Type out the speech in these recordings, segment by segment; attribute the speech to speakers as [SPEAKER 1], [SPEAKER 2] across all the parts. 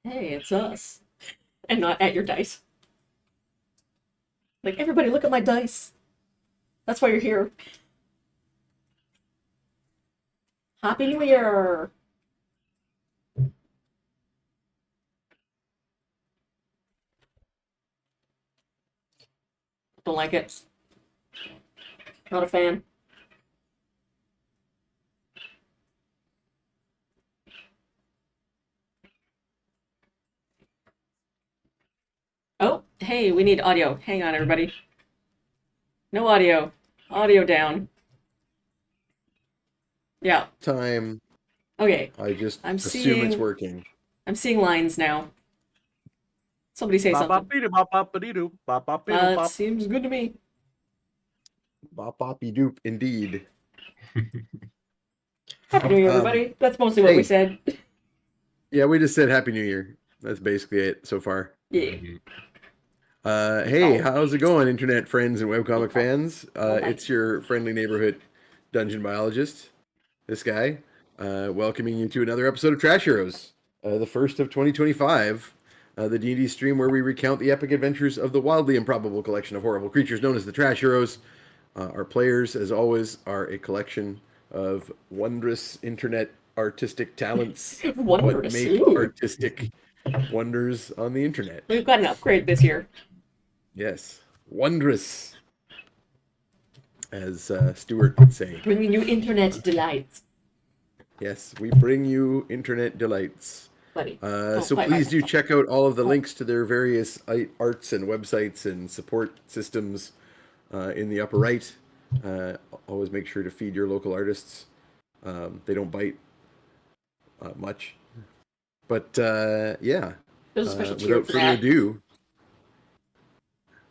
[SPEAKER 1] Hey, it's us. And not at your dice. Like, everybody look at my dice. That's why you're here. Happy New Year! Don't like it. Not a fan. Oh, hey, we need audio. Hang on, everybody. No audio. Audio down. Yeah.
[SPEAKER 2] Time.
[SPEAKER 1] Okay.
[SPEAKER 2] I just
[SPEAKER 1] I'm
[SPEAKER 2] assume it's
[SPEAKER 1] seeing
[SPEAKER 2] working.
[SPEAKER 1] I'm seeing lines now. Somebody say something. That seems good to me.
[SPEAKER 2] Bop boppy doop, indeed.
[SPEAKER 1] Happy New Year, everybody. That's mostly what we said.
[SPEAKER 2] Yeah, we just said Happy New Year. That's basically it so far.
[SPEAKER 1] Yeah.
[SPEAKER 2] Hey, how's it going, internet friends and webcomic
[SPEAKER 1] Oh,
[SPEAKER 2] fans? It's your friendly neighborhood dungeon biologist, this guy, welcoming you to another episode of Trash Heroes, the first of 2025, the D&D stream where we recount the epic adventures of the wildly improbable collection of horrible creatures known as the Trash Heroes. Our players, as always, are a collection of wondrous internet artistic talents. What
[SPEAKER 1] Wondrous.
[SPEAKER 2] make
[SPEAKER 1] Ooh.
[SPEAKER 2] artistic wonders on the internet.
[SPEAKER 1] We've got an upgrade this year.
[SPEAKER 2] Yes. Wondrous, as Stuart would say.
[SPEAKER 1] Bringing you internet delights.
[SPEAKER 2] Yes, we bring you internet delights.
[SPEAKER 1] Buddy.
[SPEAKER 2] So please do check out all of the links to their various arts and websites and support systems in the upper right. Always make sure to feed your local artists. They don't bite much. But yeah,
[SPEAKER 1] There's a special tier
[SPEAKER 2] without
[SPEAKER 1] for
[SPEAKER 2] further
[SPEAKER 1] that.
[SPEAKER 2] ado,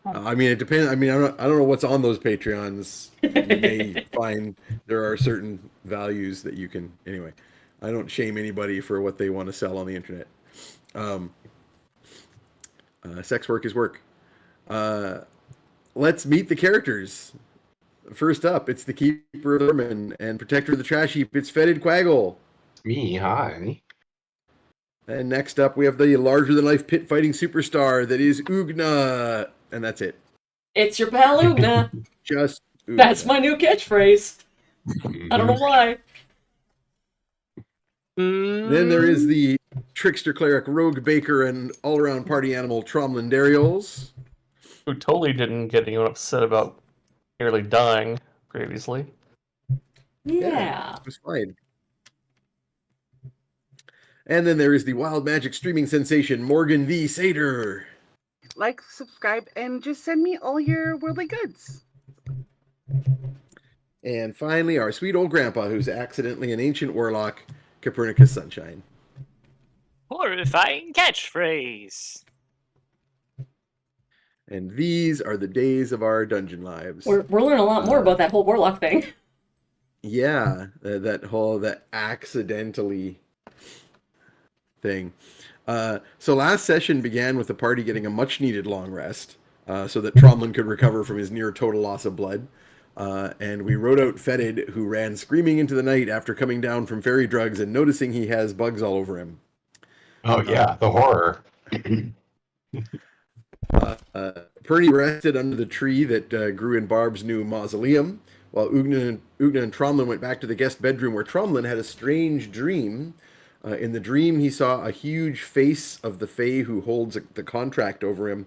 [SPEAKER 2] I mean, it depends. I mean, I don't know what's on those Patreons. You may find there are certain values that you can. Anyway, I don't shame anybody for what they want to sell on the internet. Sex work is work. Let's meet the characters. First up, it's the Keeper of the Vermin and Protector of the Trash Heap. It's Fetid Quaggle.
[SPEAKER 3] Me, hi.
[SPEAKER 2] And next up, we have the larger-than-life pit fighting superstar that is Ugna. And that's it.
[SPEAKER 1] It's your pal Ugna.
[SPEAKER 2] Just Ugna.
[SPEAKER 1] That's my new catchphrase. I don't know why.
[SPEAKER 2] Then there is the trickster cleric, rogue baker, and all-around party animal Tromlin Dariols.
[SPEAKER 4] Who totally didn't get anyone upset about nearly dying previously.
[SPEAKER 1] Yeah.
[SPEAKER 2] It was fine. And then there is the wild magic streaming sensation, Morgan the Satyr.
[SPEAKER 5] Like, subscribe, and just send me all your worldly goods.
[SPEAKER 2] And finally, our sweet old grandpa, who's accidentally an ancient warlock, Copernicus Sunshine.
[SPEAKER 6] Horrifying catchphrase.
[SPEAKER 2] And these are the days of our dungeon lives.
[SPEAKER 1] We're learning a lot more about that whole warlock thing.
[SPEAKER 2] Yeah, that accidentally thing. So last session began with the party getting a much-needed long rest, so that Tromlin could recover from his near total loss of blood. And we rode out Fetid, who ran screaming into the night after coming down from fairy drugs and noticing he has bugs all over him.
[SPEAKER 3] Oh yeah, the horror.
[SPEAKER 2] Pernie rested under the tree that grew in Barb's new mausoleum, while Ugna and Tromlin went back to the guest bedroom, where Tromlin had a strange dream. In the dream, he saw a huge face of the Fae who holds the contract over him,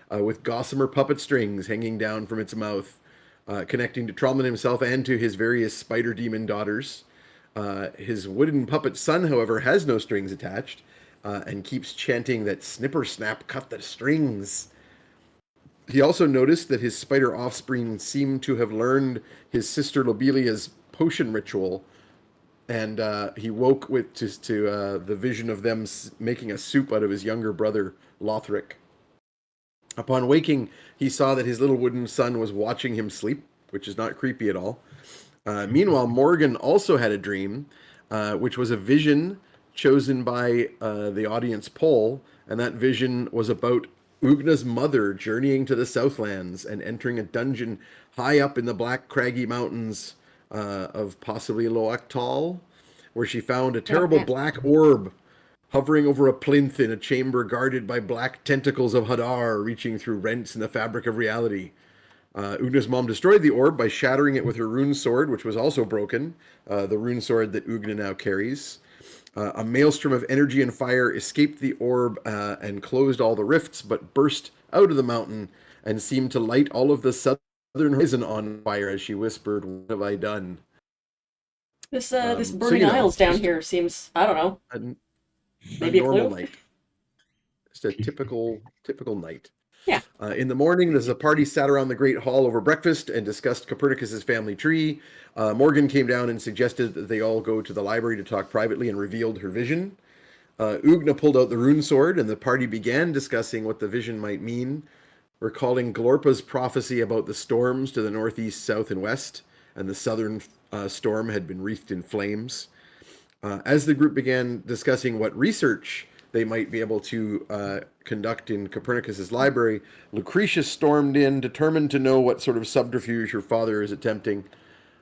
[SPEAKER 2] with gossamer puppet strings hanging down from its mouth, connecting to Tromlin himself and to his various spider demon daughters. His wooden puppet son, however, has no strings attached, and keeps chanting that Snipper Snap cut the strings. He also noticed that his spider offspring seemed to have learned his sister Lobelia's potion ritual, and he woke to the vision of them making a soup out of his younger brother, Lothric. Upon waking, he saw that his little wooden son was watching him sleep, which is not creepy at all. Meanwhile, Morgan also had a dream, which was a vision chosen by the audience poll, and that vision was about Ugna's mother journeying to the Southlands and entering a dungeon high up in the black craggy mountains of possibly Loaktal, where she found a terrible black orb hovering over a plinth in a chamber guarded by black tentacles of Hadar reaching through rents in the fabric of reality. Ugna's mom destroyed the orb by shattering it with her rune sword, which was also broken, the rune sword that Ugna now carries. A maelstrom of energy and fire escaped the orb and closed all the rifts, but burst out of the mountain and seemed to light all of the southern horizon on fire as she whispered, "What have I done?"
[SPEAKER 1] This
[SPEAKER 2] So,
[SPEAKER 1] burning
[SPEAKER 2] you know,
[SPEAKER 1] isles down
[SPEAKER 2] just
[SPEAKER 1] here seems, I don't know,
[SPEAKER 2] a
[SPEAKER 1] maybe a
[SPEAKER 2] normal
[SPEAKER 1] clue?
[SPEAKER 2] night. Just a typical night.
[SPEAKER 1] Yeah.
[SPEAKER 2] In the morning, there's a party sat around the Great Hall over breakfast and discussed Copernicus's family tree. Morgan came down and suggested that they all go to the library to talk privately and revealed her vision. Ugna pulled out the rune sword, and the party began discussing what the vision might mean, recalling Glorpa's prophecy about the storms to the northeast, south, and west, and the southern storm had been wreathed in flames. As the group began discussing what research they might be able to conduct in Copernicus's library, Lucretia stormed in, determined to know what sort of subterfuge her father is attempting.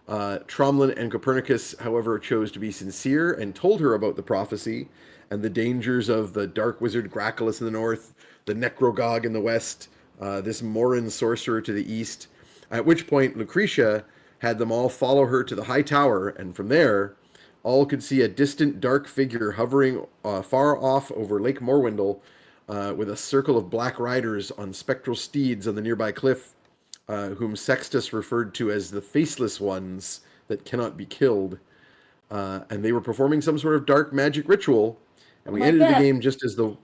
[SPEAKER 2] Tromlin and Copernicus, however, chose to be sincere and told her about the prophecy and the dangers of the dark wizard Graculus in the north, the Necrogog in the west, this Morin sorcerer to the east. At which point, Lucretia had them all follow her to the high tower, and from there, all could see a distant dark figure hovering far off over Lake Morwindle with a circle of black riders on spectral steeds on the nearby cliff, whom Sextus referred to as the Faceless Ones that cannot be killed. And they were performing some sort of dark magic ritual, and we
[SPEAKER 1] Like
[SPEAKER 2] ended the
[SPEAKER 1] that.
[SPEAKER 2] game just as the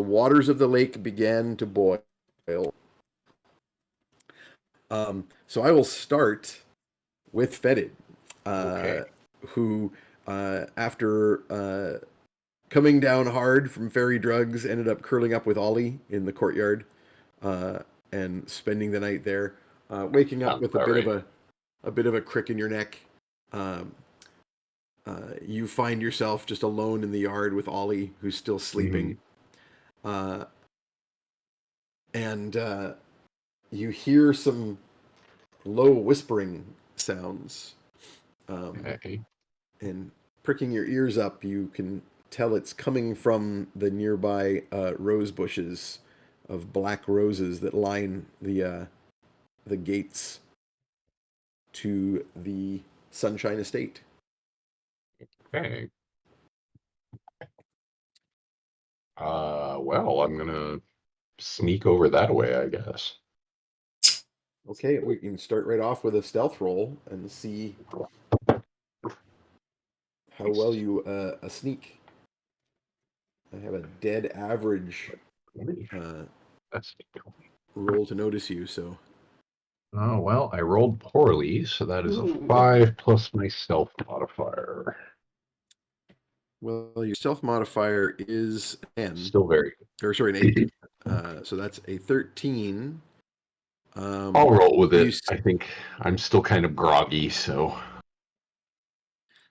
[SPEAKER 2] waters of the lake began to boil. So I will start with Fetid,
[SPEAKER 3] Okay.
[SPEAKER 2] who, after coming down hard from fairy drugs, ended up curling up with Ollie in the courtyard and spending the night there, waking up
[SPEAKER 3] Sounds
[SPEAKER 2] with
[SPEAKER 3] about right.
[SPEAKER 2] a bit of a crick in your neck. Um, you find yourself just alone in the yard with Ollie, who's still sleeping, uh, and you hear some low whispering sounds.
[SPEAKER 3] Okay.
[SPEAKER 2] And pricking your ears up, you can tell it's coming from the nearby rose bushes of black roses that line the gates to the Sunshine Estate.
[SPEAKER 3] Okay. Well, I'm gonna sneak over that way, I guess.
[SPEAKER 2] Okay, we can start right off with a stealth roll and see how well you sneak. I have a dead average uh,
[SPEAKER 3] That's
[SPEAKER 2] roll to notice you, so
[SPEAKER 3] oh well, I rolled poorly, so that is a
[SPEAKER 1] Ooh.
[SPEAKER 3] 5 plus my stealth modifier.
[SPEAKER 2] well your stealth modifier is 10,
[SPEAKER 3] Still very
[SPEAKER 2] or sorry, an 8. So that's a 13.
[SPEAKER 3] I'll roll with
[SPEAKER 2] So you
[SPEAKER 3] it. I think I'm still kind of groggy, so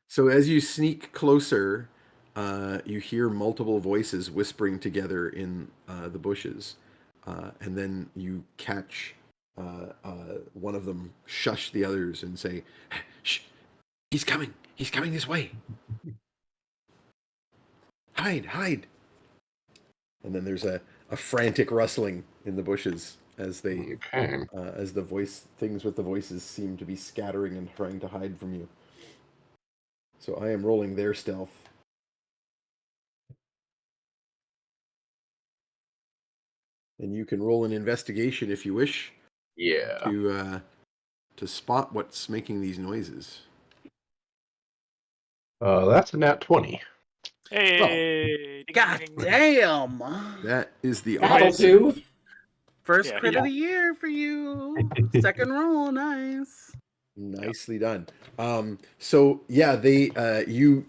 [SPEAKER 2] so as you sneak closer, you hear multiple voices whispering together in the bushes, and then you catch one of them shush the others and say, "Shh, he's coming! He's coming this way! Hide, hide!" And then there's a frantic rustling in the bushes as they
[SPEAKER 3] okay.
[SPEAKER 2] as the things with the voices seem to be scattering and trying to hide from you. So I am rolling their stealth. And you can roll an investigation if you wish
[SPEAKER 3] Yeah.
[SPEAKER 2] to spot what's making these noises.
[SPEAKER 3] That's a nat 20.
[SPEAKER 4] Hey, ding,
[SPEAKER 5] God
[SPEAKER 4] ding, ding.
[SPEAKER 5] damn!
[SPEAKER 2] That is the
[SPEAKER 1] That'll
[SPEAKER 2] opposite.
[SPEAKER 1] do.
[SPEAKER 5] First
[SPEAKER 4] Yeah,
[SPEAKER 5] crit
[SPEAKER 4] yeah.
[SPEAKER 5] of the year for you. Second roll, nice.
[SPEAKER 2] Nicely done. So yeah, they you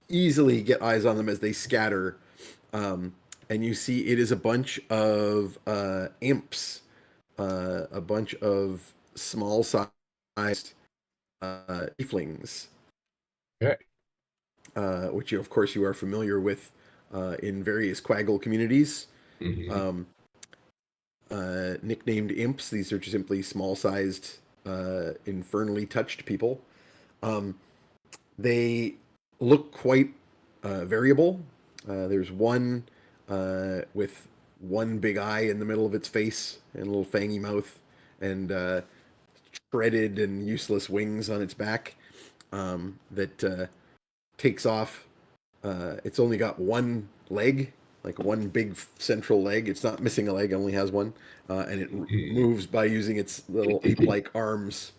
[SPEAKER 2] easily get eyes on them as they scatter, and you see it is a bunch of imps, a bunch of small sized tieflings,
[SPEAKER 3] Okay.
[SPEAKER 2] which you, of course you are familiar with in various Quaggle communities.
[SPEAKER 3] Mhm.
[SPEAKER 2] Nicknamed imps, these are just simply small sized, infernally touched people. They look quite variable. There's one with one big eye in the middle of its face and a little fangy mouth and shredded and useless wings on its back that takes off. It's only got one leg, like one big central leg. It's not missing a leg, it only has one. And it moves by using its little ape-like arms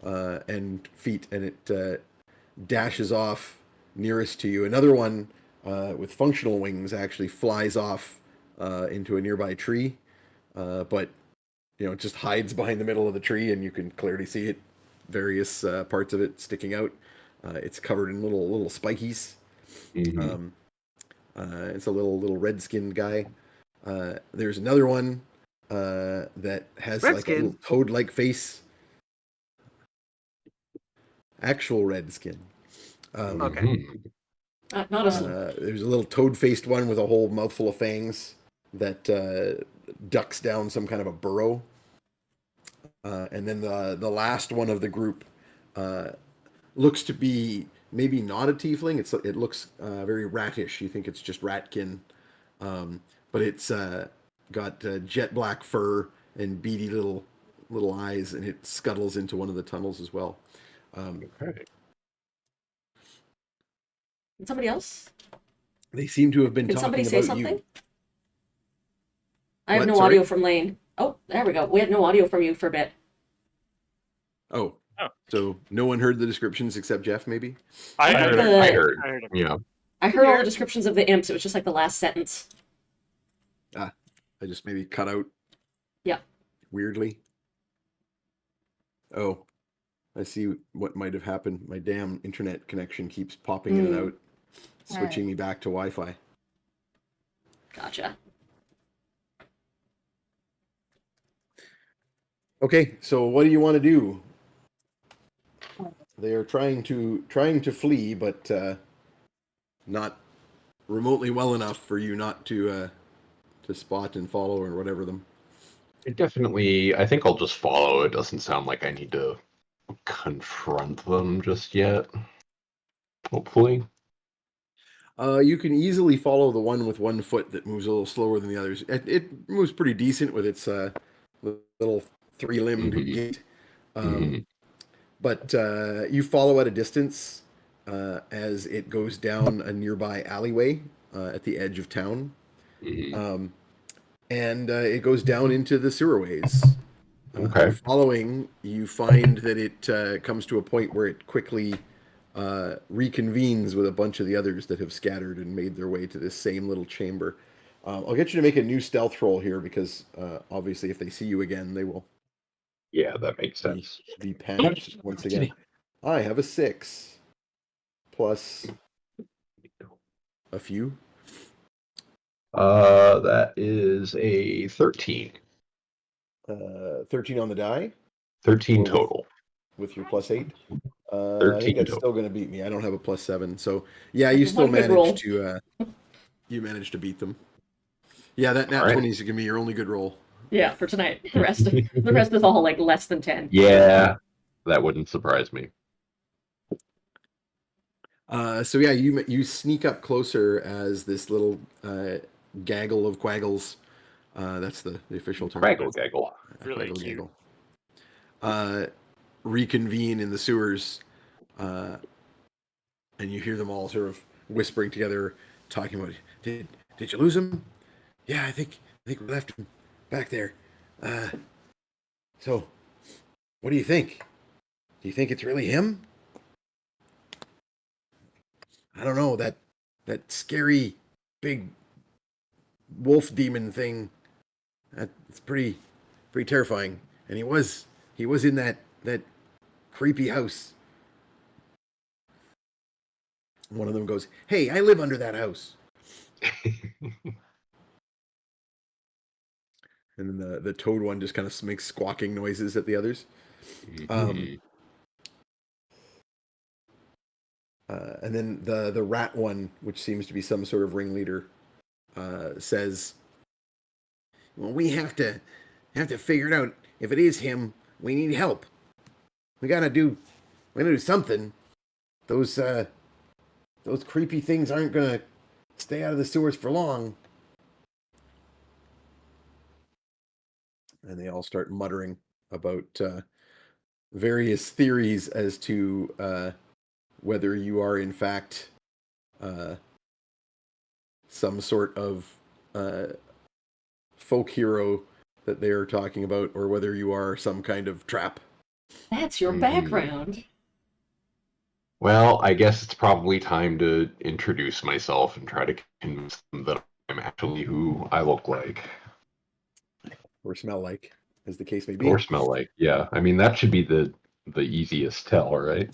[SPEAKER 2] and feet, and it dashes off nearest to you. Another one with functional wings actually flies off into a nearby tree, but it just hides behind the middle of the tree, and you can clearly see it, various parts of it sticking out. It's covered in little spikies. Um, it's a little red-skinned guy. There's another one that has like a
[SPEAKER 5] Redskin?
[SPEAKER 2] little toad-like face. Actual red skin.
[SPEAKER 5] Okay.
[SPEAKER 1] Not us.
[SPEAKER 2] There's a little toad-faced one with a whole mouthful of fangs that ducks down some kind of a burrow. And then the last one of the group looks to be maybe not a tiefling. It looks very ratish. You think it's just ratkin, but it's got jet black fur and beady little eyes, and it scuttles into one of the tunnels as well.
[SPEAKER 3] Okay.
[SPEAKER 1] Can somebody else?
[SPEAKER 2] They seem to have been
[SPEAKER 1] Can
[SPEAKER 2] talking
[SPEAKER 1] somebody
[SPEAKER 2] about
[SPEAKER 1] say something?
[SPEAKER 2] you.
[SPEAKER 1] I have
[SPEAKER 2] What?
[SPEAKER 1] no
[SPEAKER 2] Sorry?
[SPEAKER 1] audio from Lane. Oh, there we go. We had no audio from you for a bit.
[SPEAKER 2] Oh,
[SPEAKER 6] Oh.
[SPEAKER 2] so no one heard the descriptions except Jeff, maybe?
[SPEAKER 6] I
[SPEAKER 1] I
[SPEAKER 6] heard
[SPEAKER 1] heard
[SPEAKER 6] him.
[SPEAKER 3] I
[SPEAKER 1] the-
[SPEAKER 3] heard.
[SPEAKER 6] I heard him.
[SPEAKER 3] Yeah.
[SPEAKER 1] I heard all the descriptions of the imps. It was just like the last sentence.
[SPEAKER 2] I just maybe cut out.
[SPEAKER 1] Yeah.
[SPEAKER 2] Weirdly. Oh, I see what might have happened. My damn internet connection keeps popping in and out, switching me back to Wi-Fi.
[SPEAKER 1] Gotcha.
[SPEAKER 2] Okay, so what do you want to do? They are trying to flee, but not remotely well enough for you not to spot and follow or whatever them.
[SPEAKER 3] I think I'll just follow. It doesn't sound like I need to confront them just yet. Hopefully.
[SPEAKER 2] You can easily follow the one with one foot that moves a little slower than the others. It moves pretty decent with its little three-limbed
[SPEAKER 3] Mhm.
[SPEAKER 2] gait.
[SPEAKER 3] Mhm.
[SPEAKER 2] But you follow at a distance as it goes down a nearby alleyway at the edge of town.
[SPEAKER 3] Mhm.
[SPEAKER 2] And it goes down into the sewerways.
[SPEAKER 3] Okay.
[SPEAKER 2] Following, you find that it comes to a point where it quickly reconvenes with a bunch of the others that have scattered and made their way to this same little chamber. I'll get you to make a new stealth roll here because obviously if they see you again, they will
[SPEAKER 3] Yeah, that makes sense.
[SPEAKER 2] be panicked once again. I have a 6 plus a few.
[SPEAKER 3] That is a 13.
[SPEAKER 2] 13 on the die
[SPEAKER 3] 13
[SPEAKER 2] Or
[SPEAKER 3] total.
[SPEAKER 2] with your plus 8. I
[SPEAKER 3] 13
[SPEAKER 2] think that's
[SPEAKER 3] total.
[SPEAKER 2] still going to beat me. I don't have a plus 7, so yeah,
[SPEAKER 1] That's
[SPEAKER 2] you still
[SPEAKER 1] one good roll.
[SPEAKER 2] managed to you managed to beat them. Yeah, that nat
[SPEAKER 3] All right.
[SPEAKER 2] 20 is going to be your only good roll.
[SPEAKER 1] Yeah, for tonight. The rest is all like less than 10.
[SPEAKER 3] Yeah, that wouldn't surprise me.
[SPEAKER 2] So yeah, you sneak up closer as this little gaggle of quaggles. That's the official term.
[SPEAKER 3] Craggle gaggle.
[SPEAKER 6] Really
[SPEAKER 2] Quaggle
[SPEAKER 6] cute.
[SPEAKER 2] gaggle. Reconvene in the sewers, and you hear them all sort of whispering together, talking about, did you lose him? Yeah, I think we left him back there. So what do you think? Do you think it's really him? I don't know, that scary big wolf demon thing. It's pretty terrifying. And he was in that creepy house. One of them goes, "Hey, I live under that house." And then the toad one just kind of makes squawking noises at the others.
[SPEAKER 3] Mhm.
[SPEAKER 2] And then the rat one, which seems to be some sort of ringleader, says, "Well, we have to figure it out. If it is him, we need help. We gotta do something. Those creepy things aren't gonna stay out of the sewers for long. And they all start muttering about various theories as to whether you are in fact some sort of folk hero that they are talking about, or whether you are some kind of trap.
[SPEAKER 1] That's your background.
[SPEAKER 3] Well, I guess it's probably time to introduce myself and try to convince them that I'm actually who I look like.
[SPEAKER 2] Or smell like, as the case may be.
[SPEAKER 3] Or smell like. Yeah, I mean, that should be the easiest tell, right?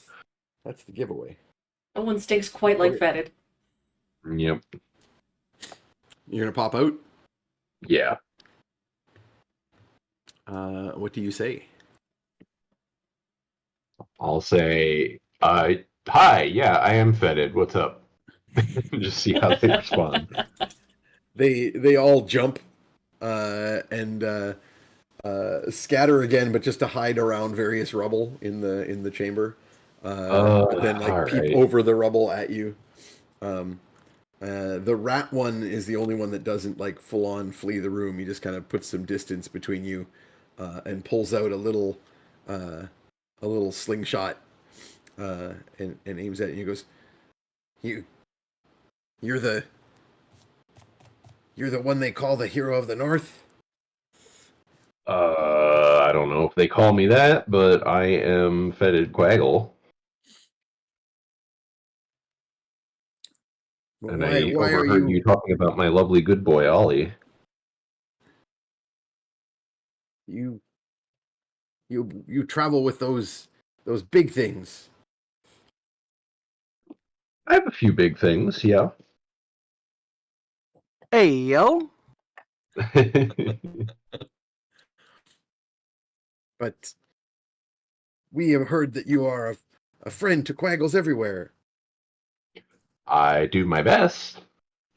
[SPEAKER 2] That's the giveaway.
[SPEAKER 1] No one stinks quite like
[SPEAKER 2] Okay.
[SPEAKER 1] fetid.
[SPEAKER 3] Yep.
[SPEAKER 2] You're gonna pop out.
[SPEAKER 3] Yeah.
[SPEAKER 2] What do you say?
[SPEAKER 3] I'll say, hi, yeah, I am fetid. What's up? Just see how they respond.
[SPEAKER 2] They all jump and scatter again, but just to hide around various rubble in the chamber. But then like
[SPEAKER 3] all
[SPEAKER 2] peep
[SPEAKER 3] right.
[SPEAKER 2] over the rubble at you. The rat one is the only one that doesn't like full on flee the room. He just kind of puts some distance between you and pulls out a little slingshot and aims at you. He goes, You're the one they call the hero of the North."
[SPEAKER 3] I don't know if they call me that, but I am fetid Quaggle.
[SPEAKER 2] But
[SPEAKER 3] And
[SPEAKER 2] why
[SPEAKER 3] I
[SPEAKER 2] are
[SPEAKER 3] overheard you talking about my lovely good boy, Ollie.
[SPEAKER 2] you travel with those big things?
[SPEAKER 3] I have a few big things, yeah.
[SPEAKER 5] Hey, yo.
[SPEAKER 2] But we have heard that you are a friend to Quaggles everywhere.
[SPEAKER 3] I do my best.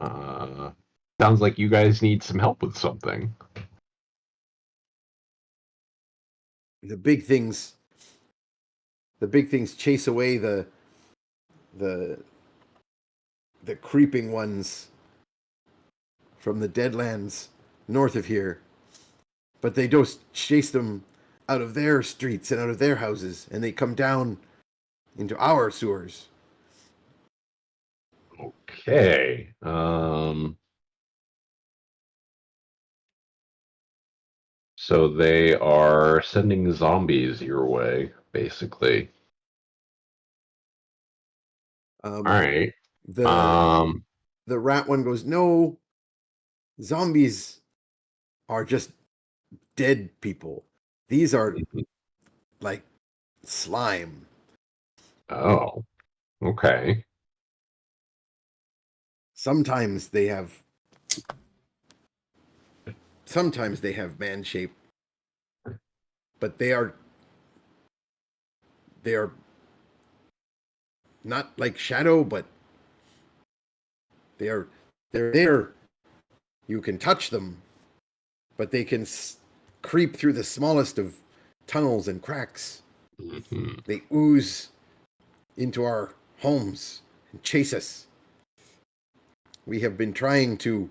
[SPEAKER 3] Sounds like you guys need some help with something.
[SPEAKER 2] The big things chase away the creeping ones from the Deadlands north of here. But they don't chase them out of their streets and out of their houses, and they come down into our sewers.
[SPEAKER 3] Okay. So they are sending zombies your way, basically. All right.
[SPEAKER 2] The rat one goes, "No, zombies are just dead people. These are like slime.
[SPEAKER 3] Oh, okay.
[SPEAKER 2] Sometimes they have man shape, but they are not like shadow, but they're there. You can touch them, but they can creep through the smallest of tunnels and cracks.
[SPEAKER 3] Mm-hmm.
[SPEAKER 2] They ooze into our homes and chase us. We have been trying to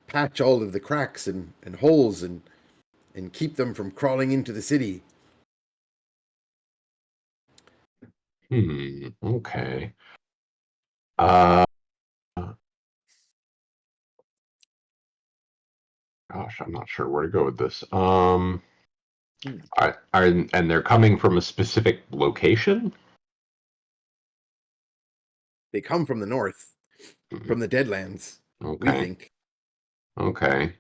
[SPEAKER 2] patch all of the cracks and holes and keep them from crawling into the city.
[SPEAKER 3] Okay. Gosh, I'm not sure where to go with this. And they're coming from a specific location?
[SPEAKER 2] They come from the north, from the Deadlands, we
[SPEAKER 3] Okay.
[SPEAKER 2] think.
[SPEAKER 3] Okay.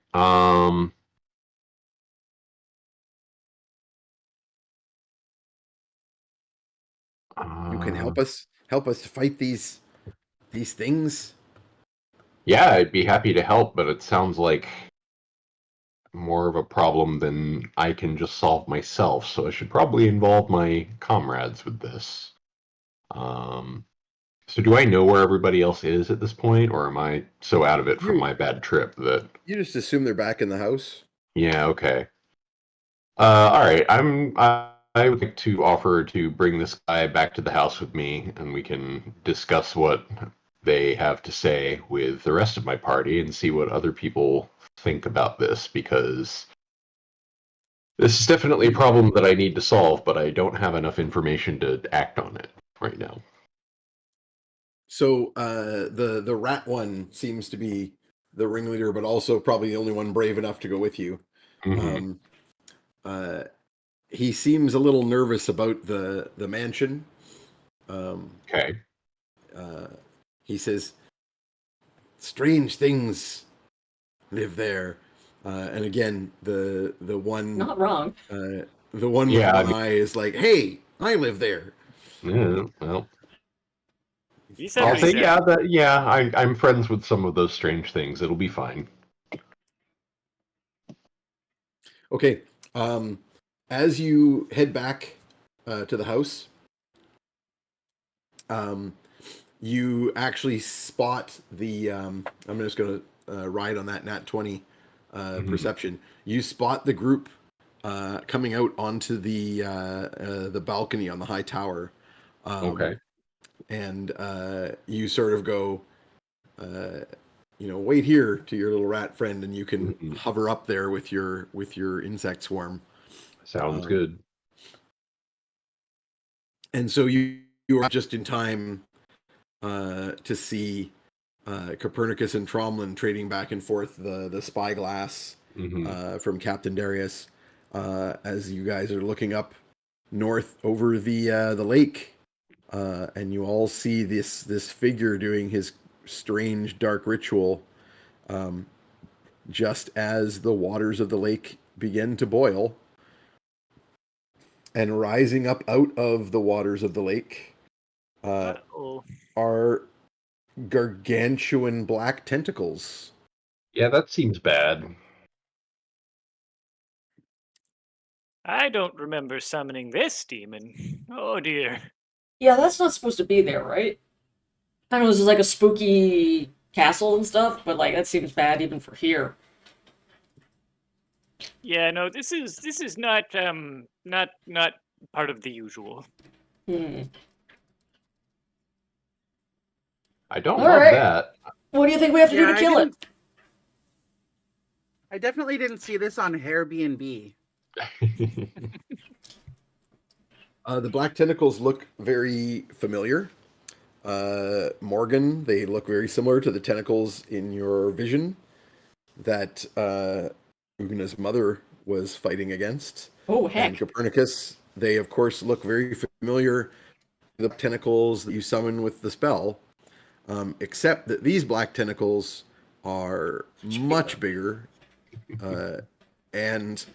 [SPEAKER 2] You can help us fight these things.
[SPEAKER 3] Yeah, I'd be happy to help, but it sounds like more of a problem than I can just solve myself, so I should probably involve my comrades with this. So do I know where everybody else is at this point, or am I so out of it from my bad trip that...
[SPEAKER 2] You just assume they're back in the house?
[SPEAKER 3] Yeah, okay. All right, I would like to offer to bring this guy back to the house with me, and we can discuss what they have to say with the rest of my party and see what other people think about this, because this is definitely a problem that I need to solve, but I don't have enough information to act on it right now.
[SPEAKER 2] So the rat one seems to be the ringleader, but also probably the only one brave enough to go with you.
[SPEAKER 3] Mhm.
[SPEAKER 2] Uh, he seems a little nervous about the mansion.
[SPEAKER 3] Okay.
[SPEAKER 2] He says, "Strange things live there," and again, the one
[SPEAKER 1] Not wrong.
[SPEAKER 2] the one with
[SPEAKER 3] Yeah, I
[SPEAKER 2] one
[SPEAKER 3] mean,
[SPEAKER 2] eye is like, "Hey, I live there."
[SPEAKER 3] yeah, well,
[SPEAKER 6] You said
[SPEAKER 3] I'll
[SPEAKER 6] what he
[SPEAKER 3] say,
[SPEAKER 6] said.
[SPEAKER 3] I'm friends with some of those strange things. It'll be fine.
[SPEAKER 2] Okay. As you head back to the house, you actually spot the. I'm just going to ride on that nat 20
[SPEAKER 3] Mhm.
[SPEAKER 2] perception. You spot the group coming out onto the balcony on the high tower,
[SPEAKER 3] Okay.
[SPEAKER 2] and you sort of go, wait here to your little rat friend, and you can
[SPEAKER 3] Mhm.
[SPEAKER 2] hover up there with your insect swarm.
[SPEAKER 3] Sounds
[SPEAKER 2] Um,
[SPEAKER 3] good.
[SPEAKER 2] And so you are just in time to see Copernicus and Tromlin trading back and forth the spyglass
[SPEAKER 3] Hmm.
[SPEAKER 2] from Captain Darius as you guys are looking up north over the lake, and you all see this figure doing his strange dark ritual, um, just as the waters of the lake begin to boil, and rising up out of the waters of the lake
[SPEAKER 6] Uh-oh.
[SPEAKER 2] are gargantuan black tentacles.
[SPEAKER 3] Yeah, that seems bad.
[SPEAKER 6] I don't remember summoning this demon. Oh dear.
[SPEAKER 1] Yeah, that's not supposed to be there, right? I know this is like a spooky castle and stuff, but like that seems bad even for here.
[SPEAKER 6] Yeah, no, this is not part of the usual.
[SPEAKER 1] Hmm.
[SPEAKER 3] I don't
[SPEAKER 1] All
[SPEAKER 3] love
[SPEAKER 1] right.
[SPEAKER 3] that.
[SPEAKER 1] What do you think we have to do
[SPEAKER 5] Yeah,
[SPEAKER 1] to kill it?
[SPEAKER 5] I definitely didn't see this on Airbnb.
[SPEAKER 2] The black tentacles look very familiar. Morgan, they look very similar to the tentacles in your vision that Ugna's mother was fighting against.
[SPEAKER 1] Oh
[SPEAKER 2] And
[SPEAKER 1] heck.
[SPEAKER 2] Copernicus, they of course look very familiar to the tentacles that you summon with the spell, except that these black tentacles are much bigger, and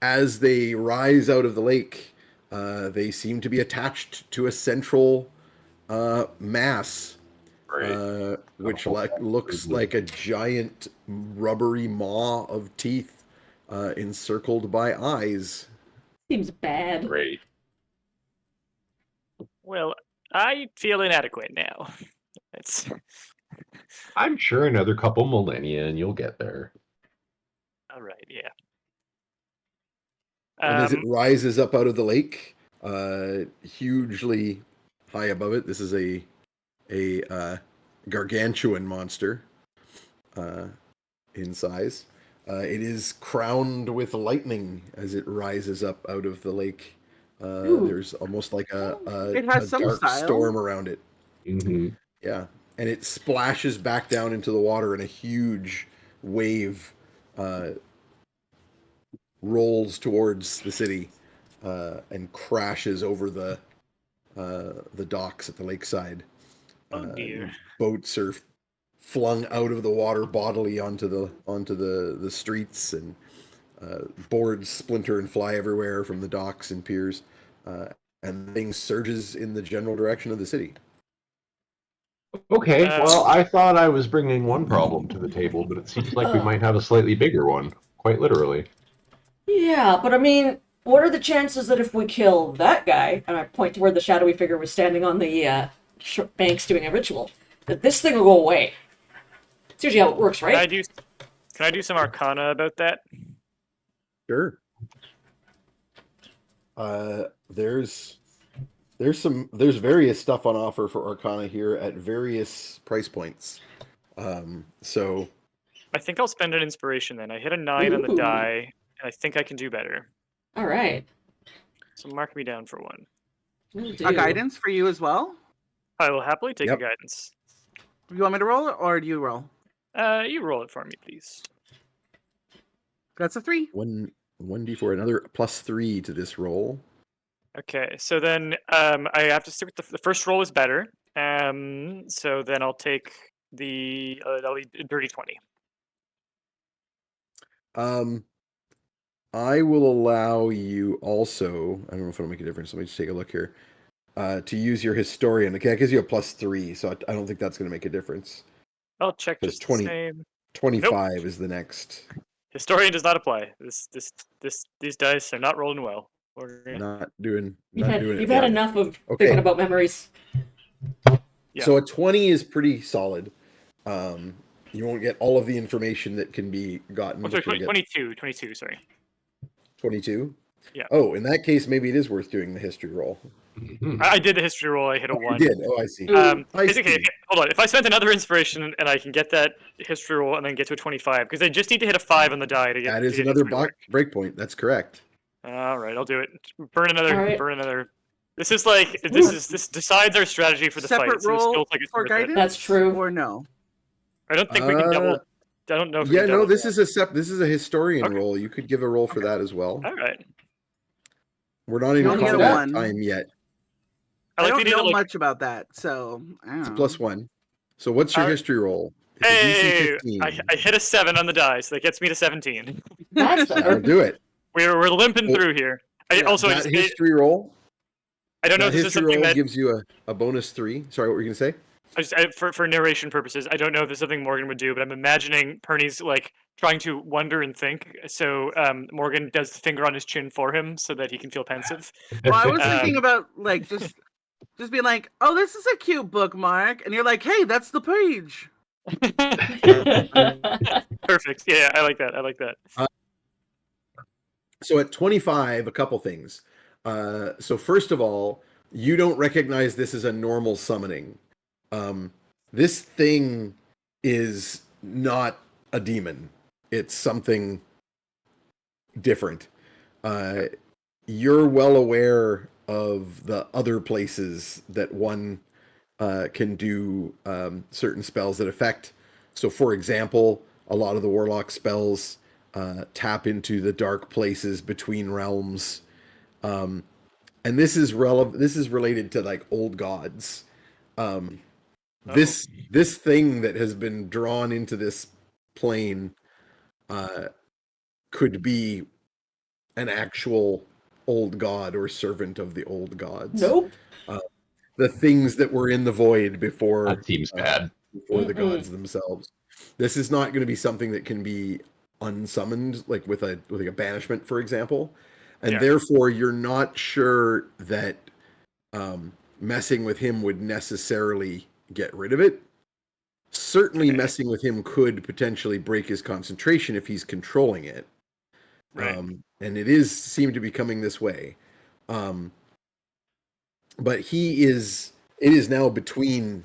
[SPEAKER 2] as they rise out of the lake, they seem to be attached to a central mass,
[SPEAKER 3] Right.
[SPEAKER 2] which
[SPEAKER 3] Oh,
[SPEAKER 2] looks like a giant rubbery maw of teeth encircled by eyes.
[SPEAKER 1] Seems bad.
[SPEAKER 3] great.
[SPEAKER 6] Well, I feel inadequate now. It's
[SPEAKER 3] I'm sure another couple millennia and you'll get there.
[SPEAKER 6] all right, yeah.
[SPEAKER 2] And as it
[SPEAKER 6] Um,
[SPEAKER 2] rises up out of the lake, hugely high above it, this is a gargantuan monster in size. It is crowned with lightning as it rises up out of the lake.
[SPEAKER 1] Ooh.
[SPEAKER 2] There's almost like
[SPEAKER 5] It has
[SPEAKER 2] a
[SPEAKER 5] some
[SPEAKER 2] dark
[SPEAKER 5] style.
[SPEAKER 2] storm around it.
[SPEAKER 3] Hmm.
[SPEAKER 2] Yeah, and it splashes back down into the water, and a huge wave rolls towards the city and crashes over the docks at the lakeside.
[SPEAKER 6] oh dear.
[SPEAKER 2] Boats are flung out of the water bodily onto the streets, and boards splinter and fly everywhere from the docks and piers, uh, and things surges in the general direction of the city.
[SPEAKER 3] Okay, well,
[SPEAKER 6] Um,
[SPEAKER 3] I thought I was bringing one problem to the table, but it seems like we might have a slightly bigger one, quite literally.
[SPEAKER 1] Yeah, but I mean, what are the chances that if we kill that guy, and I point to where the shadowy figure was standing on the banks doing a ritual, that this thing will go away? It's usually how it works,
[SPEAKER 6] can I
[SPEAKER 1] right?
[SPEAKER 6] do can I do some arcana about that?
[SPEAKER 2] Sure. Uh, there's there's various stuff on offer for Arcana here at various price points. So
[SPEAKER 6] I think I'll spend an inspiration then. I hit a 9 on the
[SPEAKER 1] Ooh.
[SPEAKER 6] die, and I think I can do better.
[SPEAKER 1] All right.
[SPEAKER 6] So mark me down for one.
[SPEAKER 1] Will
[SPEAKER 5] A
[SPEAKER 1] do.
[SPEAKER 5] guidance for you as well?
[SPEAKER 6] I will happily take
[SPEAKER 2] Yep.
[SPEAKER 6] a guidance.
[SPEAKER 5] You want me to roll it, or do you roll?
[SPEAKER 6] You roll it for me, please.
[SPEAKER 5] That's a 3.
[SPEAKER 2] 1d4, another +3 to this roll.
[SPEAKER 6] Okay, so then I have to stick with the first roll is better. So then I'll take that'll be dirty 20.
[SPEAKER 2] I will allow you also, I don't know if it'll make a difference. Let me just take a look here. To use your historian. Okay, that gives you a +3, so I don't think that's going to make a difference.
[SPEAKER 6] I'll check
[SPEAKER 2] Because
[SPEAKER 6] just the same.
[SPEAKER 2] 25 is the next.
[SPEAKER 6] Historian does not apply. These dice are not rolling well.
[SPEAKER 2] Not doing
[SPEAKER 1] You've had
[SPEAKER 2] it.
[SPEAKER 1] had
[SPEAKER 2] well.
[SPEAKER 1] enough of
[SPEAKER 2] Okay.
[SPEAKER 1] thinking about memories.
[SPEAKER 6] Yeah.
[SPEAKER 2] So a 20 is pretty solid. You won't get all of the information that can be gotten.
[SPEAKER 6] Oh, sorry,
[SPEAKER 2] but you'll get
[SPEAKER 6] 22, sorry.
[SPEAKER 2] 22?
[SPEAKER 6] Yeah.
[SPEAKER 2] Oh, in that case, maybe it is worth doing the history roll.
[SPEAKER 6] I did the history roll. I hit a
[SPEAKER 2] You
[SPEAKER 6] 1.
[SPEAKER 2] did. Oh, I see.
[SPEAKER 1] Ooh.
[SPEAKER 2] I
[SPEAKER 6] Okay,
[SPEAKER 2] see.
[SPEAKER 6] hold on. If I spent another inspiration and I can get that history roll and then get to a 25, because I just need to hit a 5 on the die to get.
[SPEAKER 2] That
[SPEAKER 6] to
[SPEAKER 2] is
[SPEAKER 6] get
[SPEAKER 2] another
[SPEAKER 6] history to work.
[SPEAKER 2] breakpoint. That's correct.
[SPEAKER 6] All right, I'll do it. Burn another.
[SPEAKER 1] All right.
[SPEAKER 6] Burn another. This is like this decides our strategy for the
[SPEAKER 5] Separate
[SPEAKER 6] fight. So this
[SPEAKER 5] roll
[SPEAKER 6] feels like it's
[SPEAKER 5] for
[SPEAKER 6] worth
[SPEAKER 5] guidance?
[SPEAKER 6] it.
[SPEAKER 1] That's true.
[SPEAKER 5] Or no?
[SPEAKER 6] I don't think we can double. I don't know if we
[SPEAKER 2] Yeah,
[SPEAKER 6] can
[SPEAKER 2] no,
[SPEAKER 6] double.
[SPEAKER 2] this is a historian
[SPEAKER 6] Okay.
[SPEAKER 2] roll. You could give a roll for that as well.
[SPEAKER 6] All right.
[SPEAKER 2] We're not in
[SPEAKER 5] You only get a
[SPEAKER 2] combat
[SPEAKER 5] 1.
[SPEAKER 2] time yet.
[SPEAKER 6] I
[SPEAKER 5] I
[SPEAKER 6] like
[SPEAKER 5] don't
[SPEAKER 6] the idea
[SPEAKER 5] know
[SPEAKER 6] like,
[SPEAKER 5] much about that, so I
[SPEAKER 2] It's a
[SPEAKER 5] don't know.
[SPEAKER 2] +1. So what's your history roll? It's a DC
[SPEAKER 6] hey,
[SPEAKER 2] 15.
[SPEAKER 6] I hit a 7 on the die, so that gets me to 17.
[SPEAKER 1] That's
[SPEAKER 2] That'll
[SPEAKER 1] better.
[SPEAKER 2] do it.
[SPEAKER 6] We're limping
[SPEAKER 2] Oh,
[SPEAKER 6] through here.
[SPEAKER 5] yeah.
[SPEAKER 6] Also,
[SPEAKER 2] That history roll.
[SPEAKER 6] I don't know
[SPEAKER 2] That
[SPEAKER 6] if this is
[SPEAKER 2] history
[SPEAKER 6] something
[SPEAKER 2] roll
[SPEAKER 6] that
[SPEAKER 2] gives you a bonus 3. Sorry, what were you gonna say?
[SPEAKER 6] for narration purposes, I don't know if this is something Morgan would do, but I'm imagining Pernie's like trying to wonder and think. So Morgan does the finger on his chin for him so that he can feel pensive.
[SPEAKER 5] Well, I was thinking about like just being like, oh, this is a cute bookmark, and you're like, hey, that's the page.
[SPEAKER 6] Perfect. Yeah, I like that. I like that.
[SPEAKER 2] So at 25, a couple things. So first of all, you don't recognize this as a normal summoning. This thing is not a demon. It's something different. You're well aware of the other places that one can do certain spells that affect. So, for example, a lot of the warlock spells tap into the dark places between realms, and this is relevant. This is related to like old gods. This thing that has been drawn into this plane could be an actual old god or servant of the old gods.
[SPEAKER 1] Nope.
[SPEAKER 2] The things that were in the void before
[SPEAKER 3] That seems bad.
[SPEAKER 2] before the gods themselves. This is not going to be something that can be unsummoned, like with a banishment, for example, and therefore you're not sure that messing with him would necessarily get rid of it. Certainly, messing with him could potentially break his concentration if he's controlling it.
[SPEAKER 6] Right.
[SPEAKER 2] And it seemed to be coming this way. But it is now between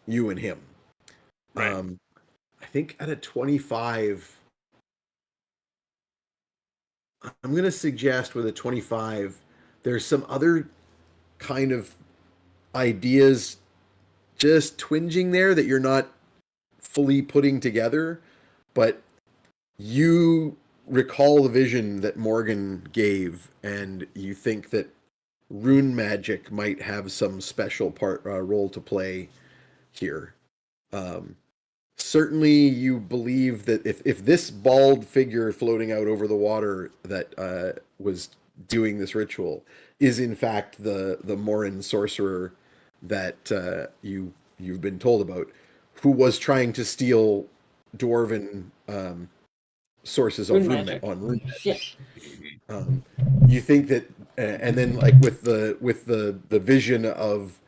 [SPEAKER 2] you and him.
[SPEAKER 6] Right.
[SPEAKER 2] I think at a 25, I'm going to suggest with a 25, there's some other kind of ideas just twinging there that you're not fully putting together, but you recall the vision that Morgan gave, and you think that rune magic might have some special role to play here. Certainly, you believe that if this bald figure floating out over the water that was doing this ritual is in fact the Morin sorcerer that you've been told about, who was trying to steal dwarven sources of rune magic.
[SPEAKER 1] Yeah.
[SPEAKER 2] You think that, and then like with the vision of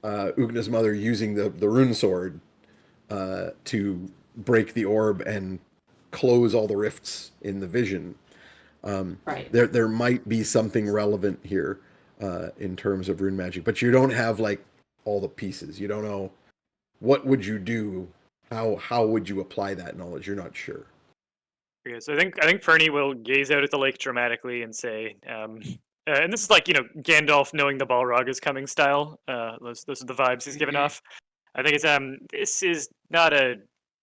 [SPEAKER 2] Ugna's mother using the rune sword to break the orb and close all the rifts in the vision.
[SPEAKER 1] Right.
[SPEAKER 2] There might be something relevant here. in terms of rune magic, but you don't have like all the pieces. You don't know what would you do. How would you apply that knowledge? You're not sure.
[SPEAKER 6] Okay, so I think Pernie will gaze out at the lake dramatically and say, and this is like Gandalf knowing the Balrog is coming style. Those are the vibes he's giving off. I think it's this is not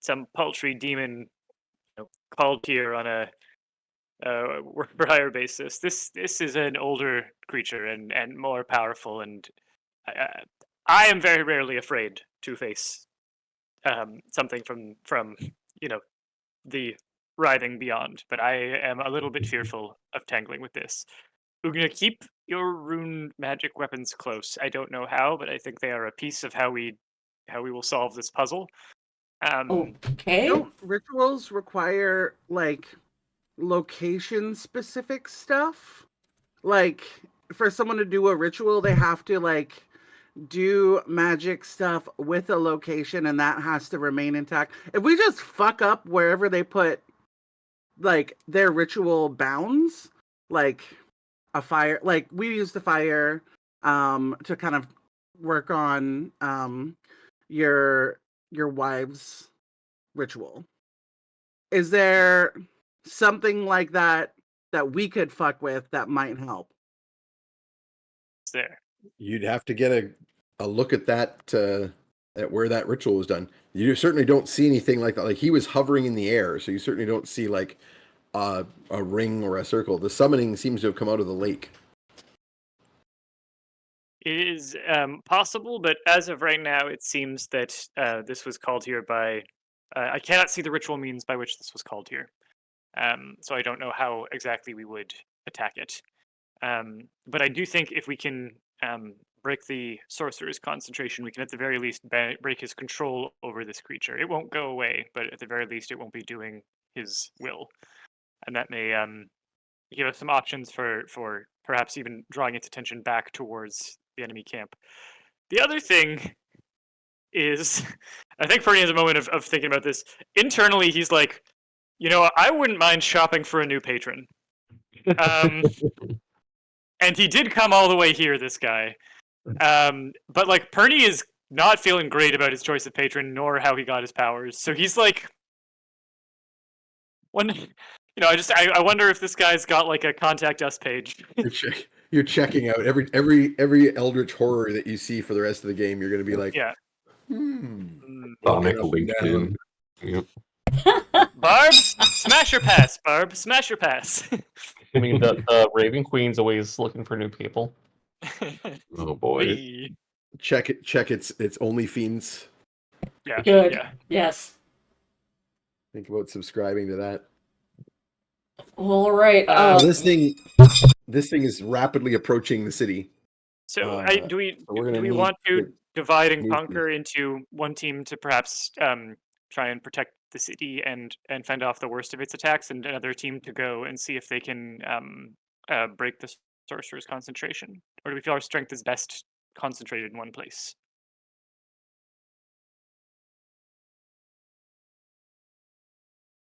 [SPEAKER 6] some paltry demon called here on a work for hire basis. This is an older creature and more powerful, and I am very rarely afraid to face something from the writhing beyond, but I am a little bit fearful of tangling with this. Ugna, keep your rune magic weapons close. I don't know how, but I think they are a piece of how we will solve this puzzle.
[SPEAKER 1] Okay.
[SPEAKER 5] Don't rituals require like location specific stuff? Like for someone to do a ritual, they have to like do magic stuff with a location and that has to remain intact. If we just fuck up wherever they put like their ritual bounds, like a fire, like we used the fire to kind of work on your wife's ritual. Is there something like that that we could fuck with that might help?
[SPEAKER 6] It's there.
[SPEAKER 2] You'd have to get a look at that at where that ritual was done. You certainly don't see anything like that. Like he was hovering in the air, so you certainly don't see like a ring or a circle. The summoning seems to have come out of the lake.
[SPEAKER 6] It is possible, but as of right now, it seems that this was called here by. I cannot see the ritual means by which this was called here, so I don't know how exactly we would attack it. But I do think if we can break the sorcerer's concentration, we can at the very least break his control over this creature. It won't go away, but at the very least, it won't be doing his will, and that may give us some options for perhaps even drawing its attention back towards the enemy camp. The other thing is, I think Pernie has a moment of thinking about this. Internally, he's like, I wouldn't mind shopping for a new patron. And he did come all the way here, this guy. But like Pernie is not feeling great about his choice of patron, nor how he got his powers. So he's like, I wonder if this guy's got like a contact us page.
[SPEAKER 2] You're checking out every eldritch horror that you see for the rest of the game. You're going to be like,
[SPEAKER 6] yeah.
[SPEAKER 3] Sonic
[SPEAKER 2] looking up and
[SPEAKER 3] LinkedIn. Yep.
[SPEAKER 6] Barb, smash your pass. Barb, smash your pass.
[SPEAKER 4] I mean, the Raven Queen's always looking for new people.
[SPEAKER 3] Oh boy.
[SPEAKER 6] Hey.
[SPEAKER 2] check it's OnlyFiends.
[SPEAKER 6] Yeah.
[SPEAKER 1] Good.
[SPEAKER 6] Yeah.
[SPEAKER 1] Yes.
[SPEAKER 2] Think about subscribing to that.
[SPEAKER 1] All right.
[SPEAKER 2] This thing is rapidly approaching the city.
[SPEAKER 6] So, do we
[SPEAKER 2] we're gonna
[SPEAKER 6] do we
[SPEAKER 2] need
[SPEAKER 6] want to
[SPEAKER 2] to
[SPEAKER 6] divide and
[SPEAKER 2] move
[SPEAKER 6] conquer into one team to perhaps try and protect the city and fend off the worst of its attacks, and another team to go and see if they can break the sorcerer's concentration, or do we feel our strength is best concentrated in one place?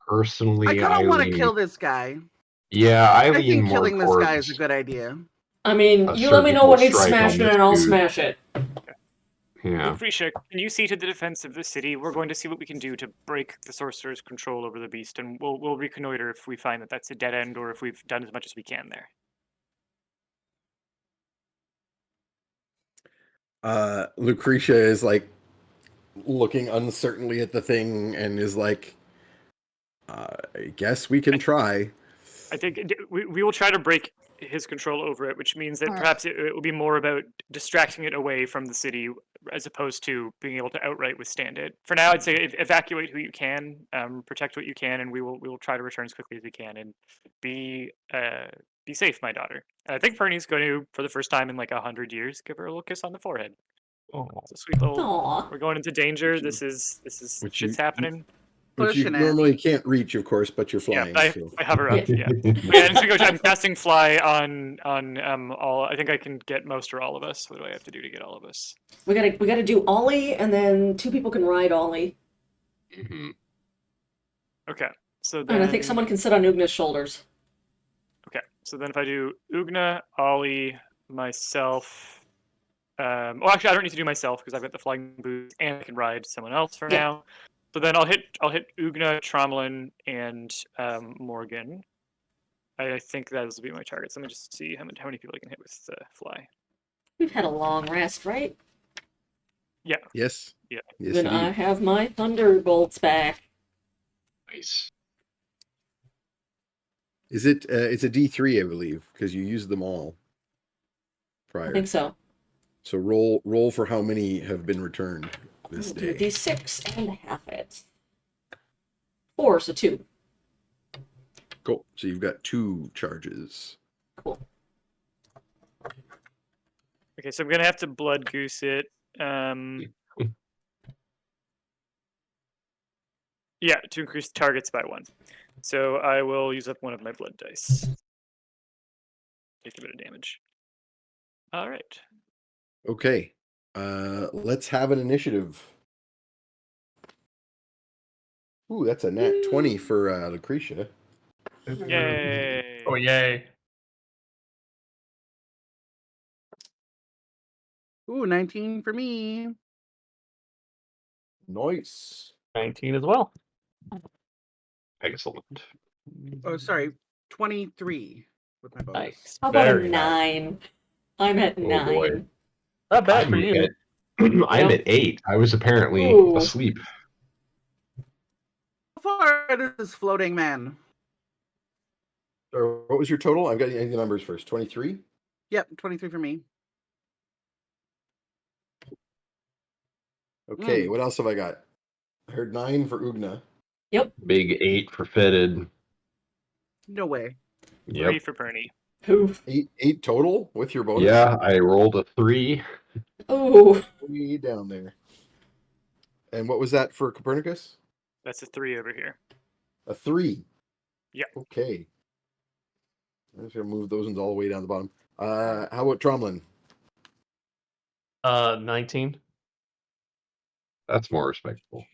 [SPEAKER 3] Personally,
[SPEAKER 5] I kind of want to
[SPEAKER 3] lean-
[SPEAKER 5] kill this guy.
[SPEAKER 3] Yeah, I
[SPEAKER 5] I
[SPEAKER 3] lean
[SPEAKER 5] think
[SPEAKER 3] more
[SPEAKER 5] killing this
[SPEAKER 3] towards
[SPEAKER 5] guy is a good idea.
[SPEAKER 1] I mean,
[SPEAKER 3] a
[SPEAKER 1] you let me know
[SPEAKER 3] surgical
[SPEAKER 1] what needs
[SPEAKER 3] strike on
[SPEAKER 1] smashing
[SPEAKER 3] this
[SPEAKER 1] and I'll
[SPEAKER 3] dude.
[SPEAKER 1] smash it.
[SPEAKER 3] Yeah.
[SPEAKER 6] Lucretia, can you see to the defense of the city? We're going to see what we can do to break the sorcerer's control over the beast, and we'll reconnoiter if we find that that's a dead end or if we've done as much as we can there.
[SPEAKER 2] Lucretia is like looking uncertainly at the thing and is like, I guess we can try.
[SPEAKER 6] I think we will try to break his control over it, which means that perhaps it will be more about distracting it away from the city as opposed to being able to outright withstand it. For now, I'd say evacuate who you can, protect what you can, and we will try to return as quickly as we can and be safe, my daughter. And I think Pernie's going to, for the first time in like 100 years, give her a little kiss on the forehead.
[SPEAKER 4] Oh,
[SPEAKER 6] It's a sweet little.
[SPEAKER 1] Aw.
[SPEAKER 6] We're going into danger.
[SPEAKER 2] Which
[SPEAKER 6] This is
[SPEAKER 2] which
[SPEAKER 6] shit's
[SPEAKER 2] you-
[SPEAKER 6] happening.
[SPEAKER 2] Which you
[SPEAKER 5] Pushing it.
[SPEAKER 2] normally can't reach, of course, but you're
[SPEAKER 6] Yeah,
[SPEAKER 2] flying.
[SPEAKER 6] but
[SPEAKER 2] so.
[SPEAKER 6] I hover up. Yeah. I'm casting fly on all. I think I can get most or all of us. What do I have to do to get all of us?
[SPEAKER 1] We gotta do Ollie, and then 2 people can ride Ollie.
[SPEAKER 3] Mhm.
[SPEAKER 6] Okay. So then.
[SPEAKER 1] And I think someone can sit on Ugna's shoulders.
[SPEAKER 6] Okay. So then if I do Ugna, Ollie, myself. Well, actually, I don't need to do myself because I've got the flying boots and I can ride someone else for
[SPEAKER 1] Yeah.
[SPEAKER 6] now. So then I'll hit Ugna, Tromlin, and Morgan. I think those will be my targets. Let me just see how many people I can hit with fly.
[SPEAKER 1] We've had a long rest, right?
[SPEAKER 6] Yeah.
[SPEAKER 2] Yes.
[SPEAKER 6] Yeah.
[SPEAKER 2] Yes,
[SPEAKER 1] Then I
[SPEAKER 2] indeed.
[SPEAKER 1] have my thunderbolts back.
[SPEAKER 3] Nice.
[SPEAKER 2] Is it? It's a D3, I believe, because you used them all prior.
[SPEAKER 1] I think so.
[SPEAKER 2] So roll for how many have been returned this
[SPEAKER 1] I'll do a
[SPEAKER 2] day.
[SPEAKER 1] D6 and half it. 4, so 2.
[SPEAKER 2] Cool. So you've got 2 charges.
[SPEAKER 1] Cool.
[SPEAKER 6] Okay, so I'm gonna have to blood goose it. Yeah, to increase targets by 1. So I will use up one of my blood dice. Take a bit of damage. All right.
[SPEAKER 2] Okay. Let's have an initiative. Ooh, that's a nat 20 for Lucretia.
[SPEAKER 6] Yay!
[SPEAKER 4] Oh, yay.
[SPEAKER 5] Ooh, 19 for me.
[SPEAKER 2] Nice.
[SPEAKER 4] 19 as well.
[SPEAKER 3] Excellent.
[SPEAKER 5] Oh, sorry, 23 with my bonus.
[SPEAKER 4] Nice.
[SPEAKER 1] How about a
[SPEAKER 4] Very nice.
[SPEAKER 1] 9? I'm at
[SPEAKER 3] Oh,
[SPEAKER 1] 9.
[SPEAKER 3] boy.
[SPEAKER 4] Not bad
[SPEAKER 3] I'm
[SPEAKER 4] for you.
[SPEAKER 3] at I'm
[SPEAKER 1] Yep.
[SPEAKER 3] at 8. I was apparently
[SPEAKER 1] Ooh.
[SPEAKER 3] asleep.
[SPEAKER 5] How far is this floating man?
[SPEAKER 2] So what was your total? I've got the numbers first. 23?
[SPEAKER 5] Yep, 23 for me.
[SPEAKER 2] Okay, what else have I got? I heard 9 for Ugna.
[SPEAKER 1] Yep.
[SPEAKER 3] Big 8 for fitted.
[SPEAKER 5] No way.
[SPEAKER 6] 3
[SPEAKER 3] Yep.
[SPEAKER 6] for Pernie.
[SPEAKER 1] Oof.
[SPEAKER 2] 8 total with your bonus?
[SPEAKER 3] Yeah, I rolled a 3.
[SPEAKER 1] Ooh.
[SPEAKER 2] Way down there. And what was that for Copernicus?
[SPEAKER 6] That's a 3 over here.
[SPEAKER 2] A 3.
[SPEAKER 6] Yeah.
[SPEAKER 2] Okay. I'm just gonna move those ones all the way down the bottom. How about Tromlin?
[SPEAKER 4] 19.
[SPEAKER 3] That's more respectable.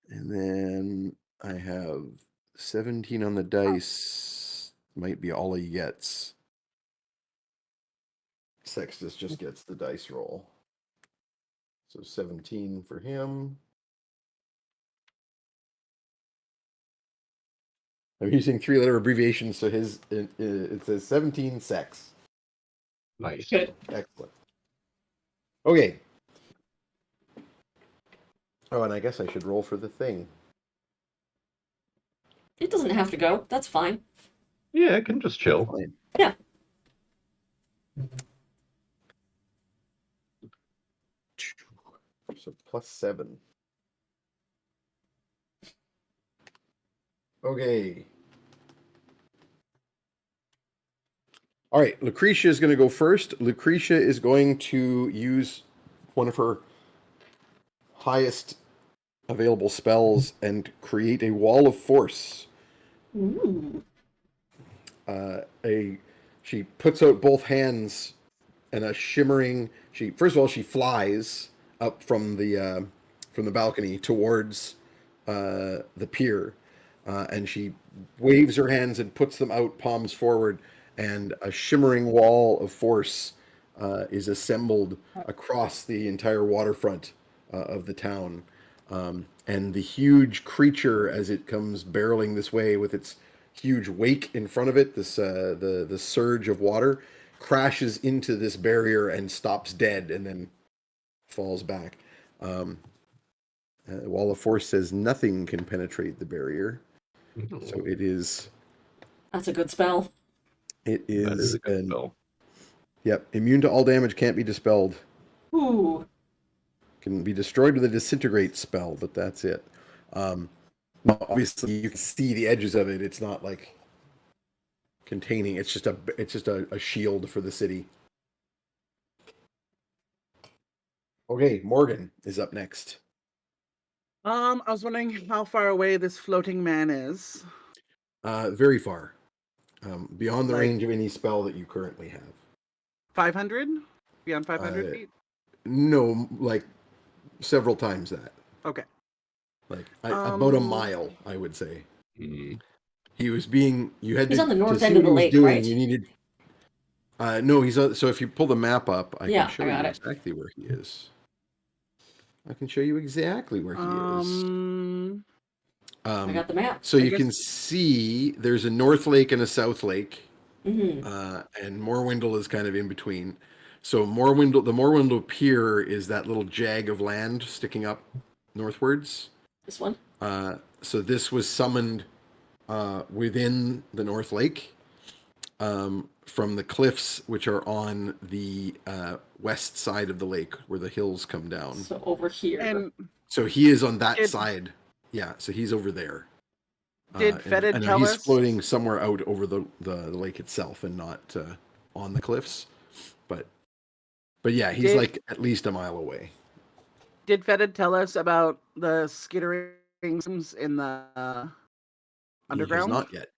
[SPEAKER 2] And then I have 17 on the dice. Might be all he gets. Sextus just gets the dice roll. So 17 for him. I'm using 3-letter abbreviations, so it says 17 sex.
[SPEAKER 3] Nice.
[SPEAKER 1] Good.
[SPEAKER 2] Excellent. Okay. Oh, and I guess I should roll for the thing.
[SPEAKER 1] It doesn't have to go. That's fine.
[SPEAKER 3] Yeah, I can just chill.
[SPEAKER 2] Fine.
[SPEAKER 1] Yeah.
[SPEAKER 2] So +7. Okay. All right, Lucretia is going to go first. Lucretia is going to use one of her highest available spells and create a wall of force.
[SPEAKER 1] Ooh.
[SPEAKER 2] She puts out both hands and a shimmering. First of all, she flies up from the balcony towards the pier, and she waves her hands and puts them out, palms forward, and a shimmering wall of force is assembled across the entire waterfront of the town. And the huge creature, as it comes barreling this way with its huge wake in front of it, the surge of water, crashes into this barrier and stops dead, and then falls back. Wall of Force says nothing can penetrate the barrier, so it is.
[SPEAKER 1] That's a good spell.
[SPEAKER 2] It
[SPEAKER 3] That is
[SPEAKER 2] is
[SPEAKER 3] a good spell.
[SPEAKER 2] Yep, immune to all damage, can't be dispelled.
[SPEAKER 1] Ooh.
[SPEAKER 2] Can be destroyed with a disintegrate spell, but that's it. Now, obviously, you can see the edges of it. It's not like containing. It's just a shield for the city. Okay, Morgan is up next.
[SPEAKER 5] I was wondering how far away this floating man is.
[SPEAKER 2] Very far, beyond the
[SPEAKER 5] Like-
[SPEAKER 2] range of any spell that you currently have.
[SPEAKER 5] 500? Beyond 500 feet?
[SPEAKER 2] No, like several times that.
[SPEAKER 5] Okay.
[SPEAKER 2] Like about a mile, I would say.
[SPEAKER 3] Mm.
[SPEAKER 2] He was being. You had
[SPEAKER 1] He's
[SPEAKER 2] to.
[SPEAKER 1] on the
[SPEAKER 2] to
[SPEAKER 1] north
[SPEAKER 2] see
[SPEAKER 1] end of
[SPEAKER 2] what
[SPEAKER 1] the
[SPEAKER 2] he was
[SPEAKER 1] lake,
[SPEAKER 2] doing,
[SPEAKER 1] right?
[SPEAKER 2] You needed. No, he's so if you pull the map up, I
[SPEAKER 1] Yeah,
[SPEAKER 2] can show
[SPEAKER 1] I
[SPEAKER 2] you
[SPEAKER 1] got it.
[SPEAKER 2] exactly where he is. I can show you exactly where he is.
[SPEAKER 1] I got the map.
[SPEAKER 2] So
[SPEAKER 5] I
[SPEAKER 2] you
[SPEAKER 5] guess-
[SPEAKER 2] can see there's a North Lake and a South Lake,
[SPEAKER 1] Hmm.
[SPEAKER 2] and Morwindle is kind of in between. So Morwindle, the Morwindle Pier is that little jag of land sticking up northwards.
[SPEAKER 1] This one.
[SPEAKER 2] So this was summoned within the North Lake from the cliffs, which are on the west side of the lake, where the hills come down.
[SPEAKER 1] So over here.
[SPEAKER 5] And
[SPEAKER 2] So he is on that
[SPEAKER 5] Did-
[SPEAKER 2] side. Yeah, so he's over there.
[SPEAKER 5] did Fetid
[SPEAKER 2] and
[SPEAKER 5] tell
[SPEAKER 2] he's
[SPEAKER 5] us?
[SPEAKER 2] floating somewhere out over the lake itself and not on the cliffs. But yeah, he's
[SPEAKER 5] Did-
[SPEAKER 2] like at least a mile away.
[SPEAKER 5] Did Fetid tell us about the skittering in the underground?
[SPEAKER 2] He has not yet.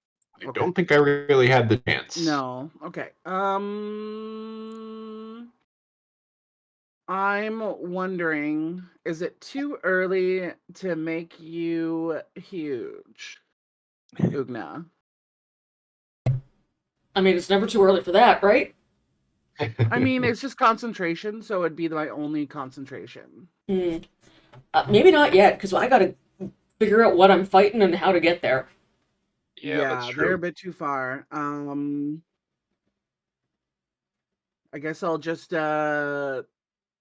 [SPEAKER 3] I
[SPEAKER 5] Okay.
[SPEAKER 3] don't think I really had the chance.
[SPEAKER 5] No. Okay. I'm wondering, is it too early to make you huge, Ugna?
[SPEAKER 1] I mean, it's never too early for that, right?
[SPEAKER 5] I mean, it's just concentration, so it'd be my only concentration.
[SPEAKER 1] Hmm. Maybe not yet, because I got to figure out what I'm fighting and how to get there.
[SPEAKER 3] Yeah, that's
[SPEAKER 5] they're a
[SPEAKER 3] true.
[SPEAKER 5] bit too far. I guess I'll just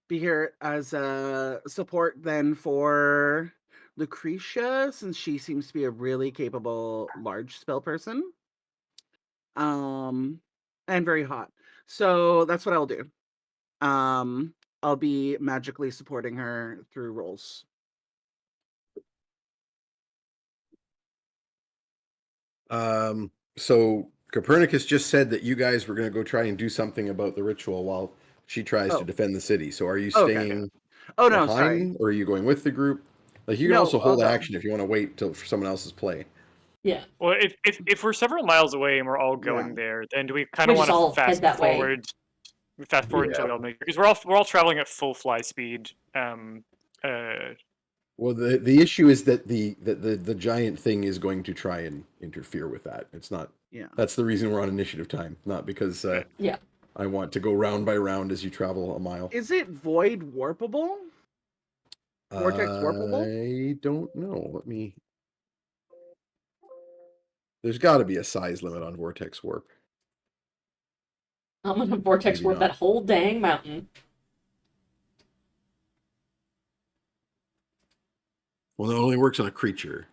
[SPEAKER 5] be here as a support then for Lucretia, since she seems to be a really capable large spell person. And very hot. So that's what I'll do. I'll be magically supporting her through rolls.
[SPEAKER 2] So Copernicus just said that you guys were going to go try and do something about the ritual while she tries
[SPEAKER 5] Oh.
[SPEAKER 2] to defend the city. So are you
[SPEAKER 5] Okay.
[SPEAKER 2] staying
[SPEAKER 5] Oh no,
[SPEAKER 2] behind,
[SPEAKER 5] sorry.
[SPEAKER 2] or are you going with the group? Like you can
[SPEAKER 5] No,
[SPEAKER 2] also hold
[SPEAKER 5] I'll go.
[SPEAKER 2] action if you want to wait till for someone else's play.
[SPEAKER 1] Yeah.
[SPEAKER 6] Well, if we're several miles away and we're all going
[SPEAKER 5] Yeah.
[SPEAKER 6] there, then do we kind
[SPEAKER 1] We
[SPEAKER 6] of
[SPEAKER 1] just
[SPEAKER 6] want
[SPEAKER 1] all
[SPEAKER 6] to
[SPEAKER 1] head
[SPEAKER 6] fast
[SPEAKER 1] that way.
[SPEAKER 6] forward? Fast forward until
[SPEAKER 3] Yeah.
[SPEAKER 6] we all make, because we're all traveling at full fly speed.
[SPEAKER 2] Well, the issue is that the giant thing is going to try and interfere with that. It's not.
[SPEAKER 5] Yeah.
[SPEAKER 2] That's the reason we're on initiative time, not because
[SPEAKER 1] Yeah.
[SPEAKER 2] I want to go round by round as you travel a mile.
[SPEAKER 5] Is it void warpable? Vortex warpable?
[SPEAKER 2] I don't know. Let me. There's got to be a size limit on vortex warp.
[SPEAKER 1] I'm gonna vortex
[SPEAKER 2] Maybe
[SPEAKER 1] warp
[SPEAKER 2] not.
[SPEAKER 1] that whole dang mountain.
[SPEAKER 2] Well, it only works on a creature,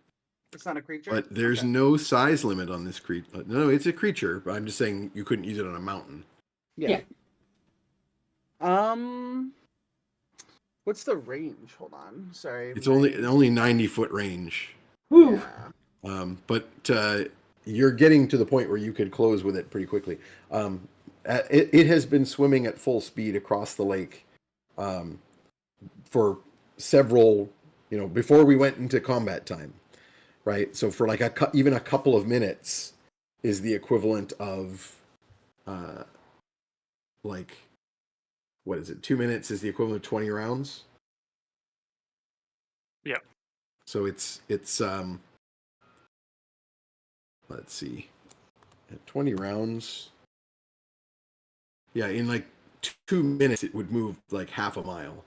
[SPEAKER 5] It's not a creature.
[SPEAKER 2] but there's
[SPEAKER 5] Okay.
[SPEAKER 2] no size limit on this creature. No, it's a creature, but I'm just saying you couldn't use it on a mountain.
[SPEAKER 5] Yeah. What's the range? Hold on. Sorry.
[SPEAKER 2] It's only 90-foot range.
[SPEAKER 1] Whew.
[SPEAKER 5] Yeah.
[SPEAKER 2] But you're getting to the point where you could close with it pretty quickly. It has been swimming at full speed across the lake for several, before we went into combat time, right? So for like even a couple of minutes is the equivalent of like, what is it? 2 minutes is the equivalent of 20 rounds.
[SPEAKER 6] Yeah.
[SPEAKER 2] So it's let's see, at 20 rounds. Yeah, in like 2 minutes it would move like half a mile.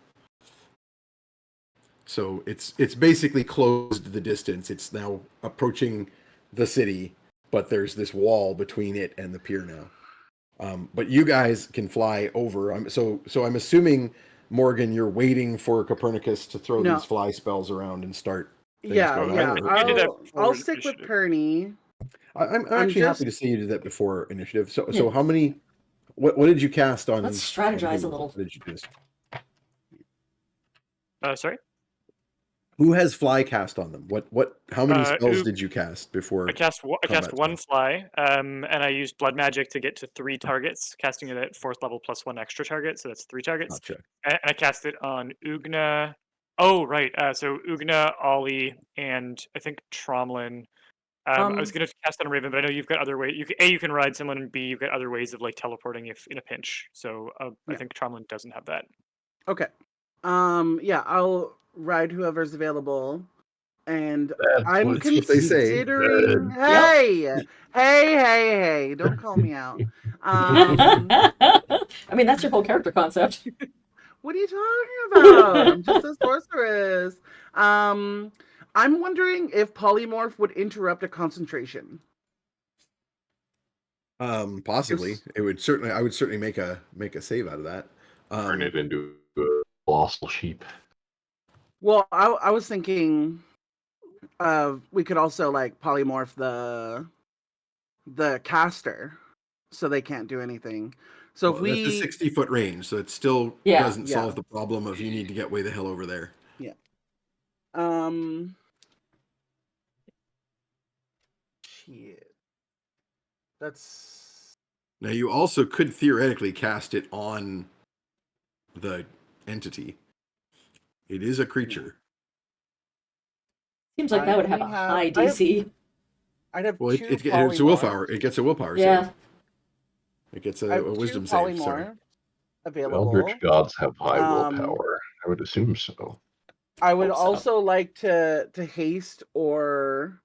[SPEAKER 2] So it's basically closed the distance. It's now approaching the city, but there's this wall between it and the pier now. But you guys can fly over. So I'm assuming, Morgan, you're waiting for Copernicus to throw
[SPEAKER 5] No.
[SPEAKER 2] these fly spells around and start things
[SPEAKER 5] Yeah.
[SPEAKER 2] going
[SPEAKER 5] Yeah.
[SPEAKER 2] on.
[SPEAKER 6] I did that before
[SPEAKER 5] I'll stick with
[SPEAKER 6] initiative.
[SPEAKER 5] Pernie.
[SPEAKER 2] I'm
[SPEAKER 5] I'm
[SPEAKER 2] actually happy to
[SPEAKER 5] just-
[SPEAKER 2] see you did that before initiative. So
[SPEAKER 1] Yeah.
[SPEAKER 2] how many? What did you cast on?
[SPEAKER 1] Let's strategize a
[SPEAKER 2] on who?
[SPEAKER 1] little.
[SPEAKER 2] What did you do?
[SPEAKER 6] Sorry.
[SPEAKER 2] Who has fly cast on them? What? How many spells
[SPEAKER 6] Oog-
[SPEAKER 2] did you cast before?
[SPEAKER 6] I cast
[SPEAKER 2] combat
[SPEAKER 6] one fly, and I used blood magic to get to 3 targets, casting it at 4th level plus 1 extra target, so that's 3 targets.
[SPEAKER 2] Gotcha.
[SPEAKER 6] And I cast it on Ugna. Oh right, so Ugna, Ollie, and I think Tromlin. I was gonna cast on Raven, but I know you've got other ways. You can ride someone, and B, you've got other ways of like teleporting if in a pinch. So I
[SPEAKER 5] Yeah.
[SPEAKER 6] think Tromlin doesn't have that.
[SPEAKER 5] Okay. Yeah, I'll ride whoever's available. And
[SPEAKER 3] That's
[SPEAKER 5] I'm
[SPEAKER 3] what
[SPEAKER 2] what they say.
[SPEAKER 5] considering.
[SPEAKER 1] Yep.
[SPEAKER 5] Hey! Don't call me out.
[SPEAKER 1] I mean, that's your whole character concept.
[SPEAKER 5] What are you talking about? I'm just a sorceress. I'm wondering if polymorph would interrupt a concentration.
[SPEAKER 2] Possibly.
[SPEAKER 5] Yes.
[SPEAKER 2] It would certainly. I would certainly make a save out of that.
[SPEAKER 3] turn it into a colossal sheep.
[SPEAKER 5] Well, I was thinking we could also like polymorph the caster so they can't do anything. So if
[SPEAKER 2] Well, that's a
[SPEAKER 5] we
[SPEAKER 2] 60-foot range, so it still
[SPEAKER 1] Yeah.
[SPEAKER 2] doesn't
[SPEAKER 5] Yeah.
[SPEAKER 2] solve the problem of you need to get way the hell over there.
[SPEAKER 5] Shit. That's
[SPEAKER 2] Now you also could theoretically cast it on the entity. It is a creature.
[SPEAKER 1] Seems like that
[SPEAKER 5] I
[SPEAKER 1] would have
[SPEAKER 5] only
[SPEAKER 1] a
[SPEAKER 5] have-
[SPEAKER 1] high
[SPEAKER 5] I have-
[SPEAKER 1] DC.
[SPEAKER 5] I'd have
[SPEAKER 2] Well,
[SPEAKER 5] two
[SPEAKER 2] it's a
[SPEAKER 5] polymorph.
[SPEAKER 2] willpower. It gets a willpower
[SPEAKER 1] Yeah.
[SPEAKER 2] save. It gets
[SPEAKER 5] I
[SPEAKER 2] a
[SPEAKER 5] have two
[SPEAKER 2] wisdom save. Sorry.
[SPEAKER 5] polymorph available.
[SPEAKER 3] Eldritch gods have high
[SPEAKER 5] Um,
[SPEAKER 3] willpower. I would assume so.
[SPEAKER 5] I would
[SPEAKER 1] Hope so.
[SPEAKER 5] also like to haste or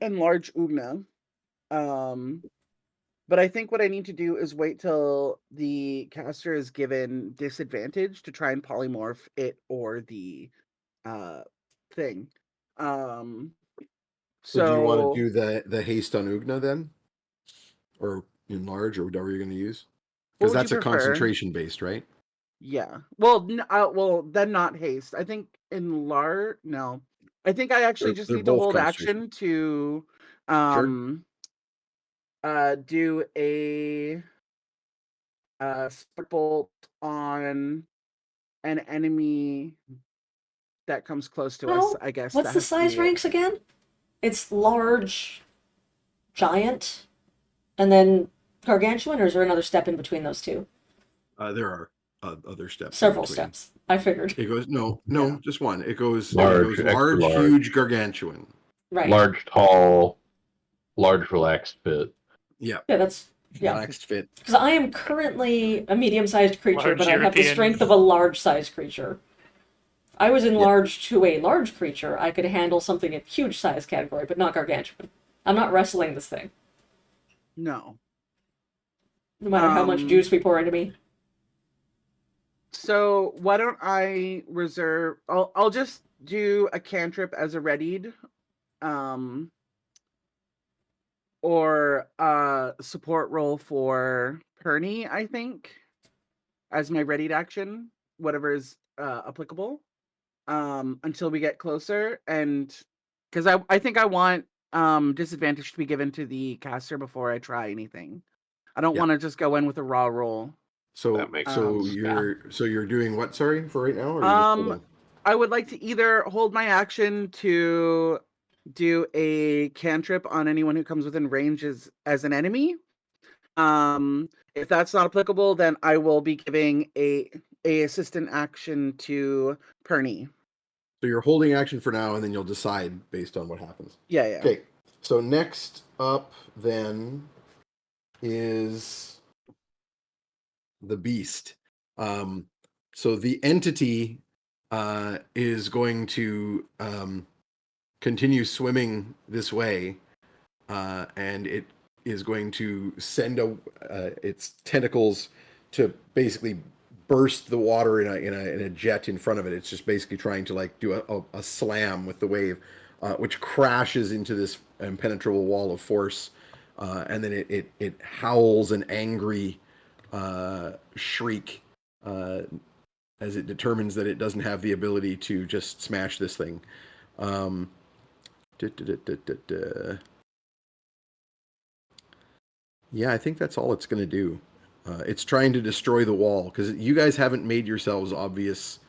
[SPEAKER 5] enlarge Ugna. But I think what I need to do is wait till the caster is given disadvantage to try and polymorph it or the thing.
[SPEAKER 2] So do you want to do the haste on Ugna then, or enlarge, or whatever you're going to use?
[SPEAKER 5] What
[SPEAKER 2] Because
[SPEAKER 5] would you
[SPEAKER 2] that's a
[SPEAKER 5] prefer?
[SPEAKER 2] concentration based, right?
[SPEAKER 5] Yeah. Well, then not haste. I think enlarge. No, I think I actually just
[SPEAKER 2] They're
[SPEAKER 5] need to
[SPEAKER 2] both
[SPEAKER 5] hold
[SPEAKER 2] concentration.
[SPEAKER 5] action to do a spark bolt on an enemy that comes close to us.
[SPEAKER 1] Well,
[SPEAKER 5] I guess
[SPEAKER 1] what's
[SPEAKER 5] that
[SPEAKER 1] the
[SPEAKER 5] has to
[SPEAKER 1] size
[SPEAKER 5] be it.
[SPEAKER 1] ranks again? It's large, giant, and then gargantuan, or is there another step in between those two?
[SPEAKER 2] There are other steps. in
[SPEAKER 1] Several
[SPEAKER 2] between.
[SPEAKER 1] steps. I figured.
[SPEAKER 2] It goes no,
[SPEAKER 5] Yeah.
[SPEAKER 2] just one. It goes
[SPEAKER 3] Large, extra
[SPEAKER 2] large,
[SPEAKER 3] large.
[SPEAKER 2] huge, gargantuan.
[SPEAKER 1] Right.
[SPEAKER 3] Large, tall, large, relaxed fit.
[SPEAKER 2] Yeah,
[SPEAKER 1] Yeah, that's yeah.
[SPEAKER 2] relaxed fit.
[SPEAKER 1] Because I am currently a medium-sized creature,
[SPEAKER 6] Large
[SPEAKER 1] but I have the
[SPEAKER 6] European.
[SPEAKER 1] strength of a large-sized creature. If I was enlarged to a large creature, I could handle something in huge size category, but not gargantuan. I'm not wrestling this thing,
[SPEAKER 5] No.
[SPEAKER 1] no matter how much juice we pour into me.
[SPEAKER 5] So why don't I reserve? I'll just do a cantrip as a readied, or support roll for Pernie. I think as my readied action, whatever is applicable, until we get closer, and because I think I want disadvantage to be given to the caster before I try anything. I don't want to just go in with a raw roll.
[SPEAKER 2] So
[SPEAKER 3] That makes
[SPEAKER 2] you're doing what? Sorry, for right now. Or are you just holding?
[SPEAKER 5] I would like to either hold my action to do a cantrip on anyone who comes within range as an enemy. If that's not applicable, then I will be giving a assistant action to Pernie.
[SPEAKER 2] So you're holding action for now, and then you'll decide based on what happens.
[SPEAKER 5] Yeah.
[SPEAKER 2] Okay. So next up then is the beast. So the entity is going to continue swimming this way, and it is going to send its tentacles to basically burst the water in a jet in front of it. It's just basically trying to like do a slam with the wave, which crashes into this impenetrable wall of force, and then it howls an angry shriek as it determines that it doesn't have the ability to just smash this thing. Yeah, I think that's all it's going to do. It's trying to destroy the wall because you guys haven't made yourselves obvious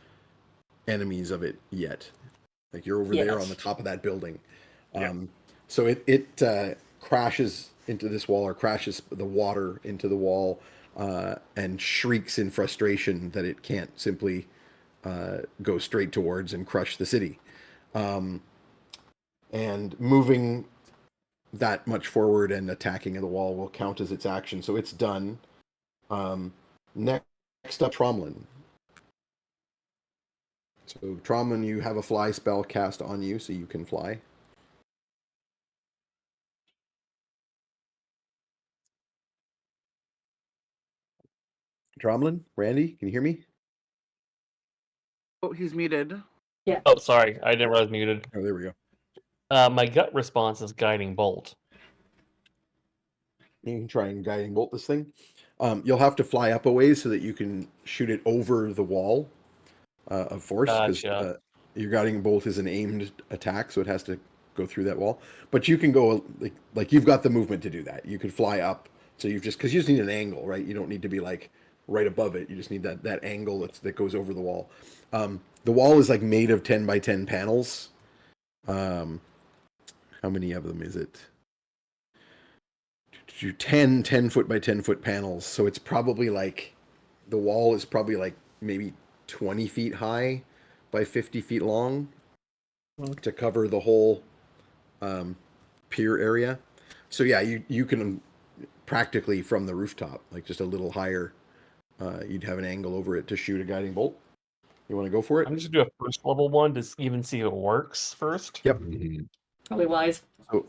[SPEAKER 2] enemies of it yet. Like you're over there on the top of that building. So it crashes into this wall, or crashes the water into the wall, and shrieks in frustration that it can't simply go straight towards and crush the city. And moving that much forward and attacking the wall will count as its action. So it's done. Next up, Tromlin. So Tromlin, you have a fly spell cast on you, so you can fly. Tromlin, Randy, can you hear me?
[SPEAKER 5] Oh, he's muted.
[SPEAKER 4] Oh, sorry, I didn't realize I was muted.
[SPEAKER 2] Oh, there we go.
[SPEAKER 4] My gut response is guiding bolt.
[SPEAKER 2] You can try and guiding bolt this thing. You'll have to fly up a ways so that you can shoot it over the wall of force, because
[SPEAKER 4] Gotcha.
[SPEAKER 2] your guiding bolt is an aimed attack, so it has to go through that wall. But you can go like you've got the movement to do that. You could fly up, so you've just because you just need an angle, right? You don't need to be like right above it. You just need that angle that goes over the wall. The wall is like made of 10 by 10 panels. How many of them is it? 10 foot by 10 foot panels. So it's probably like the wall is probably like maybe 20 feet high by 50 feet long to cover the whole pier area. So yeah, you can practically from the rooftop, like just a little higher, you'd have an angle over it to shoot a guiding bolt. You want to go for it?
[SPEAKER 4] I'm just gonna do a first level one to even see if it works first.
[SPEAKER 2] Yep.
[SPEAKER 1] Probably wise.
[SPEAKER 2] So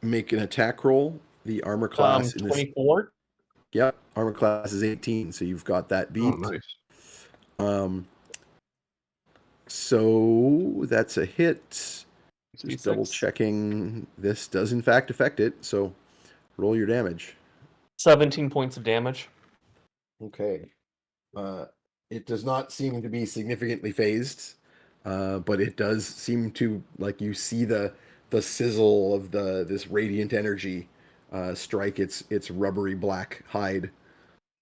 [SPEAKER 2] make an attack roll. The armor class in this.
[SPEAKER 4] 24.
[SPEAKER 2] Yep, armor class is 18, so you've got that beat.
[SPEAKER 3] Oh, nice.
[SPEAKER 2] So that's a hit. Just
[SPEAKER 4] D6.
[SPEAKER 2] double checking. This does in fact affect it. So roll your damage.
[SPEAKER 4] 17 points of damage.
[SPEAKER 2] Okay. It does not seem to be significantly phased, but it does seem to like you see the sizzle of this radiant energy strike its rubbery black hide,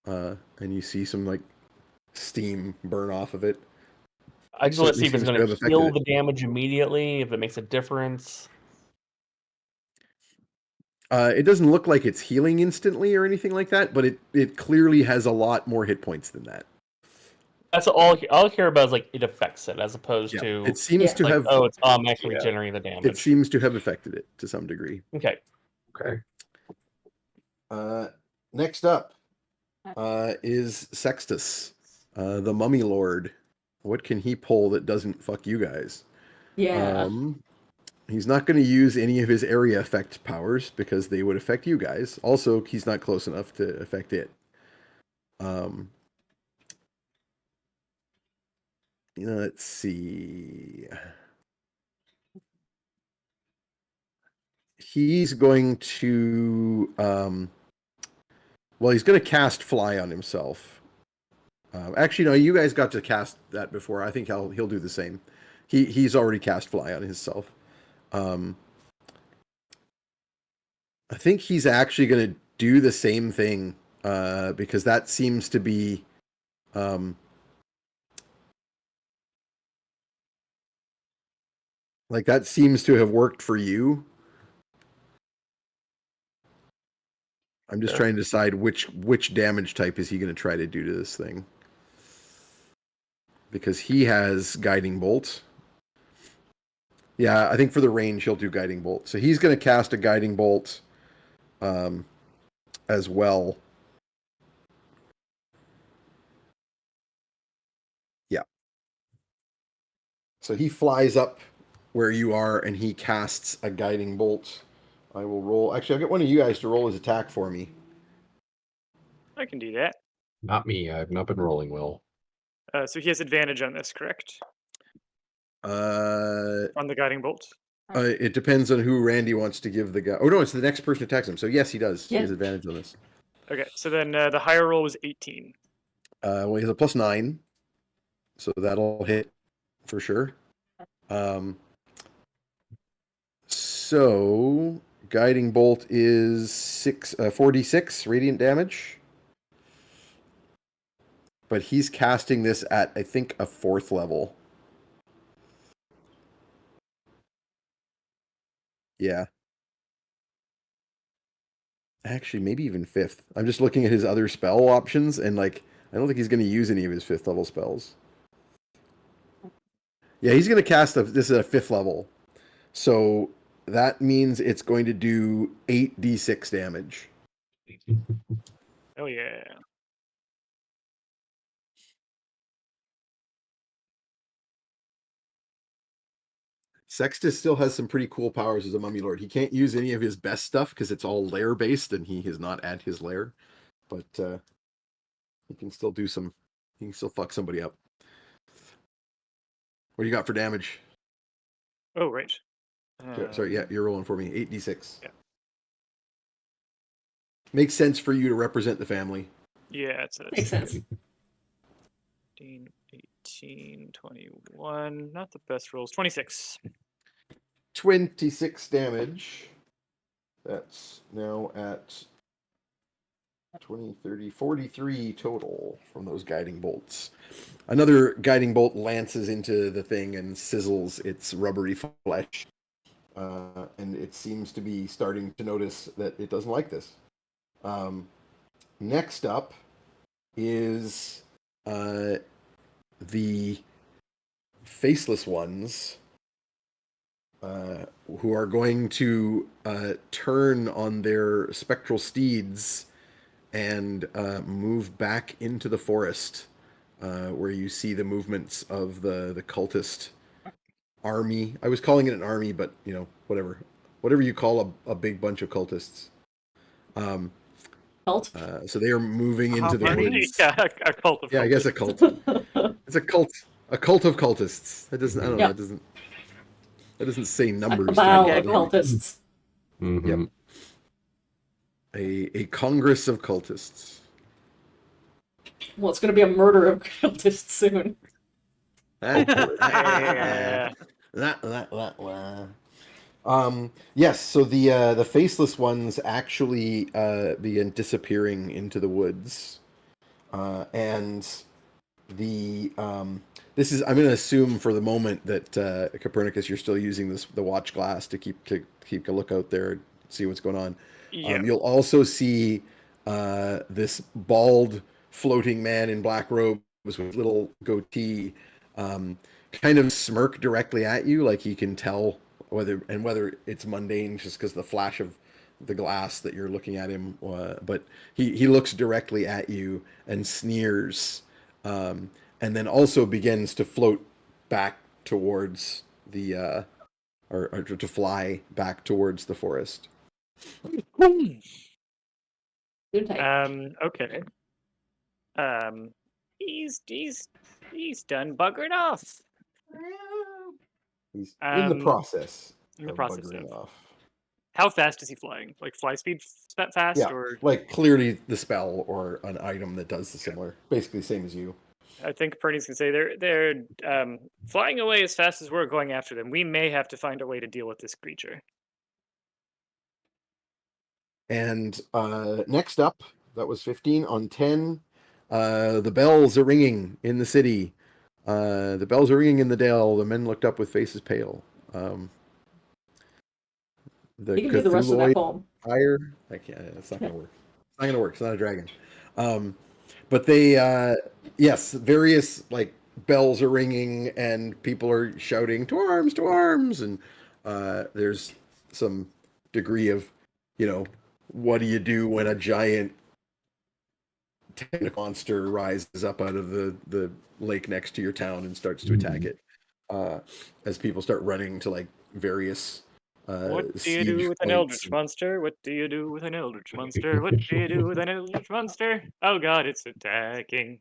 [SPEAKER 2] and you see some like steam burn off of it.
[SPEAKER 4] I just want to see if it's
[SPEAKER 2] Certainly
[SPEAKER 4] going
[SPEAKER 2] seems
[SPEAKER 4] to
[SPEAKER 2] to have
[SPEAKER 4] heal
[SPEAKER 2] affected
[SPEAKER 4] the damage immediately, if it makes a difference.
[SPEAKER 2] It doesn't look like it's healing instantly or anything like that, but it clearly has a lot more hit points than that.
[SPEAKER 4] That's all I care about is like it affects it, as opposed
[SPEAKER 2] Yeah,
[SPEAKER 4] to
[SPEAKER 2] it seems
[SPEAKER 1] Yeah.
[SPEAKER 2] to
[SPEAKER 4] like,
[SPEAKER 2] have.
[SPEAKER 4] oh, it's automatically
[SPEAKER 3] Yeah.
[SPEAKER 4] regenerating the
[SPEAKER 2] It
[SPEAKER 4] damage.
[SPEAKER 2] seems to have affected it to some degree.
[SPEAKER 4] Okay.
[SPEAKER 3] Okay.
[SPEAKER 2] Next up is Sextus, the Mummy Lord. What can he pull that doesn't fuck you guys?
[SPEAKER 1] Yeah.
[SPEAKER 2] He's not going to use any of his area effect powers because they would affect you guys. Also, he's not close enough to affect it. Let's see. He's going to he's going to cast Fly on himself. Actually, no, you guys got to cast that before. I think he'll do the same. He's already cast Fly on himself. I think he's actually going to do the same thing because that seems to be like that seems to have worked for you. I'm just trying to decide which damage type is he going to try to do to this thing. Because he has Guiding Bolt. Yeah, I think for the range he'll do Guiding Bolt. So he's going to cast a Guiding Bolt as well. Yeah. So he flies up where you are and he casts a Guiding Bolt. I will roll. Actually, I'll get one of you guys to roll his attack for me.
[SPEAKER 6] I can do that.
[SPEAKER 3] Not me. I've not been rolling well.
[SPEAKER 6] So he has advantage on this, correct?
[SPEAKER 2] Uh,
[SPEAKER 6] On the guiding bolt.
[SPEAKER 2] It depends on who Randy wants to give the guy. Oh no, it's the next person who attacks him. So yes, he does.
[SPEAKER 1] Yeah.
[SPEAKER 2] He has advantage on this.
[SPEAKER 6] Okay, so then the higher roll was 18.
[SPEAKER 2] Well, he has a +9, so that'll hit for sure. So Guiding Bolt is 4d6 radiant damage, but he's casting this at I think a 4th level. Yeah. Actually, maybe even 5th. I'm just looking at his other spell options, and like, I don't think he's going to use any of his 5th level spells. Yeah, he's going to cast this at a 5th level. So that means it's going to do 8d6 damage.
[SPEAKER 6] Oh yeah.
[SPEAKER 2] Sextus still has some pretty cool powers as a mummy lord. He can't use any of his best stuff because it's all lair based and he is not at his lair. But he can still do some. He can still fuck somebody up. What do you got for damage?
[SPEAKER 6] Oh, right.
[SPEAKER 2] Sorry, yeah, you're rolling for me. 8d6.
[SPEAKER 6] Yeah.
[SPEAKER 2] Makes sense for you to represent the family.
[SPEAKER 6] Yeah, it's
[SPEAKER 1] Makes sense.
[SPEAKER 6] 15, 18, 21. Not the best rolls. 26.
[SPEAKER 2] 26 damage. That's now at 20, 30, 43 total from those guiding bolts. Another guiding bolt lances into the thing and sizzles its rubbery flesh. And it seems to be starting to notice that it doesn't like this. Next up is the Faceless Ones, who are going to turn on their spectral steeds and move back into the forest, where you see the movements of the cultist army. I was calling it an army, but whatever you call a big bunch of cultists.
[SPEAKER 1] Cult?
[SPEAKER 2] So they are moving into the
[SPEAKER 5] party?
[SPEAKER 2] woods.
[SPEAKER 6] Yeah, a cult of
[SPEAKER 2] Yeah, I guess a
[SPEAKER 6] cultists.
[SPEAKER 2] cult. It's a cult of cultists. That doesn't. I don't know.
[SPEAKER 1] Yep.
[SPEAKER 2] That doesn't say
[SPEAKER 1] A
[SPEAKER 2] numbers.
[SPEAKER 1] cabal
[SPEAKER 5] Yeah,
[SPEAKER 1] of cultists.
[SPEAKER 3] Mhm.
[SPEAKER 2] Yep. A congress of cultists.
[SPEAKER 1] Well, it's going to be a murder of cultists soon.
[SPEAKER 6] Yeah.
[SPEAKER 2] Yes. So the Faceless Ones actually begin disappearing into the woods, and the this is, I'm going to assume for the moment that Copernicus, you're still using the watch glass to keep a lookout there and see what's going on.
[SPEAKER 6] Yeah.
[SPEAKER 2] You'll also see this bald floating man in black robes with little goatee kind of smirk directly at you, like he can tell whether it's mundane just because the flash of the glass that you're looking at him, but he looks directly at you and sneers, and then also begins to float back towards the or to fly back towards the forest.
[SPEAKER 1] Good type.
[SPEAKER 6] Okay. He's done buggered off.
[SPEAKER 2] He's in the
[SPEAKER 6] Um,
[SPEAKER 2] process
[SPEAKER 6] in the
[SPEAKER 2] of
[SPEAKER 6] process
[SPEAKER 2] buggering
[SPEAKER 6] of.
[SPEAKER 2] off.
[SPEAKER 6] How fast is he flying? Like fly speed fast,
[SPEAKER 2] Yeah,
[SPEAKER 6] or
[SPEAKER 2] like clearly the spell or an item that does the similar, basically the same as you.
[SPEAKER 6] I think Pernie's gonna say they're flying away as fast as we're going after them. We may have to find a way to deal with this creature.
[SPEAKER 2] And next up, that was 15 on 10. The bells are ringing in the city. The bells are ringing in the dale. The men looked up with faces pale. The
[SPEAKER 1] You can do the rest of that
[SPEAKER 2] Cthulhuoid
[SPEAKER 1] poem.
[SPEAKER 2] fire. I can't. It's not gonna work. It's not gonna work. It's not a dragon. But they, yes, various like bells are ringing and people are shouting to arms, and there's some degree of, what do you do when a giant tentacle monster rises up out of the lake next to your town and starts to attack it, as people start running to like various
[SPEAKER 6] What do you
[SPEAKER 2] siege
[SPEAKER 6] do with an
[SPEAKER 2] points.
[SPEAKER 6] eldritch monster? What do you do with an eldritch monster? What do you do with an eldritch monster? Oh god, it's attacking.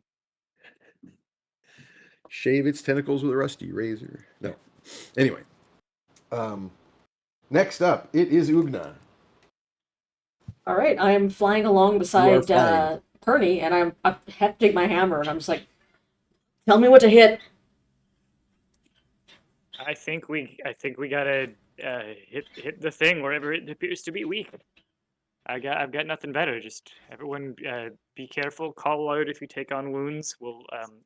[SPEAKER 2] Shave its tentacles with a rusty razor. No. Anyway. Next up, it is Ugna.
[SPEAKER 1] All right, I'm flying along beside
[SPEAKER 2] flying.
[SPEAKER 1] Pernie, and I have to take my hammer, and I'm just like, tell me what to hit.
[SPEAKER 6] I think we gotta hit the thing wherever it appears to be weak. I've got nothing better. Just everyone be careful. Call out if you take on wounds. We'll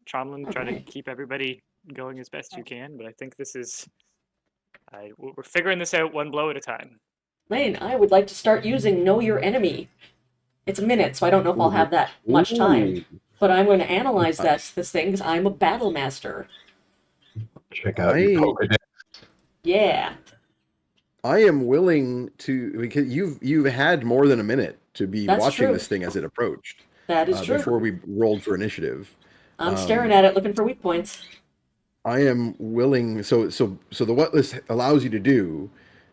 [SPEAKER 6] Tromlin try to keep everybody going as best you can. But I think this is we're figuring this out one blow at a time.
[SPEAKER 1] Lane, I would like to start using Know Your Enemy. It's a minute, so I don't know if I'll have that much time. But I'm going to analyze this thing because I'm a battle master.
[SPEAKER 3] Check out your Pokedex.
[SPEAKER 1] Yeah.
[SPEAKER 2] I am willing to, because you've had more than a minute to be
[SPEAKER 1] That's
[SPEAKER 2] watching
[SPEAKER 1] true.
[SPEAKER 2] this thing as it approached.
[SPEAKER 1] That is true.
[SPEAKER 2] Before we rolled for initiative.
[SPEAKER 1] I'm staring at it looking for weak points.
[SPEAKER 2] I am willing. So the what list allows you to do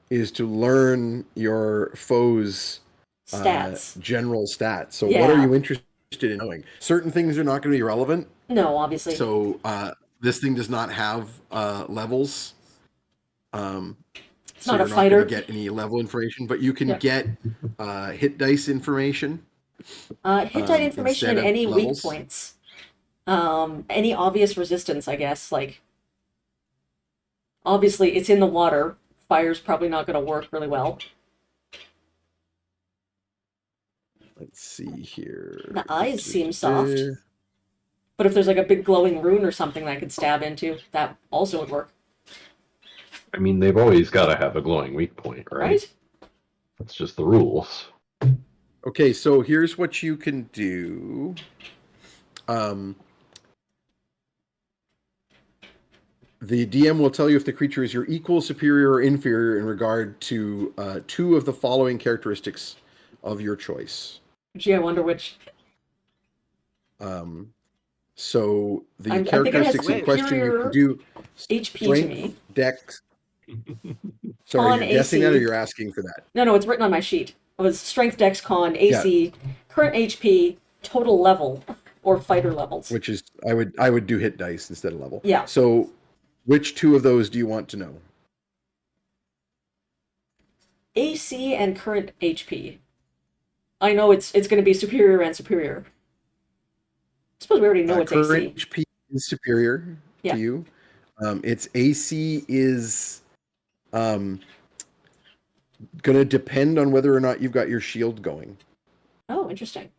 [SPEAKER 2] is to learn your foe's
[SPEAKER 1] Stats.
[SPEAKER 2] general stats. So what are
[SPEAKER 1] Yeah.
[SPEAKER 2] you interested in knowing? Certain things are not going to be relevant.
[SPEAKER 1] No, obviously.
[SPEAKER 2] So this thing does not have levels.
[SPEAKER 1] It's
[SPEAKER 2] So
[SPEAKER 1] not a
[SPEAKER 2] you're not going to
[SPEAKER 1] fighter.
[SPEAKER 2] get any level information, but you can
[SPEAKER 1] Yep.
[SPEAKER 2] get hit dice information.
[SPEAKER 1] Hit die information
[SPEAKER 2] instead
[SPEAKER 1] and
[SPEAKER 2] of
[SPEAKER 1] any weak
[SPEAKER 2] levels.
[SPEAKER 1] points. Any obvious resistance, I guess. Like, obviously, it's in the water. Fire's probably not going to work really well.
[SPEAKER 2] Let's see here.
[SPEAKER 1] The eyes seem soft. But if there's like a big glowing rune or something that I could stab into, that also would work.
[SPEAKER 3] I mean, they've always got to have a glowing weak point, right?
[SPEAKER 1] Right?
[SPEAKER 3] That's just the rules.
[SPEAKER 2] Okay, so here's what you can do. The DM will tell you if the creature is your equal, superior, or inferior in regard to two of the following characteristics of your choice.
[SPEAKER 1] Gee, I wonder which.
[SPEAKER 2] So the
[SPEAKER 1] I think it has
[SPEAKER 2] characteristics in question you can do
[SPEAKER 1] HP to
[SPEAKER 2] strength,
[SPEAKER 1] me.
[SPEAKER 2] dex. Sorry,
[SPEAKER 1] Con,
[SPEAKER 2] you're guessing that or
[SPEAKER 1] AC.
[SPEAKER 2] you're asking for that?
[SPEAKER 1] No, it's written on my sheet. It was strength, dex, con, AC, current HP, total level, or fighter levels.
[SPEAKER 2] Which is I would do hit dice instead of level.
[SPEAKER 1] Yeah.
[SPEAKER 2] So which two of those do you want to know?
[SPEAKER 1] AC and current HP. I know it's going to be superior and superior. I suppose we already know it's
[SPEAKER 2] current
[SPEAKER 1] AC.
[SPEAKER 2] HP is superior
[SPEAKER 1] Yeah.
[SPEAKER 2] to you. Its AC is going to depend on whether or not you've got your shield going.
[SPEAKER 1] Oh, interesting.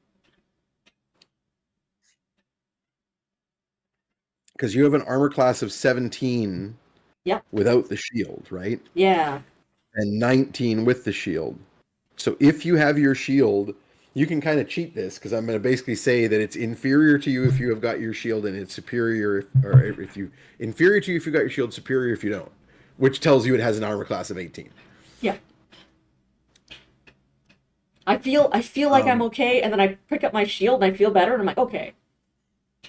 [SPEAKER 2] Because you have an armor class of 17
[SPEAKER 1] Yep.
[SPEAKER 2] without the shield, right?
[SPEAKER 1] Yeah.
[SPEAKER 2] And 19 with the shield. So if you have your shield, you can kind of cheat this because I'm going to basically say that it's inferior to you if you have got your shield, and it's superior if you inferior to you if you got your shield, superior if you don't, which tells you it has an armor class of 18.
[SPEAKER 1] Yeah. I feel like I'm okay, and then I pick up my shield and I feel better, and I'm like, okay,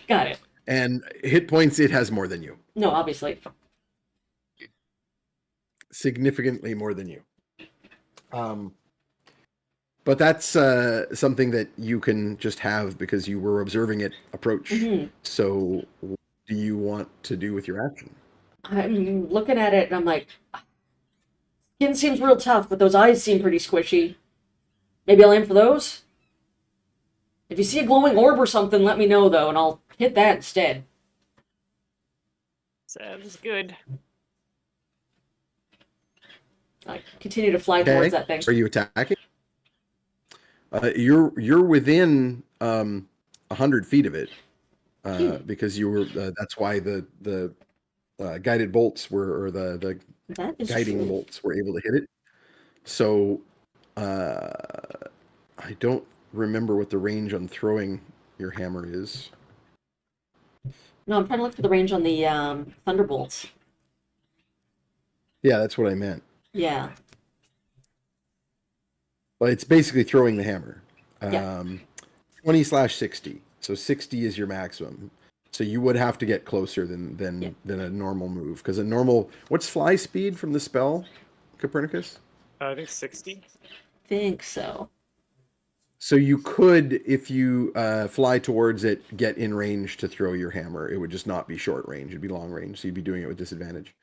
[SPEAKER 1] got it.
[SPEAKER 2] And hit points, it has more than you.
[SPEAKER 1] No, obviously.
[SPEAKER 2] Significantly more than you. But that's something that you can just have because you were observing it approach.
[SPEAKER 1] Mm-hmm.
[SPEAKER 2] So what do you want to do with your action?
[SPEAKER 1] I'm looking at it and I'm like, skin seems real tough, but those eyes seem pretty squishy. Maybe I'll aim for those? If you see a glowing orb or something, let me know, though, and I'll hit that instead.
[SPEAKER 6] Sounds good.
[SPEAKER 1] I continue to fly towards that thing.
[SPEAKER 2] Are you attacking? You're within 100 feet of it because you were. That's why the guided bolts were, or the guiding bolts were able to hit it. So I don't remember what the range on throwing your hammer is.
[SPEAKER 1] No, I'm trying to look for the range on the thunderbolts.
[SPEAKER 2] Yeah, that's what I meant.
[SPEAKER 1] Yeah.
[SPEAKER 2] But it's basically throwing the hammer.
[SPEAKER 1] Yeah.
[SPEAKER 2] 20/60. So 60 is your maximum. So you would have to get closer than a normal move. Because a normal, what's fly speed from the spell, Copernicus?
[SPEAKER 6] I think 60.
[SPEAKER 1] Think so.
[SPEAKER 2] So you could, if you fly towards it, get in range to throw your hammer. It would just not be short range. It'd be long range. So you'd be doing it with disadvantage.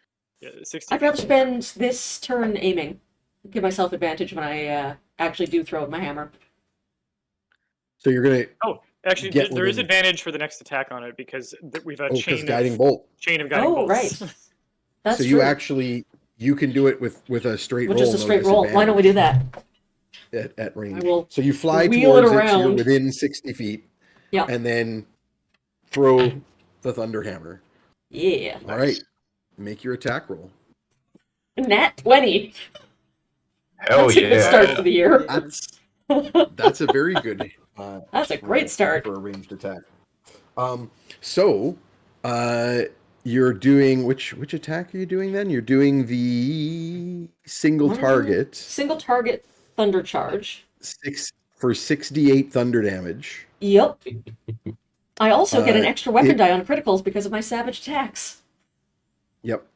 [SPEAKER 6] Yeah, 60.
[SPEAKER 1] I'd rather spend this turn aiming. Give myself advantage when I actually do throw my hammer.
[SPEAKER 2] So you're going to...
[SPEAKER 6] Oh, actually, there is advantage for the next attack on it because we've a chain of guiding bolts.
[SPEAKER 1] Right. That's
[SPEAKER 2] so
[SPEAKER 1] true.
[SPEAKER 2] You can do it with a straight roll.
[SPEAKER 1] Just a straight roll. Why don't we do that?
[SPEAKER 2] At range.
[SPEAKER 1] I will
[SPEAKER 2] so you fly
[SPEAKER 1] wheel
[SPEAKER 2] towards
[SPEAKER 1] it around.
[SPEAKER 2] So you're within 60 feet.
[SPEAKER 1] Yeah.
[SPEAKER 2] And then throw the thunder hammer.
[SPEAKER 1] Yeah.
[SPEAKER 2] All right. Make your attack roll.
[SPEAKER 1] Nat 20.
[SPEAKER 3] Hell
[SPEAKER 1] That's a good start for the year.
[SPEAKER 2] That's a very good.
[SPEAKER 1] That's a great start
[SPEAKER 2] for a ranged attack. So you're doing which attack are you doing then? You're doing the single target.
[SPEAKER 1] Single target thunder charge.
[SPEAKER 2] 68 thunder damage.
[SPEAKER 1] Yep. I also get an extra weapon die on criticals because of my savage attacks.
[SPEAKER 2] Yep.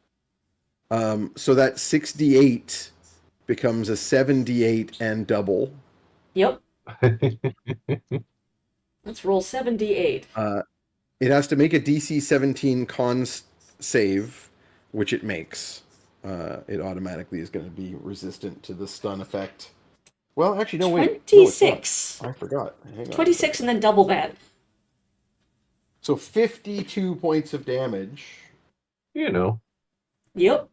[SPEAKER 2] So that 6d8 becomes a 7d8 and double.
[SPEAKER 1] Yep. Let's roll 7d8.
[SPEAKER 2] It has to make a DC 17 con save, which it makes. It automatically is going to be resistant to the stun effect. Well, actually, no, wait. No, it's not.
[SPEAKER 1] 26.
[SPEAKER 2] I forgot. Hang on.
[SPEAKER 1] 26 and then double that.
[SPEAKER 2] So 52 points of damage.
[SPEAKER 3] You know.
[SPEAKER 1] Yep.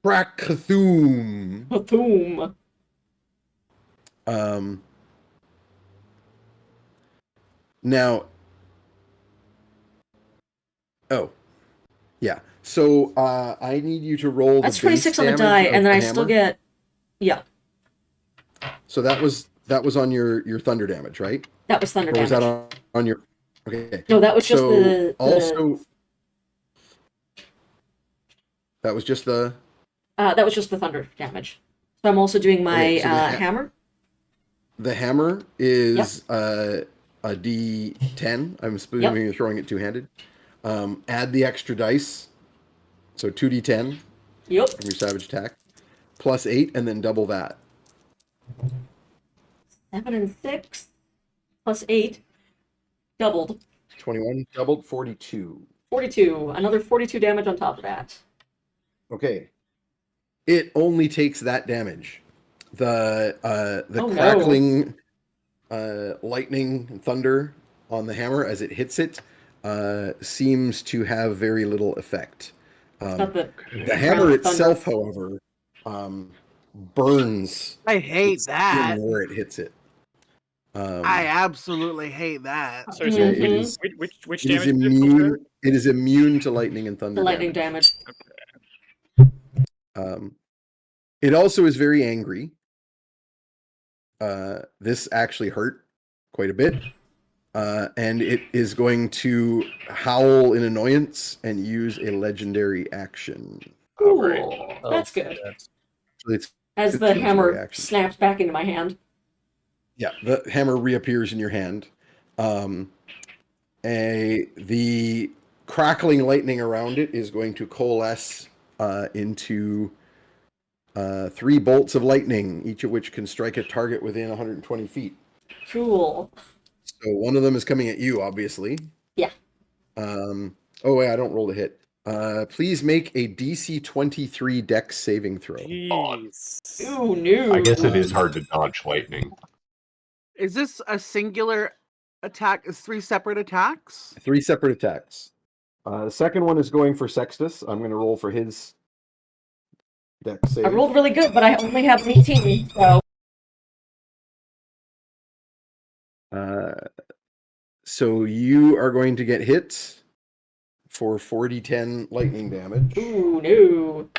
[SPEAKER 2] Krakathoom.
[SPEAKER 1] Boom.
[SPEAKER 2] Now. Oh. Yeah. So I need you to roll
[SPEAKER 1] That's
[SPEAKER 2] the base
[SPEAKER 1] 26 on the
[SPEAKER 2] damage
[SPEAKER 1] die,
[SPEAKER 2] of
[SPEAKER 1] and then
[SPEAKER 2] the
[SPEAKER 1] I
[SPEAKER 2] hammer.
[SPEAKER 1] still get. Yeah,
[SPEAKER 2] So that was on your thunder damage, right?
[SPEAKER 1] that was thunder
[SPEAKER 2] Or was
[SPEAKER 1] damage.
[SPEAKER 2] that on your? Okay.
[SPEAKER 1] No, that was just the.
[SPEAKER 2] Also, that was just the.
[SPEAKER 1] That was just the thunder damage. So I'm also doing my
[SPEAKER 2] Okay, so
[SPEAKER 1] hammer.
[SPEAKER 2] The hammer is a D10. I'm assuming you're throwing it two-handed. Add the extra dice, so 2d10
[SPEAKER 1] Yep.
[SPEAKER 2] from your savage attack, plus 8, and then double that.
[SPEAKER 1] 7 and 6 plus 8 doubled.
[SPEAKER 2] 21 doubled, 42.
[SPEAKER 1] 42. Another 42 damage on top of that.
[SPEAKER 2] Okay. It only takes that damage. The
[SPEAKER 1] Oh,
[SPEAKER 2] crackling lightning and thunder on the hammer as it hits it seems to have very little effect.
[SPEAKER 1] Not the
[SPEAKER 2] hammer
[SPEAKER 1] thunder.
[SPEAKER 2] itself, however, burns.
[SPEAKER 5] I hate that.
[SPEAKER 2] Where it hits it.
[SPEAKER 5] I absolutely hate that.
[SPEAKER 6] Sorry,
[SPEAKER 2] Yeah,
[SPEAKER 1] Mhm.
[SPEAKER 2] it is.
[SPEAKER 6] which
[SPEAKER 2] It is
[SPEAKER 6] damage?
[SPEAKER 2] immune. It is immune to lightning and thunder.
[SPEAKER 1] The lightning damage.
[SPEAKER 2] It also is very angry. This actually hurt quite a bit. And it is going to howl in annoyance and use a legendary action.
[SPEAKER 1] Cool.
[SPEAKER 3] Alright.
[SPEAKER 1] That's good.
[SPEAKER 2] So it's
[SPEAKER 1] As
[SPEAKER 2] it's
[SPEAKER 1] the
[SPEAKER 2] legendary
[SPEAKER 1] hammer
[SPEAKER 2] action.
[SPEAKER 1] snaps back into my hand.
[SPEAKER 2] Yeah, the hammer reappears in your hand. The crackling lightning around it is going to coalesce into 3 bolts of lightning, each of which can strike a target within 120 feet.
[SPEAKER 1] Cool.
[SPEAKER 2] So one of them is coming at you, obviously.
[SPEAKER 1] Yeah.
[SPEAKER 2] Oh wait, I don't roll the hit. Please make a DC 23 Dex saving throw.
[SPEAKER 6] Jeez.
[SPEAKER 1] Ooh, no.
[SPEAKER 3] I guess it is hard to dodge lightning.
[SPEAKER 5] Is this a singular attack? Is 3 separate attacks?
[SPEAKER 2] 3 separate attacks. The second one is going for Sextus. I'm going to roll for his Dex save.
[SPEAKER 1] I rolled really good, but I only have 18, so.
[SPEAKER 2] So you are going to get hit for 4d10 lightning damage.
[SPEAKER 1] Ooh, no.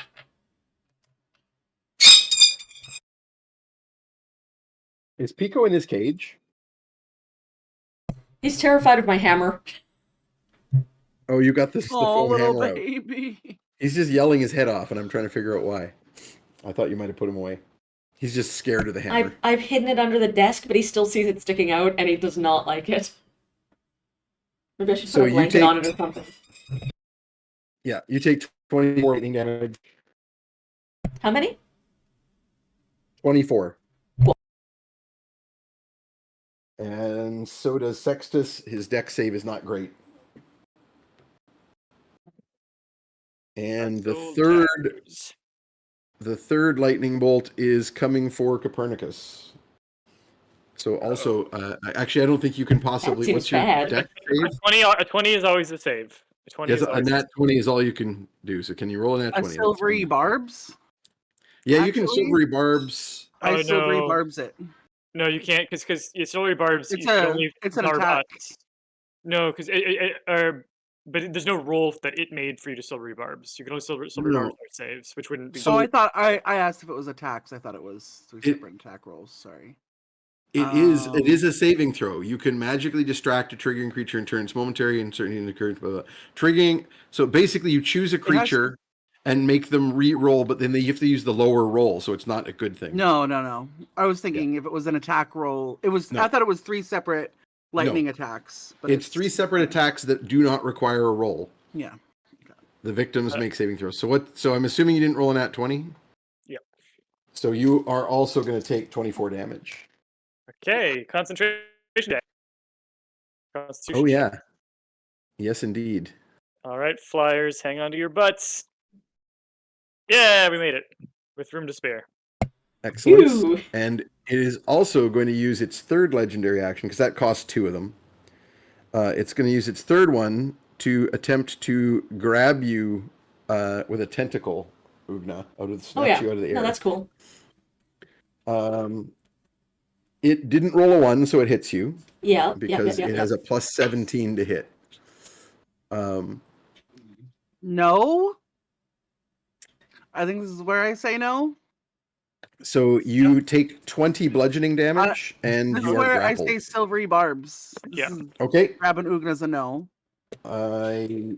[SPEAKER 2] Is Pico in his cage?
[SPEAKER 1] He's terrified of my hammer.
[SPEAKER 2] Oh, you got this. The
[SPEAKER 5] Oh,
[SPEAKER 2] foam
[SPEAKER 5] little
[SPEAKER 2] hammer out.
[SPEAKER 5] baby.
[SPEAKER 2] He's just yelling his head off, and I'm trying to figure out why. I thought you might have put him away. He's just scared of the hammer.
[SPEAKER 1] I've hidden it under the desk, but he still sees it sticking out, and he does not like it. Maybe I should put a blanket on it or something.
[SPEAKER 2] Yeah, you take 24 lightning damage.
[SPEAKER 1] How many?
[SPEAKER 2] 24.
[SPEAKER 1] Cool.
[SPEAKER 2] And so does Sextus. His dex save is not great. And the third lightning bolt is coming for Copernicus. So also, actually, I don't think you can possibly.
[SPEAKER 1] That
[SPEAKER 2] What's
[SPEAKER 1] seems
[SPEAKER 2] your
[SPEAKER 1] bad.
[SPEAKER 2] dex save?
[SPEAKER 6] A 20 is always a save. A 20
[SPEAKER 2] Yes,
[SPEAKER 6] is
[SPEAKER 2] a
[SPEAKER 6] always
[SPEAKER 2] nat 20 is all you can do. So can you roll a nat
[SPEAKER 5] A
[SPEAKER 2] 20?
[SPEAKER 5] silvery barbs?
[SPEAKER 2] Yeah, you can
[SPEAKER 5] Actually-
[SPEAKER 2] silvery barbs.
[SPEAKER 6] Oh,
[SPEAKER 5] I silvery
[SPEAKER 6] no.
[SPEAKER 5] barbs it.
[SPEAKER 6] No, you can't, because your silvery barbs.
[SPEAKER 5] It's
[SPEAKER 6] you can
[SPEAKER 5] a-
[SPEAKER 6] only
[SPEAKER 5] it's an
[SPEAKER 6] barb
[SPEAKER 5] attack.
[SPEAKER 6] us. No, because but there's no roll that it made for you to silvery barbs. You can only silvery
[SPEAKER 2] No.
[SPEAKER 6] barbs for saves, which wouldn't be.
[SPEAKER 2] So-
[SPEAKER 5] Oh, I thought I asked if it was attacks. I thought it was 3
[SPEAKER 2] It-
[SPEAKER 5] separate attack rolls. Sorry.
[SPEAKER 2] It is a saving throw. You can magically distract a triggering creature in turns momentary and certainly in the current blah, blah. Triggering. So basically, you choose a creature and make them re-roll, but then you have to use the lower roll, so it's not a good thing.
[SPEAKER 5] No. I was thinking if it was an attack roll, it was.
[SPEAKER 2] No.
[SPEAKER 5] I thought it was 3 separate lightning attacks. But
[SPEAKER 2] It's 3 separate attacks that do not require a roll.
[SPEAKER 5] Yeah.
[SPEAKER 2] The victims make saving throws. So what? So I'm assuming you didn't roll an at 20.
[SPEAKER 6] Yep.
[SPEAKER 2] So you are also going to take 24 damage.
[SPEAKER 6] Okay, concentration check. Constitution
[SPEAKER 2] Oh
[SPEAKER 6] check.
[SPEAKER 2] yeah. Yes, indeed.
[SPEAKER 6] All right, flyers, hang on to your butts. Yeah, we made it with room to spare.
[SPEAKER 2] Excellent.
[SPEAKER 1] Phew.
[SPEAKER 2] And it is also going to use its third legendary action because that costs 2 of them. It's going to use its third one to attempt to grab you with a tentacle, Ugna, snatch you out of the air.
[SPEAKER 1] No, that's cool.
[SPEAKER 2] It didn't roll a 1, so it hits you
[SPEAKER 1] Yeah.
[SPEAKER 2] because it has a plus 17 to hit.
[SPEAKER 5] No. I think this is where I say no.
[SPEAKER 2] So you take 20 bludgeoning damage, and
[SPEAKER 5] This
[SPEAKER 2] you
[SPEAKER 5] is
[SPEAKER 2] are
[SPEAKER 5] where
[SPEAKER 2] grappled.
[SPEAKER 5] I say silvery barbs.
[SPEAKER 6] Yeah.
[SPEAKER 2] Okay.
[SPEAKER 5] Grabbing Ugna's a no.
[SPEAKER 2] I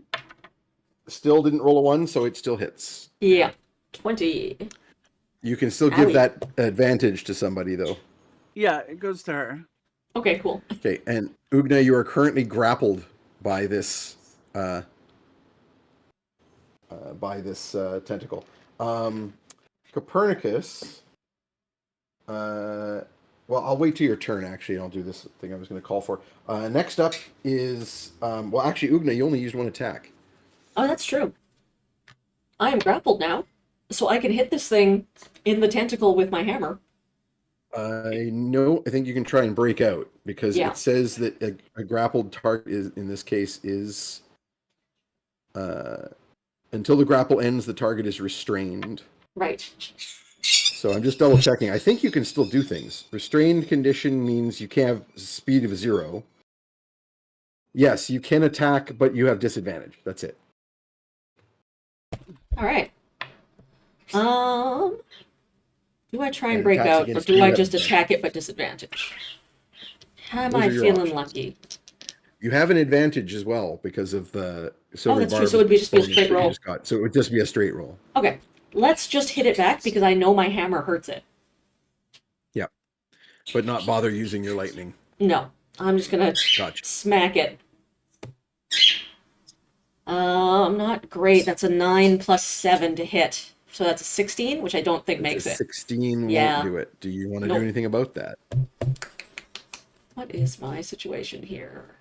[SPEAKER 2] still didn't roll a 1, so it still hits.
[SPEAKER 1] Yeah. 20.
[SPEAKER 2] You can still give
[SPEAKER 1] Owie.
[SPEAKER 2] that advantage to somebody, though.
[SPEAKER 5] Yeah, it goes to her.
[SPEAKER 1] Okay, cool.
[SPEAKER 2] Okay, and Ugna, you are currently grappled by this tentacle. Copernicus. Well, I'll wait till your turn. Actually, and I'll do this thing I was going to call for. Next up is well, actually, Ugna, you only used 1 attack.
[SPEAKER 1] Oh, that's true. I am grappled now, so I can hit this thing in the tentacle with my hammer.
[SPEAKER 2] No, I think you can try and break out because
[SPEAKER 1] Yeah.
[SPEAKER 2] it says that a grappled target is, in this case, is until the grapple ends, the target is restrained.
[SPEAKER 1] Right.
[SPEAKER 2] So I'm just double checking. I think you can still do things. Restrained condition means you can't have speed of 0. Yes, you can attack, but you have disadvantage. That's it.
[SPEAKER 1] All right. Do I try and
[SPEAKER 2] And
[SPEAKER 1] break
[SPEAKER 2] attacks
[SPEAKER 1] out, or
[SPEAKER 2] against
[SPEAKER 1] do
[SPEAKER 2] you
[SPEAKER 1] I
[SPEAKER 2] have
[SPEAKER 1] just
[SPEAKER 2] advantage.
[SPEAKER 1] attack it but disadvantage? Am
[SPEAKER 2] Those
[SPEAKER 1] I
[SPEAKER 2] are your
[SPEAKER 1] feeling
[SPEAKER 2] options.
[SPEAKER 1] lucky?
[SPEAKER 2] You have an advantage as well because of the silver
[SPEAKER 1] that's true,
[SPEAKER 2] barbs
[SPEAKER 1] so it would be just be a
[SPEAKER 2] bonus
[SPEAKER 1] straight
[SPEAKER 2] that you
[SPEAKER 1] roll.
[SPEAKER 2] just got. So it would just be a straight roll.
[SPEAKER 1] Okay. Let's just hit it back because I know my hammer hurts it.
[SPEAKER 2] Yeah, but not bother using your lightning.
[SPEAKER 1] No. I'm just gonna
[SPEAKER 2] Gotcha.
[SPEAKER 1] smack it. Not great. That's a 9 plus 7 to hit. So that's a 16, which I don't think makes
[SPEAKER 2] A
[SPEAKER 1] it.
[SPEAKER 2] 16
[SPEAKER 1] Yeah.
[SPEAKER 2] won't do it. Do you want to
[SPEAKER 1] Nope.
[SPEAKER 2] do anything about that?
[SPEAKER 1] What is my situation here?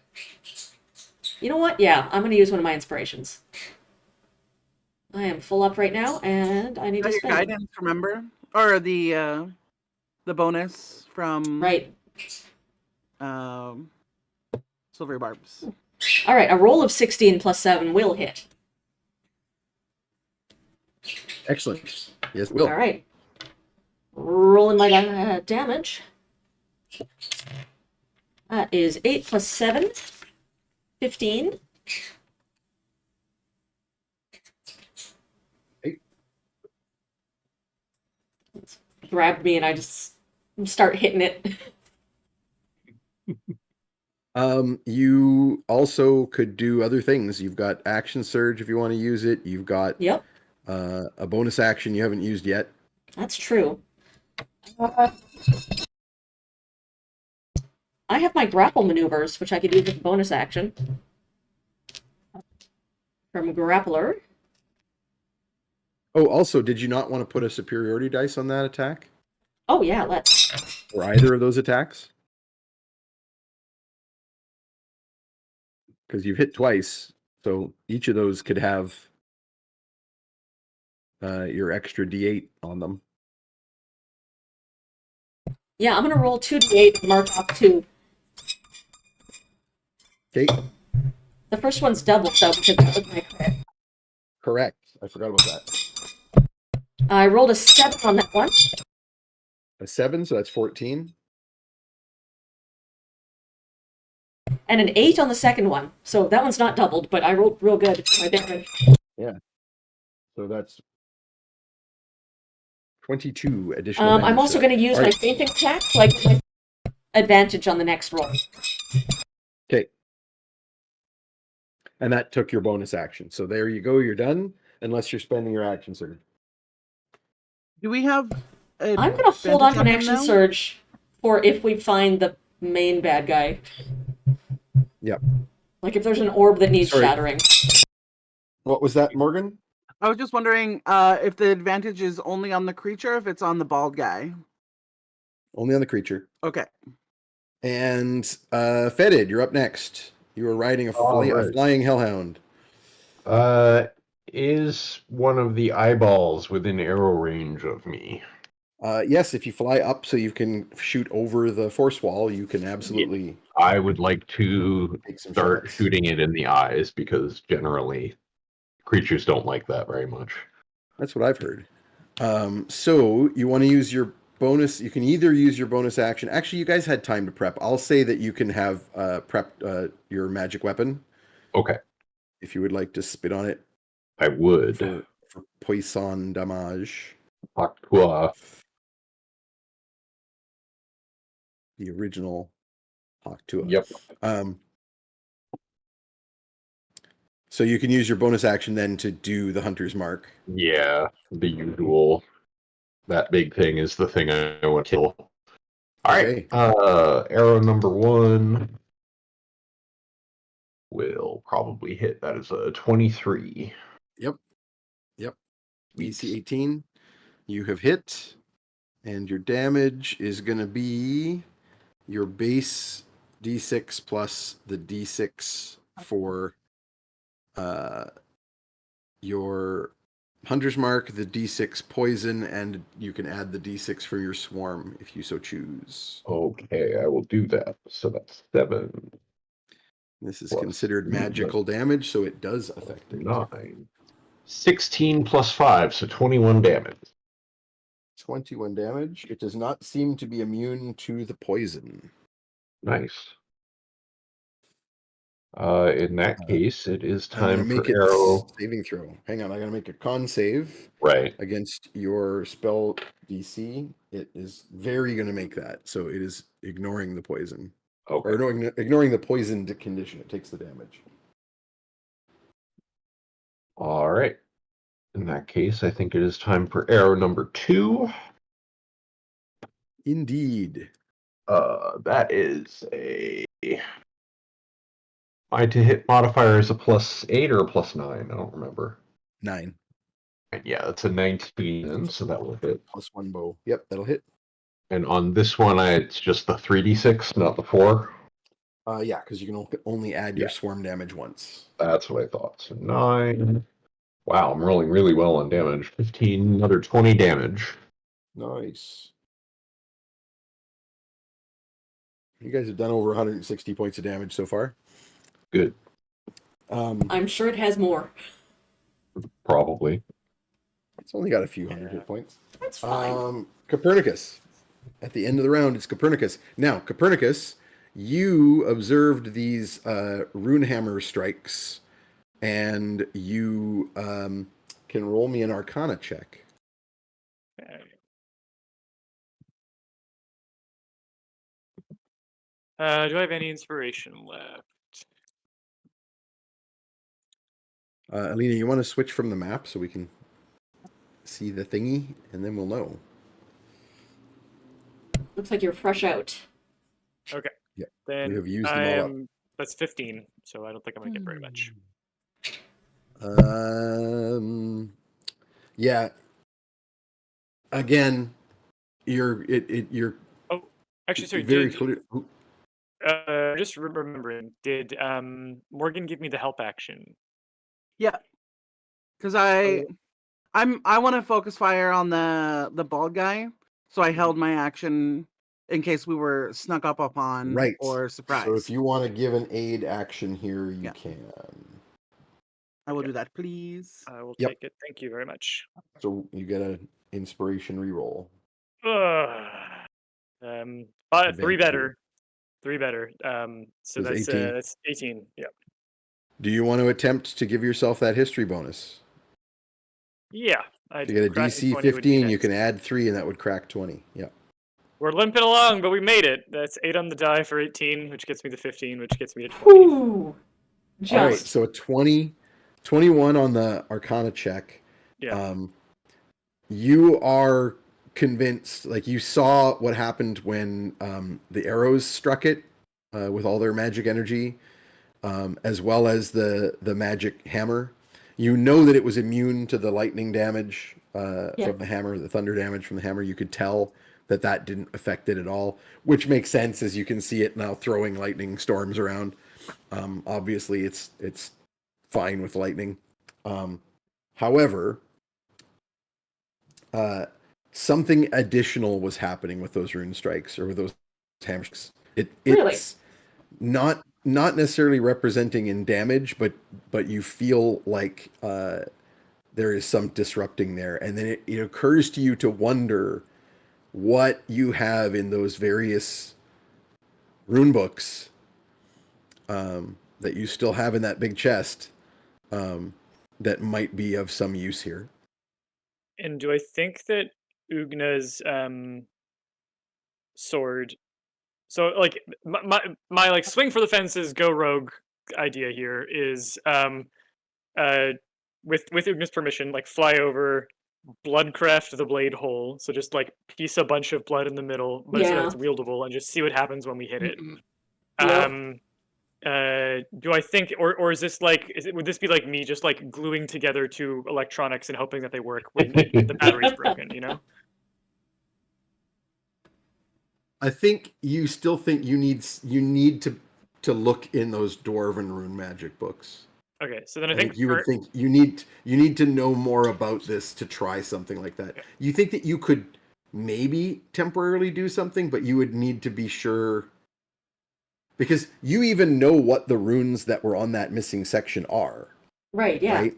[SPEAKER 1] You know what? Yeah, I'm going to use one of my inspirations. I am full up right now, and I need
[SPEAKER 5] Got
[SPEAKER 1] to
[SPEAKER 5] your
[SPEAKER 1] spend it.
[SPEAKER 5] guidance, remember? Or the bonus from
[SPEAKER 1] Right.
[SPEAKER 5] silvery barbs.
[SPEAKER 1] All right, a roll of 16 plus 7 will hit.
[SPEAKER 2] Excellent. Yes, it will.
[SPEAKER 1] All right. Rolling my damage. That is 8 plus 7. 15.
[SPEAKER 2] Eight.
[SPEAKER 1] It's grabbed me and I just start hitting it.
[SPEAKER 2] You also could do other things. You've got action surge if you want to use it. You've got
[SPEAKER 1] Yep,
[SPEAKER 2] a bonus action you haven't used yet.
[SPEAKER 1] that's true. I have my grapple maneuvers, which I could use with a bonus action. From Grappler.
[SPEAKER 2] Oh, also, did you not want to put a superiority dice on that attack?
[SPEAKER 1] Oh yeah, let's.
[SPEAKER 2] Or either of those attacks? Because you've hit twice, so each of those could have your extra D8 on them.
[SPEAKER 1] Yeah, I'm gonna roll 2d8 and mark off 2.
[SPEAKER 2] Okay,
[SPEAKER 1] The first one's double, though, because that was my crit.
[SPEAKER 2] correct. I forgot about that.
[SPEAKER 1] I rolled a 7 on that one.
[SPEAKER 2] A 7, so that's 14.
[SPEAKER 1] And an 8 on the second one. So that one's not doubled, but I rolled real good for my damage.
[SPEAKER 2] So that's 22 additional damage.
[SPEAKER 1] I'm also
[SPEAKER 2] to that.
[SPEAKER 1] going to use
[SPEAKER 2] All
[SPEAKER 1] my
[SPEAKER 2] right.
[SPEAKER 1] fainting attack, so I get my advantage on the next roll.
[SPEAKER 2] Okay. And that took your bonus action. So there you go. You're done, unless you're spending your action surge.
[SPEAKER 5] Do we have?
[SPEAKER 1] I'm going to hold on to an
[SPEAKER 5] advantage
[SPEAKER 1] action
[SPEAKER 5] him now?
[SPEAKER 1] surge for if we find the main bad guy.
[SPEAKER 2] Yep.
[SPEAKER 1] Like if there's an orb that needs
[SPEAKER 2] Sorry.
[SPEAKER 1] shattering.
[SPEAKER 2] What was that, Morgan?
[SPEAKER 5] I was just wondering if the advantage is only on the creature, if it's on the bald guy.
[SPEAKER 2] Only on the creature.
[SPEAKER 5] Okay.
[SPEAKER 2] And Fetid, you're up next. You are riding a
[SPEAKER 3] Right.
[SPEAKER 2] flying hellhound.
[SPEAKER 3] Is one of the eyeballs within arrow range of me?
[SPEAKER 2] Yes, if you fly up so you can shoot over the force wall, you can absolutely
[SPEAKER 3] I would like to
[SPEAKER 2] take some
[SPEAKER 3] start
[SPEAKER 2] shots.
[SPEAKER 3] shooting it in the eyes because generally creatures don't like that very much.
[SPEAKER 2] That's what I've heard. So you want to use your bonus. You can either use your bonus action. Actually, you guys had time to prep. I'll say that you can have prepped your magic weapon
[SPEAKER 3] Okay,
[SPEAKER 2] if you would like to spit on it
[SPEAKER 3] I would.
[SPEAKER 2] for poison damage.
[SPEAKER 3] Octua.
[SPEAKER 2] The original Hawktua.
[SPEAKER 3] Yep.
[SPEAKER 2] So you can use your bonus action then to do the hunter's mark.
[SPEAKER 3] Yeah, the usual. That big thing is the thing I want to kill. All right.
[SPEAKER 2] Okay.
[SPEAKER 3] Arrow number 1 will probably hit. That is a 23.
[SPEAKER 2] Yep. DC 18. You have hit, and your damage is going to be your base D6 plus the D6 for your hunter's mark, the D6 poison, and you can add the D6 for your swarm if you so choose.
[SPEAKER 3] Okay, I will do that. So that's 7
[SPEAKER 2] This is
[SPEAKER 3] plus
[SPEAKER 2] considered magical damage, so it does affect it.
[SPEAKER 3] 9. 16 plus 5, so 21 damage.
[SPEAKER 2] 21 damage. It does not seem to be immune to the poison.
[SPEAKER 3] Nice. In that case, it is
[SPEAKER 2] I'm going to
[SPEAKER 3] time
[SPEAKER 2] make
[SPEAKER 3] for
[SPEAKER 2] it
[SPEAKER 3] arrow.
[SPEAKER 2] saving throw. Hang on, I got to make a con save
[SPEAKER 3] Right.
[SPEAKER 2] against your spell DC. It is very going to make that, so it is ignoring the poison.
[SPEAKER 3] Okay.
[SPEAKER 2] Or no, ignoring the poisoned condition. It takes the damage.
[SPEAKER 3] All right. In that case, I think it is time for arrow number 2.
[SPEAKER 2] Indeed.
[SPEAKER 3] That is a. My to hit modifier is a +8 or a +9. I don't remember.
[SPEAKER 2] 9.
[SPEAKER 3] And yeah, that's a 19, so that will hit.
[SPEAKER 2] +1 bow. Yep, that'll hit.
[SPEAKER 3] And on this one, it's just the 3d6, not the 4.
[SPEAKER 2] Yeah, because you can only add your swarm damage once.
[SPEAKER 3] That's what I thought. So 9. Wow, I'm rolling really well on damage. 15, another 20 damage.
[SPEAKER 2] Nice. You guys have done over 160 points of damage so far.
[SPEAKER 3] Good.
[SPEAKER 1] I'm sure it has more.
[SPEAKER 3] Probably.
[SPEAKER 2] It's only got a few hundred hit points.
[SPEAKER 1] That's fine.
[SPEAKER 2] Copernicus. At the end of the round, it's Copernicus. Now, Copernicus, you observed these runehammer strikes, and you can roll me an Arcana check.
[SPEAKER 6] Okay. Do I have any inspiration left?
[SPEAKER 2] Alina, you want to switch from the map so we can see the thingy, and then we'll know.
[SPEAKER 1] Looks like you're fresh out.
[SPEAKER 6] Okay.
[SPEAKER 2] Yeah,
[SPEAKER 6] Then
[SPEAKER 2] we have used them all up.
[SPEAKER 6] That's 15, so I don't think I'm gonna get very much.
[SPEAKER 2] Yeah. Again, you're
[SPEAKER 6] Oh, actually, sorry.
[SPEAKER 2] very clear.
[SPEAKER 6] Just remembering. Did Morgan give me the help action?
[SPEAKER 5] Yeah. Because I want to focus fire on the bald guy, so I held my action in case we were snuck up upon
[SPEAKER 2] Right.
[SPEAKER 5] or surprised.
[SPEAKER 2] So if you want to give an aid action here, you can.
[SPEAKER 5] I will do that, please.
[SPEAKER 6] I will
[SPEAKER 2] Yep.
[SPEAKER 6] take it. Thank you very much.
[SPEAKER 2] So you get an inspiration reroll.
[SPEAKER 6] Three better. 3 better. So
[SPEAKER 2] Is
[SPEAKER 6] that's
[SPEAKER 2] 18.
[SPEAKER 6] that's 18. Yeah.
[SPEAKER 2] Do you want to attempt to give yourself that history bonus?
[SPEAKER 6] Yeah. I
[SPEAKER 2] If you get a
[SPEAKER 6] cracking
[SPEAKER 2] DC
[SPEAKER 6] 20 would be
[SPEAKER 2] 15, you
[SPEAKER 6] nice.
[SPEAKER 2] can add 3, and that would crack 20. Yeah.
[SPEAKER 6] We're limping along, but we made it. That's 8 on the die for 18, which gets me to 15, which gets me to 20.
[SPEAKER 1] Ooh. Just.
[SPEAKER 2] All right. So a 21 on the Arcana check.
[SPEAKER 6] Yeah.
[SPEAKER 2] You are convinced, like you saw what happened when the arrows struck it with all their magic energy, as well as the magic hammer. You know that it was immune to the lightning damage
[SPEAKER 1] Yeah.
[SPEAKER 2] from the hammer, the thunder damage from the hammer. You could tell that that didn't affect it at all, which makes sense as you can see it now throwing lightning storms around. Obviously, it's fine with lightning. However, something additional was happening with those rune strikes or with those hammer strikes.
[SPEAKER 1] Really?
[SPEAKER 2] It's not necessarily representing in damage, but you feel like there is some disrupting there, and then it occurs to you to wonder what you have in those various rune books that you still have in that big chest that might be of some use here.
[SPEAKER 6] And do I think that Ugna's sword? So like my like swing for the fences, go rogue idea here is with Ugna's permission, like fly over, bloodcraft the blade hole, so just like piece a bunch of blood in the middle, but so that
[SPEAKER 1] Yeah.
[SPEAKER 6] it's wieldable, and just see what happens when we hit it.
[SPEAKER 1] Yep.
[SPEAKER 6] Do I think, or is this like, would this be like me just like gluing together two electronics and hoping that they work when the battery's broken? You know?
[SPEAKER 2] I think you still think you need to look in those dwarven rune magic books.
[SPEAKER 6] Okay, so then I
[SPEAKER 2] I
[SPEAKER 6] think
[SPEAKER 2] think you would think you need to know more about this to try something like that. You think that you could maybe temporarily do something, but you would need to be sure, because you even know what the runes that were on that missing section are.
[SPEAKER 1] Right, yeah.
[SPEAKER 2] Right?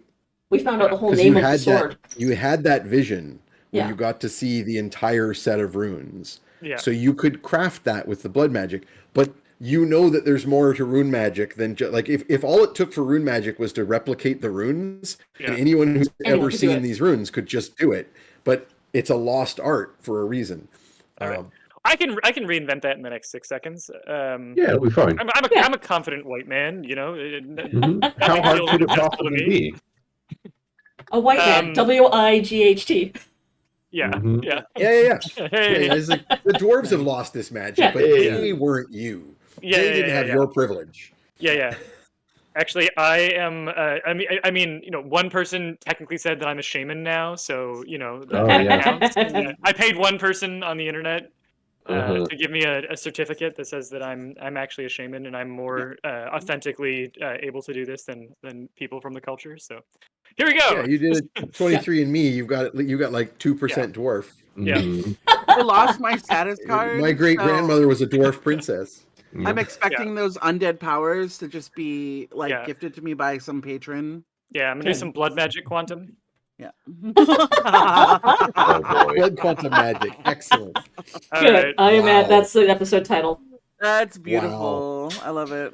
[SPEAKER 1] We found out the whole
[SPEAKER 2] 'Cause
[SPEAKER 1] name
[SPEAKER 2] you
[SPEAKER 1] of the
[SPEAKER 2] had
[SPEAKER 1] sword.
[SPEAKER 2] you had that vision where
[SPEAKER 1] Yeah.
[SPEAKER 2] you got to see the entire set of runes.
[SPEAKER 6] Yeah.
[SPEAKER 2] So you could craft that with the blood magic, but you know that there's more to rune magic than just like if all it took for rune magic was to replicate the runes,
[SPEAKER 6] Yeah.
[SPEAKER 2] and anyone who's
[SPEAKER 1] Anyone
[SPEAKER 2] ever
[SPEAKER 1] could do
[SPEAKER 2] seen
[SPEAKER 1] it.
[SPEAKER 2] these runes could just do it. But it's a lost art for a reason.
[SPEAKER 6] All right. I can reinvent that in the next 6 seconds.
[SPEAKER 3] Yeah, it'll be fine.
[SPEAKER 6] I'm a confident white man, you know.
[SPEAKER 3] How hard
[SPEAKER 6] feels
[SPEAKER 3] could it
[SPEAKER 6] impossible to
[SPEAKER 3] possibly
[SPEAKER 6] me.
[SPEAKER 3] be?
[SPEAKER 1] A white man. WIGHT.
[SPEAKER 6] Yeah,
[SPEAKER 3] Mhm.
[SPEAKER 6] yeah.
[SPEAKER 2] Yeah.
[SPEAKER 6] Hey.
[SPEAKER 2] Yeah, it's like, the dwarves have lost this magic,
[SPEAKER 1] Yeah.
[SPEAKER 2] but they weren't you.
[SPEAKER 6] Yeah,
[SPEAKER 2] They
[SPEAKER 6] yeah,
[SPEAKER 2] didn't
[SPEAKER 6] yeah,
[SPEAKER 2] have
[SPEAKER 6] yeah.
[SPEAKER 2] your privilege.
[SPEAKER 6] Yeah. Actually, I am. I mean, you know, one person technically said that I'm a shaman now, so you know that
[SPEAKER 3] Oh, yeah.
[SPEAKER 6] counts. I paid one person on the internet
[SPEAKER 3] Uh-huh.
[SPEAKER 6] to give me a certificate that says that I'm actually a shaman and I'm more authentically able to do this than people from the culture. So here we go.
[SPEAKER 2] Yeah, you did 23andMe. You got like 2% dwarf.
[SPEAKER 6] Yeah.
[SPEAKER 3] Mhm.
[SPEAKER 5] I lost my status card.
[SPEAKER 2] My great grandmother
[SPEAKER 5] so
[SPEAKER 2] was a dwarf princess.
[SPEAKER 5] I'm expecting those undead powers to just be like
[SPEAKER 6] Yeah.
[SPEAKER 5] gifted to me by some patron.
[SPEAKER 6] Yeah, I'm gonna do some blood magic quantum.
[SPEAKER 5] Yeah.
[SPEAKER 3] Oh boy.
[SPEAKER 2] Blood quantum magic. Excellent.
[SPEAKER 6] All
[SPEAKER 1] Good.
[SPEAKER 6] right.
[SPEAKER 1] I am at.
[SPEAKER 2] Wow.
[SPEAKER 1] That's the episode title.
[SPEAKER 5] That's beautiful. I love it.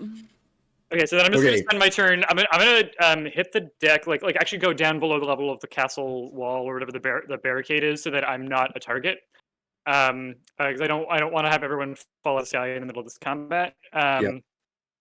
[SPEAKER 6] Okay, so then I'm just gonna
[SPEAKER 2] Okay.
[SPEAKER 6] spend my turn. I'm gonna hit the deck, like actually go down below the level of the castle wall or whatever the barricade is, so that I'm not a target. Because I don't want to have everyone fall out of the sky in the middle of this combat.
[SPEAKER 2] Yep.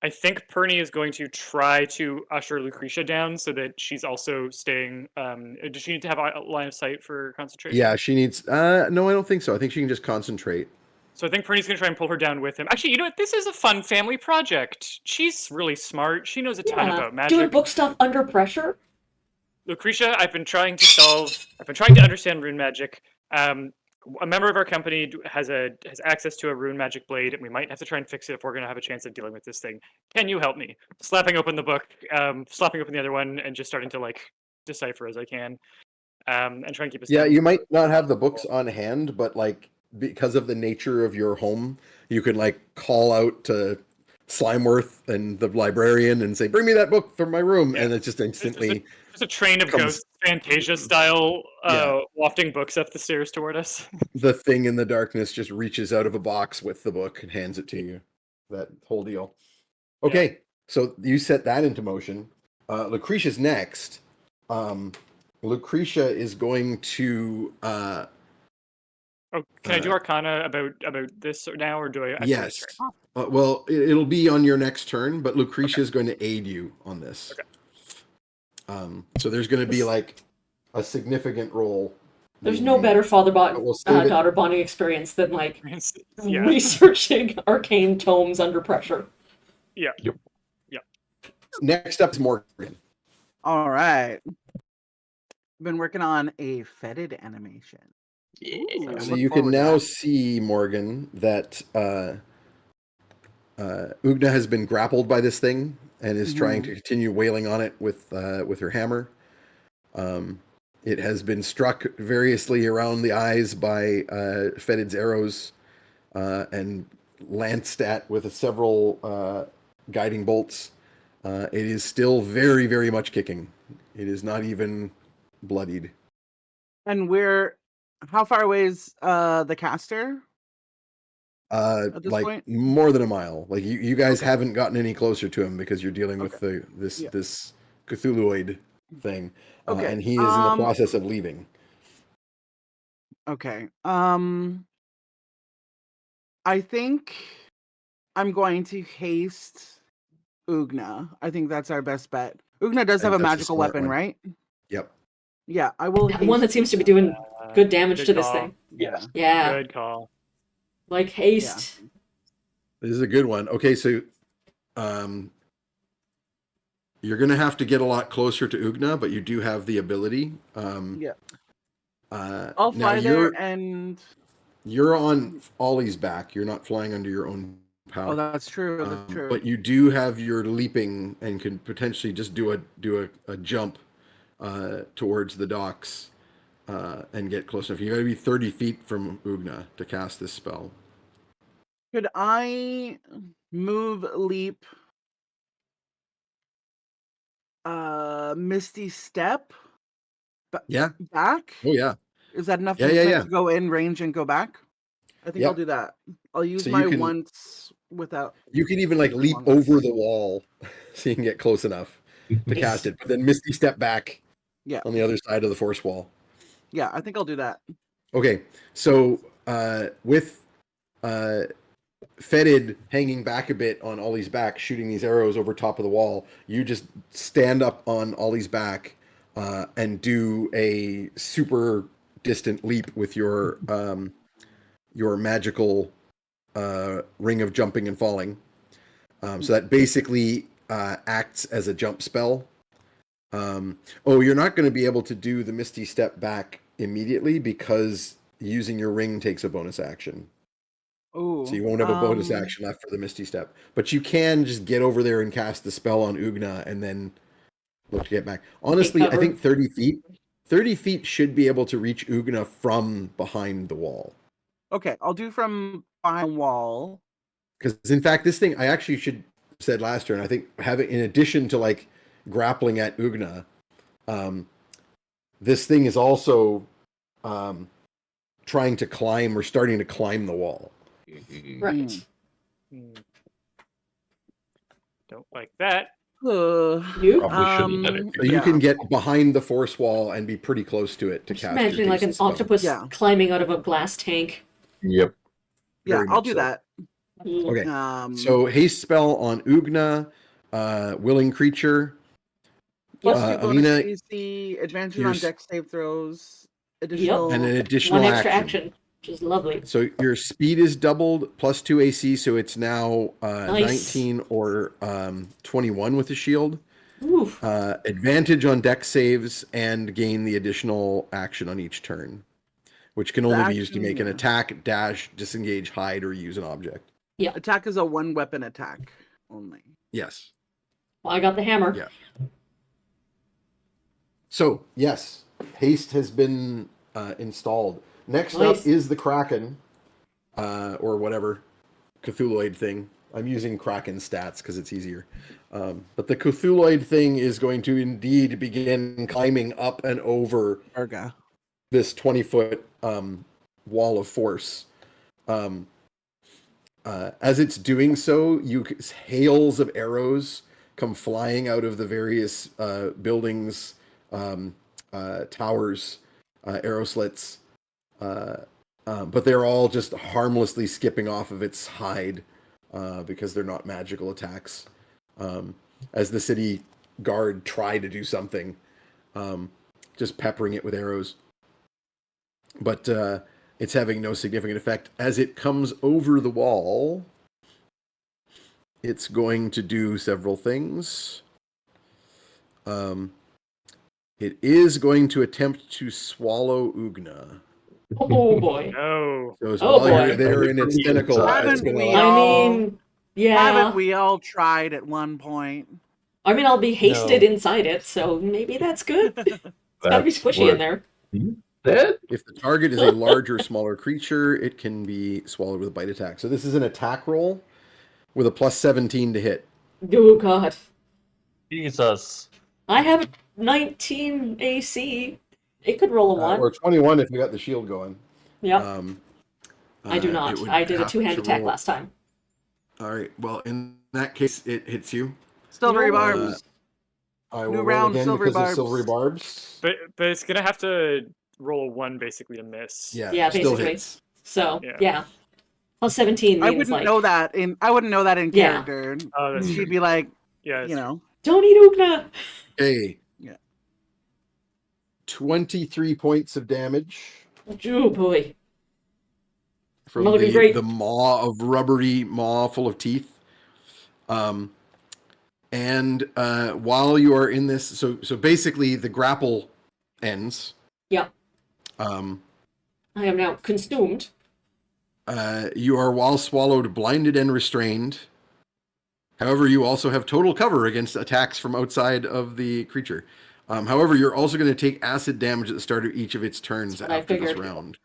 [SPEAKER 6] I think Pernie is going to try to usher Lucretia down so that she's also staying. Does she need to have a line of sight for concentration?
[SPEAKER 2] Yeah, she needs. No, I don't think so. I think she can just concentrate.
[SPEAKER 6] So I think Pernie's going to try and pull her down with him. Actually, you know what? This is a fun family project. She's really smart. She knows a ton about magic.
[SPEAKER 1] Doing book stuff under pressure.
[SPEAKER 6] Lucretia, I've been trying to understand rune magic. A member of our company has access to a rune magic blade, and we might have to try and fix it if we're going to have a chance of dealing with this thing. Can you help me? Slapping open the book, slapping open the other one, and just starting to like decipher as I can, and try and keep us.
[SPEAKER 2] Yeah,
[SPEAKER 6] down.
[SPEAKER 2] you might not have the books on hand, but like because of the nature of your home, you can like call out to Slimeworth and the librarian and say, "Bring me that book from my room," and it just instantly.
[SPEAKER 6] Just a train of ghosts, Fantasia style, wafting books up the stairs toward us.
[SPEAKER 2] The thing in the darkness just reaches out of a box with the book and hands it to you. That whole deal. Okay, so you set that into motion. Lucretia's next. Lucretia is going to.
[SPEAKER 6] Oh, can I do Arcana about this now, or do I? actually
[SPEAKER 2] Yes.
[SPEAKER 6] turn?
[SPEAKER 2] Well, it'll be on your next turn, but Lucretia is going to aid you on this.
[SPEAKER 6] Okay.
[SPEAKER 2] So there's going to be like a significant role.
[SPEAKER 1] There's no better father-daughter bonding experience than like
[SPEAKER 6] Yeah.
[SPEAKER 1] researching arcane tomes under pressure.
[SPEAKER 6] Yeah.
[SPEAKER 3] Yep.
[SPEAKER 2] Next up is Morgan.
[SPEAKER 5] All right. Been working on a fetid animation. Ooh,
[SPEAKER 2] So
[SPEAKER 5] look
[SPEAKER 2] you can
[SPEAKER 5] forward to
[SPEAKER 2] now
[SPEAKER 5] that.
[SPEAKER 2] see, Morgan, that Ugna has been grappled by this thing and is trying to continue wailing on it with her hammer. It has been struck variously around the eyes by Fetid's arrows and lanced at with several guiding bolts. It is still very, very much kicking. It is not even bloodied.
[SPEAKER 5] And how far away is the caster at this
[SPEAKER 2] Like
[SPEAKER 5] point?
[SPEAKER 2] more than a mile. Like you guys
[SPEAKER 5] Okay.
[SPEAKER 2] haven't gotten any closer to him because you're dealing with
[SPEAKER 5] Okay.
[SPEAKER 2] this
[SPEAKER 5] Yeah.
[SPEAKER 2] this Cthulhuoid thing,
[SPEAKER 5] Okay.
[SPEAKER 2] and he is in the process of leaving.
[SPEAKER 5] Okay. I think I'm going to haste Ugna. I think that's our best bet. Ugna does
[SPEAKER 2] I
[SPEAKER 5] have
[SPEAKER 2] think
[SPEAKER 5] a
[SPEAKER 2] that's a
[SPEAKER 5] magical
[SPEAKER 2] smart
[SPEAKER 5] weapon,
[SPEAKER 2] one.
[SPEAKER 5] right?
[SPEAKER 2] Yep.
[SPEAKER 5] Yeah, I will haste
[SPEAKER 1] One that seems to be
[SPEAKER 5] Ugna.
[SPEAKER 1] doing good damage to this
[SPEAKER 6] call.
[SPEAKER 1] thing.
[SPEAKER 5] Yeah.
[SPEAKER 1] Yeah,
[SPEAKER 6] Good call.
[SPEAKER 1] like haste.
[SPEAKER 2] This is a good one. Okay, so um, you're going to have to get a lot closer to Ugna, but you do have the ability.
[SPEAKER 5] Yeah. I'll
[SPEAKER 2] Now
[SPEAKER 5] fly there and
[SPEAKER 2] you're on Ollie's back. You're not flying under your own
[SPEAKER 5] oh,
[SPEAKER 2] power.
[SPEAKER 5] that's true. That's true.
[SPEAKER 2] But you do have your leaping and can potentially just do a jump towards the docks and get close enough. You got to be 30 feet from Ugna to cast this spell.
[SPEAKER 5] Could I move, leap, Misty Step
[SPEAKER 2] Yeah.
[SPEAKER 5] back?
[SPEAKER 2] Oh yeah.
[SPEAKER 5] Is that enough
[SPEAKER 2] Yeah.
[SPEAKER 5] movement
[SPEAKER 2] Yeah.
[SPEAKER 5] to go in range and go back? I think I'll
[SPEAKER 2] Yep.
[SPEAKER 5] do that. I'll use
[SPEAKER 2] So
[SPEAKER 5] my once without.
[SPEAKER 2] you can even like
[SPEAKER 5] using
[SPEAKER 2] leap
[SPEAKER 5] long rest.
[SPEAKER 2] over the wall so you can get close enough to cast it, but then Misty step back
[SPEAKER 5] Yeah,
[SPEAKER 2] on the other side of the force wall.
[SPEAKER 5] yeah, I think I'll do that.
[SPEAKER 2] Okay, so with Fetid hanging back a bit on Ollie's back, shooting these arrows over top of the wall, you just stand up on Ollie's back and do a super distant leap with your magical ring of jumping and falling. So that basically acts as a jump spell. You're not going to be able to do the Misty Step back immediately because using your ring takes a bonus action.
[SPEAKER 5] Oh,
[SPEAKER 2] So you won't have a bonus action left for the Misty Step. But you can just get over there and cast the spell on Ugna and then look to get back. Honestly, I
[SPEAKER 1] cover.
[SPEAKER 2] think 30 feet. 30 feet should be able to reach Ugna from behind the wall.
[SPEAKER 5] okay. I'll do from behind wall.
[SPEAKER 2] Because in fact, this thing I actually should have said last turn. I think having in addition to like grappling at Ugna, this thing is also trying to climb or starting to climb the wall.
[SPEAKER 1] Right.
[SPEAKER 6] Don't like that.
[SPEAKER 1] Nope.
[SPEAKER 3] Probably shouldn't let it
[SPEAKER 2] So you can get behind the force wall and be pretty close to it to
[SPEAKER 1] Just
[SPEAKER 2] cast your
[SPEAKER 1] imagining like an
[SPEAKER 2] haste spell.
[SPEAKER 1] octopus
[SPEAKER 5] Yeah.
[SPEAKER 1] climbing out of a glass tank.
[SPEAKER 3] Yep.
[SPEAKER 5] Yeah,
[SPEAKER 2] Very
[SPEAKER 5] I'll
[SPEAKER 2] much
[SPEAKER 5] do
[SPEAKER 2] so.
[SPEAKER 5] that.
[SPEAKER 2] Okay. So haste spell on Ugna, willing creature.
[SPEAKER 5] Plus 2 bonus
[SPEAKER 2] Alina,
[SPEAKER 5] AC, advantage on
[SPEAKER 2] yours-
[SPEAKER 5] dex save throws,
[SPEAKER 1] Yep.
[SPEAKER 5] additional.
[SPEAKER 2] and an additional
[SPEAKER 1] One extra action, which is lovely.
[SPEAKER 2] So your speed is doubled, plus 2 AC, so it's now
[SPEAKER 1] Nice.
[SPEAKER 2] 19 or 21 with the shield.
[SPEAKER 1] Oof.
[SPEAKER 2] Advantage on dex saves and gain the additional action on each turn, which can only be used to
[SPEAKER 5] action,
[SPEAKER 2] make an
[SPEAKER 5] yeah.
[SPEAKER 2] attack, dash, disengage, hide, or use an object.
[SPEAKER 1] Yeah.
[SPEAKER 5] Attack is a 1-weapon attack only.
[SPEAKER 2] Yes.
[SPEAKER 1] Well, I got the hammer.
[SPEAKER 2] Yeah. So, yes, haste has been installed. Next
[SPEAKER 1] Nice.
[SPEAKER 2] up is the Kraken, or whatever Cthulhuoid thing. I'm using Kraken stats because it's easier. But the Cthulhuoid thing is going to indeed begin climbing up and over
[SPEAKER 5] Arga.
[SPEAKER 2] this 20-foot wall of force. As it's doing so, hails of arrows come flying out of the various buildings, towers, arrow slits. But they're all just harmlessly skipping off of its hide because they're not magical attacks. As the city guard try to do something, just peppering it with arrows. But it's having no significant effect. As it comes over the wall, it's going to do several things. It is going to attempt to swallow Ugna.
[SPEAKER 1] Oh boy.
[SPEAKER 6] No.
[SPEAKER 2] So
[SPEAKER 1] Oh,
[SPEAKER 2] while you're
[SPEAKER 1] boy.
[SPEAKER 2] there in its
[SPEAKER 3] Pretty
[SPEAKER 2] tentacle,
[SPEAKER 3] inside.
[SPEAKER 2] it's
[SPEAKER 5] Haven't
[SPEAKER 2] gonna
[SPEAKER 5] we
[SPEAKER 2] like,
[SPEAKER 1] I
[SPEAKER 5] all-
[SPEAKER 1] mean, yeah.
[SPEAKER 5] Haven't we all tried at one point?
[SPEAKER 1] I mean, I'll be hasted
[SPEAKER 4] No.
[SPEAKER 1] inside it, so maybe that's good. It's gotta be
[SPEAKER 3] That's
[SPEAKER 1] squishy
[SPEAKER 3] what
[SPEAKER 1] in there.
[SPEAKER 3] he said.
[SPEAKER 2] if the target is a larger, smaller creature, it can be swallowed with a bite attack. So this is an attack roll with a plus 17 to hit.
[SPEAKER 1] Oh god.
[SPEAKER 4] Jesus.
[SPEAKER 1] I have 19 AC. It could roll a 1.
[SPEAKER 2] Or 21 if you got the shield going.
[SPEAKER 1] Yep. I do
[SPEAKER 2] It
[SPEAKER 1] not.
[SPEAKER 2] would
[SPEAKER 1] I did a
[SPEAKER 2] have
[SPEAKER 1] 2-hand
[SPEAKER 2] to
[SPEAKER 1] attack
[SPEAKER 2] roll-
[SPEAKER 1] last time.
[SPEAKER 2] All right. Well, in that case, it hits you.
[SPEAKER 5] Silvery
[SPEAKER 1] No.
[SPEAKER 5] barbs.
[SPEAKER 2] I
[SPEAKER 5] New
[SPEAKER 2] will roll
[SPEAKER 5] round,
[SPEAKER 2] again
[SPEAKER 5] silvery
[SPEAKER 2] because of
[SPEAKER 5] barbs.
[SPEAKER 2] silvery barbs.
[SPEAKER 6] But it's gonna have to roll a 1 basically to miss.
[SPEAKER 2] Yeah,
[SPEAKER 1] Yeah,
[SPEAKER 2] still
[SPEAKER 1] basically.
[SPEAKER 2] hits.
[SPEAKER 1] So,
[SPEAKER 6] Yeah.
[SPEAKER 1] yeah. Plus 17
[SPEAKER 5] I
[SPEAKER 1] means
[SPEAKER 5] wouldn't
[SPEAKER 1] like,
[SPEAKER 5] know that in
[SPEAKER 1] Yeah.
[SPEAKER 5] character.
[SPEAKER 6] Oh, that's
[SPEAKER 5] She'd
[SPEAKER 6] true.
[SPEAKER 5] be like,
[SPEAKER 6] Yeah,
[SPEAKER 5] you
[SPEAKER 6] that's
[SPEAKER 5] know,
[SPEAKER 1] don't eat Ugna!
[SPEAKER 2] Okay.
[SPEAKER 5] Yeah.
[SPEAKER 2] 23 points of damage
[SPEAKER 1] Oh boy.
[SPEAKER 2] from
[SPEAKER 1] Not looking great.
[SPEAKER 2] the maw of rubbery maw full of teeth. And while you are in this, so basically the grapple ends.
[SPEAKER 1] Yeah.
[SPEAKER 2] Um,
[SPEAKER 1] I am now consumed.
[SPEAKER 2] you are while swallowed, blinded and restrained. However, you also have total cover against attacks from outside of the creature. However, you're also going to take acid damage at the start of each of its turns
[SPEAKER 1] That's what I
[SPEAKER 2] after this
[SPEAKER 1] figured.
[SPEAKER 2] round.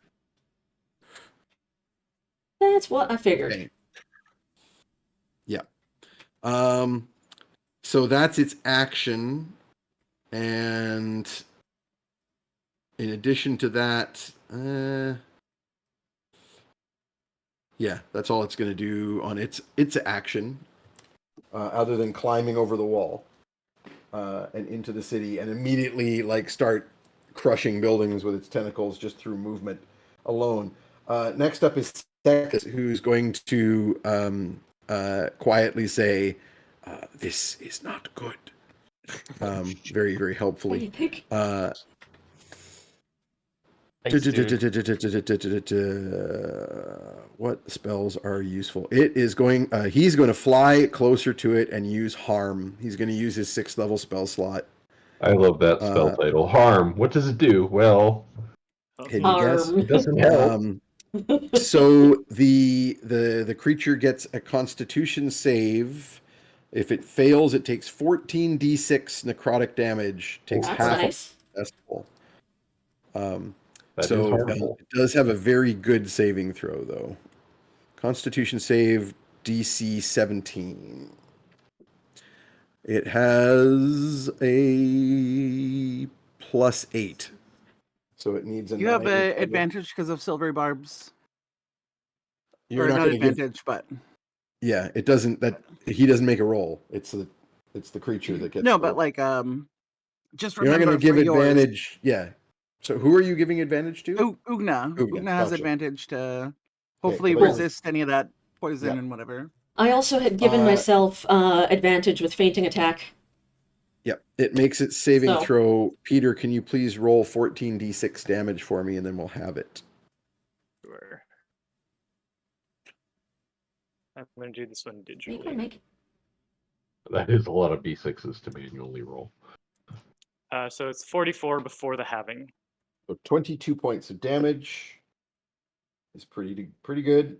[SPEAKER 1] That's what I figured.
[SPEAKER 2] Okay. Yeah. So that's its action. And in addition to that, yeah, that's all it's going to do on its action, other than climbing over the wall and into the city and immediately like start crushing buildings with its tentacles just through movement alone. Next up is Secus, who's going to quietly say, "This is not good." Very, very
[SPEAKER 1] What do
[SPEAKER 2] helpfully.
[SPEAKER 1] you think?
[SPEAKER 4] Thanks, dude.
[SPEAKER 2] What spells are useful? It is going. He's going to fly closer to it and use harm. He's going to use his 6th level spell slot.
[SPEAKER 3] I love that spell title. Harm. What does it do? Well,
[SPEAKER 2] Can you guess?
[SPEAKER 3] it doesn't help.
[SPEAKER 2] So the creature gets a Constitution save. If it fails, it takes 14d6 necrotic damage. Takes
[SPEAKER 1] That's
[SPEAKER 2] half
[SPEAKER 1] nice.
[SPEAKER 2] successful.
[SPEAKER 3] That is
[SPEAKER 2] So
[SPEAKER 3] harmful.
[SPEAKER 2] it does have a very good saving throw, though. Constitution save DC 17. It has a +8. So it needs a
[SPEAKER 5] you have
[SPEAKER 2] 9
[SPEAKER 5] an
[SPEAKER 2] to cover.
[SPEAKER 5] advantage because of silvery barbs.
[SPEAKER 2] You're
[SPEAKER 5] Or
[SPEAKER 2] not
[SPEAKER 5] not
[SPEAKER 2] going to give.
[SPEAKER 5] advantage, but
[SPEAKER 2] Yeah, it doesn't. That he doesn't make a roll. It's the creature that gets.
[SPEAKER 5] no,
[SPEAKER 2] the
[SPEAKER 5] but
[SPEAKER 2] roll.
[SPEAKER 5] like just
[SPEAKER 2] You're not
[SPEAKER 5] remember
[SPEAKER 2] going to give
[SPEAKER 5] for yours,
[SPEAKER 2] advantage. Yeah. So who are you giving advantage to?
[SPEAKER 5] Ugna.
[SPEAKER 2] Ugna,
[SPEAKER 5] Ugna has
[SPEAKER 2] gotcha.
[SPEAKER 5] advantage to hopefully
[SPEAKER 2] but I-
[SPEAKER 5] resist any of that poison
[SPEAKER 2] Yeah.
[SPEAKER 5] and whatever.
[SPEAKER 1] I also had given myself advantage with fainting attack.
[SPEAKER 2] Yep. It makes it saving
[SPEAKER 1] So-
[SPEAKER 2] throw. Peter, can you please roll 14d6 damage for me, and then we'll have it.
[SPEAKER 6] Sure. I'm gonna do this one
[SPEAKER 1] You can
[SPEAKER 6] digitally.
[SPEAKER 1] make
[SPEAKER 3] That is a lot of d6s to manually roll.
[SPEAKER 6] So it's 44 before the halving.
[SPEAKER 2] So 22 points of damage is pretty good.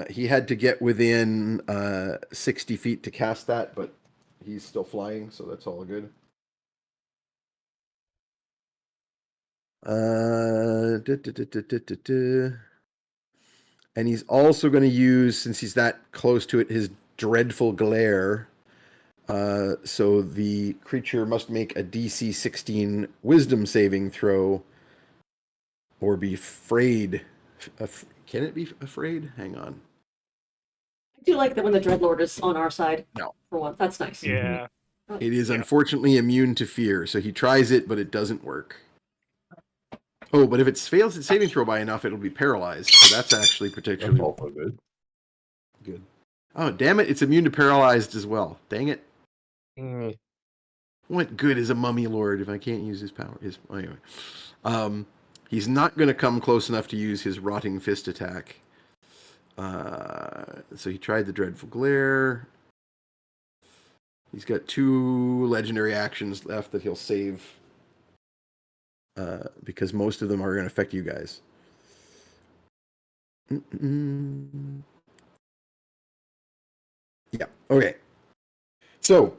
[SPEAKER 2] He had to get within 60 feet to cast that, but he's still flying, so that's all good. And he's also going to use, since he's that close to it, his dreadful glare. So the creature must make a DC 16 wisdom saving throw or be afraid. Can it be afraid? Hang on.
[SPEAKER 1] I do like that when the Dreadlord is on our side.
[SPEAKER 2] No.
[SPEAKER 1] For once. That's nice.
[SPEAKER 6] Yeah.
[SPEAKER 2] It is
[SPEAKER 6] Yeah.
[SPEAKER 2] unfortunately immune to fear, so he tries it, but it doesn't work. Oh, but if it fails its saving throw by enough, it'll be paralyzed. So that's actually
[SPEAKER 3] That's
[SPEAKER 2] particularly
[SPEAKER 3] also good.
[SPEAKER 2] good. Oh, damn it. It's immune to paralyzed as well. Dang it.
[SPEAKER 4] Mm,
[SPEAKER 2] What good is a mummy lord if I can't use his power? Anyway. He's not going to come close enough to use his rotting fist attack. So he tried the dreadful glare. He's got 2 legendary actions left that he'll save. Because most of them are going to affect you guys. Yeah. Okay. So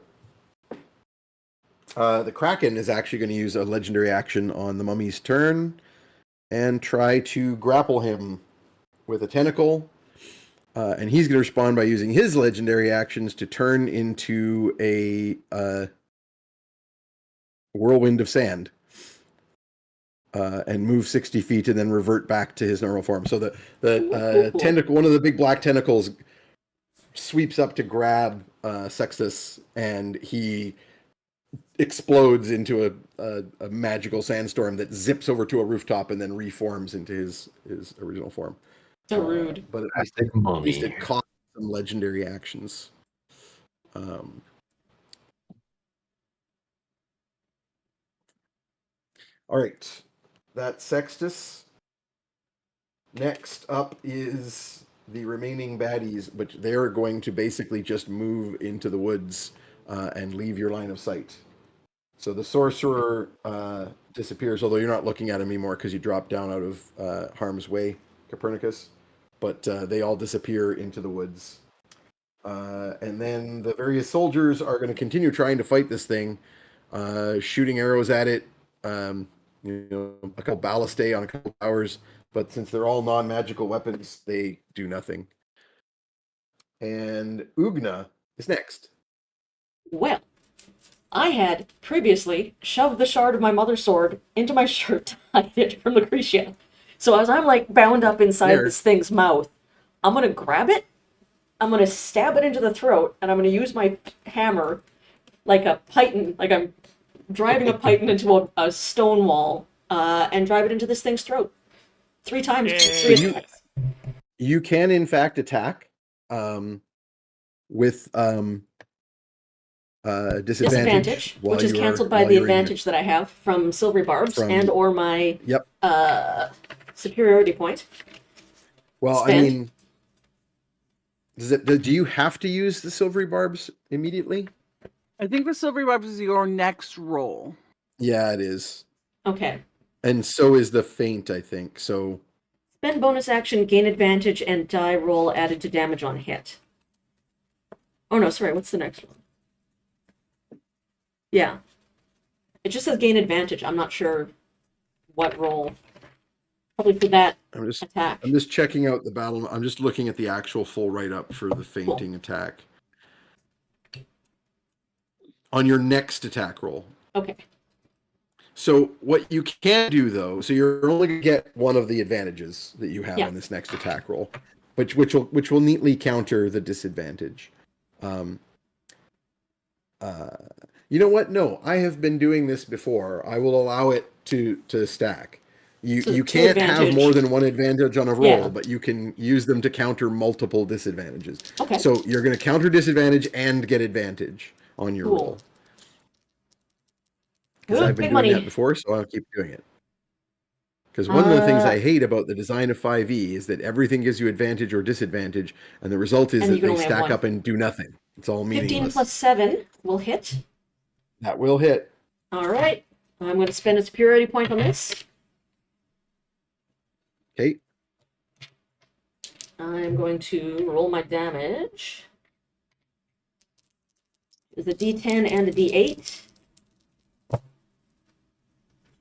[SPEAKER 2] the Kraken is actually going to use a legendary action on the mummy's turn and try to grapple him with a tentacle. And he's going to respond by using his legendary actions to turn into a whirlwind of sand. And move 60 feet and then revert back to his normal form. So the tentacle, one of the big black tentacles, sweeps up to grab Sextus, and he explodes into a magical sandstorm that zips over to a rooftop and then reforms into his original form.
[SPEAKER 1] So rude.
[SPEAKER 2] But
[SPEAKER 3] Plastic
[SPEAKER 2] at least
[SPEAKER 3] mummy.
[SPEAKER 2] it cost some legendary actions. All right. That's Sextus. Next up is the remaining baddies, but they're going to basically just move into the woods and leave your line of sight. So the sorcerer disappears, although you're not looking at him anymore because you dropped down out of harm's way, Copernicus. But they all disappear into the woods. And then the various soldiers are going to continue trying to fight this thing, shooting arrows at it, a couple ballistae on a couple towers. But since they're all non-magical weapons, they do nothing. And Ugna is next.
[SPEAKER 1] Well, I had previously shoved the shard of my mother's sword into my shirt to hide it from Lucretia. So as I'm like bound up inside this thing's mouth, I'm going to grab it, I'm going to stab it into the throat, and I'm going to use my hammer like a python, like I'm driving a python into a stone wall, and drive it into this thing's throat. 3 times.
[SPEAKER 2] You can, in fact, attack with disadvantage,
[SPEAKER 1] which is canceled by the advantage that I have from Silvery Barbs and or my superiority point.
[SPEAKER 2] Well, spent. I mean, do you have to use the Silvery Barbs immediately?
[SPEAKER 5] I think the Silvery Barbs is your next roll.
[SPEAKER 2] Yeah, it is.
[SPEAKER 1] Okay.
[SPEAKER 2] And so is the feint, I think. So
[SPEAKER 1] spend bonus action, gain advantage, and die roll added to damage on hit. Oh no, sorry, what's the next one? Yeah. It just says gain advantage. I'm not sure what roll. Probably for that attack.
[SPEAKER 2] I'm just checking out the battle. I'm just looking at the actual full write-up for the fainting attack. On your next attack roll.
[SPEAKER 1] Okay.
[SPEAKER 2] So what you can do, though, so you're only going to get one of the advantages that you have in this next attack roll, which will neatly counter the disadvantage. You know what? No, I have been doing this before. I will allow it to stack. You can't have more than one advantage on a roll, but you can use them to counter multiple disadvantages.
[SPEAKER 1] Okay.
[SPEAKER 2] So you're going to counter disadvantage and get advantage on your roll. Because I've been doing that before, so I'll keep doing it. Because one of the things I hate about the design of 5e is that everything gives you advantage or disadvantage, and the result is that they stack up and do nothing. It's all meaningless.
[SPEAKER 1] 15 plus 7 will hit.
[SPEAKER 2] That will hit.
[SPEAKER 1] All right. I'm going to spend a superiority point on this.
[SPEAKER 2] Okay.
[SPEAKER 1] I'm going to roll my damage. There's a d10 and a d8.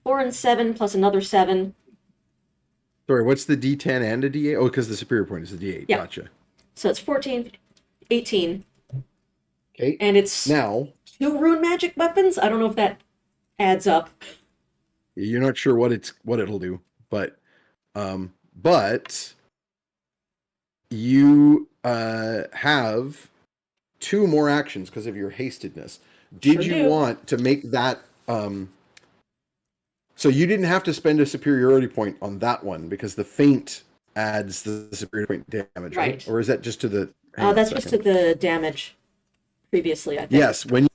[SPEAKER 1] 4 and 7 plus another 7.
[SPEAKER 2] Sorry, what's the d10 and a d8? Oh, because the superior point is the d8.
[SPEAKER 1] Yeah.
[SPEAKER 2] Gotcha.
[SPEAKER 1] So it's 14, 18.
[SPEAKER 2] Okay.
[SPEAKER 1] And it's
[SPEAKER 2] now
[SPEAKER 1] 2 rune magic weapons. I don't know if that adds up.
[SPEAKER 2] You're not sure what it'll do, but you have 2 more actions because of your hastedness. Did you want to make that so you didn't have to spend a superiority point on that one because the feint adds the superiority point damage, right? Or is that just to the
[SPEAKER 1] that's just to the damage previously, I think.
[SPEAKER 2] Yes, when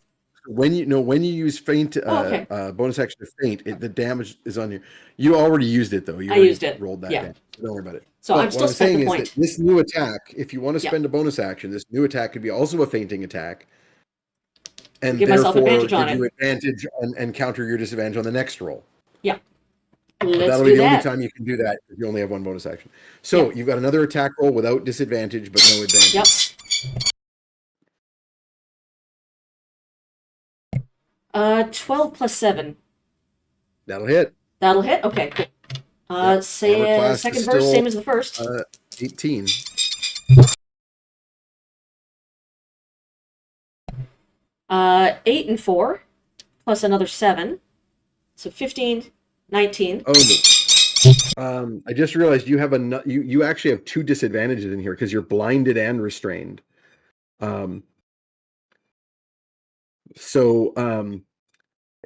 [SPEAKER 2] you use feint bonus action to feint, the damage is on you. You already used it though. I
[SPEAKER 1] used it.
[SPEAKER 2] Rolled that down. So don't worry about it.
[SPEAKER 1] So I'm still spent the point.
[SPEAKER 2] Is that this new attack, if you want to spend a bonus action, this new attack could be also a feinting attack. and
[SPEAKER 1] Give myself
[SPEAKER 2] therefore
[SPEAKER 1] advantage on
[SPEAKER 2] give you
[SPEAKER 1] it.
[SPEAKER 2] advantage and counter your disadvantage on the next roll.
[SPEAKER 1] Yeah.
[SPEAKER 2] But
[SPEAKER 1] Let's
[SPEAKER 2] that'll
[SPEAKER 1] do
[SPEAKER 2] be the only
[SPEAKER 1] that.
[SPEAKER 2] time you can do that if you only have one bonus action. So you've got another attack roll without disadvantage, but no advantage.
[SPEAKER 1] Yep. 12 plus 7.
[SPEAKER 2] That'll hit.
[SPEAKER 1] That'll hit? Okay, cool.
[SPEAKER 2] Armor class
[SPEAKER 1] Second
[SPEAKER 2] is
[SPEAKER 1] verse,
[SPEAKER 2] still,
[SPEAKER 1] same as the first.
[SPEAKER 2] 18.
[SPEAKER 1] 8 and 4, plus another 7. So 15, 19.
[SPEAKER 2] Oh, I just realized you have you actually have 2 disadvantages in here because you're blinded and restrained. In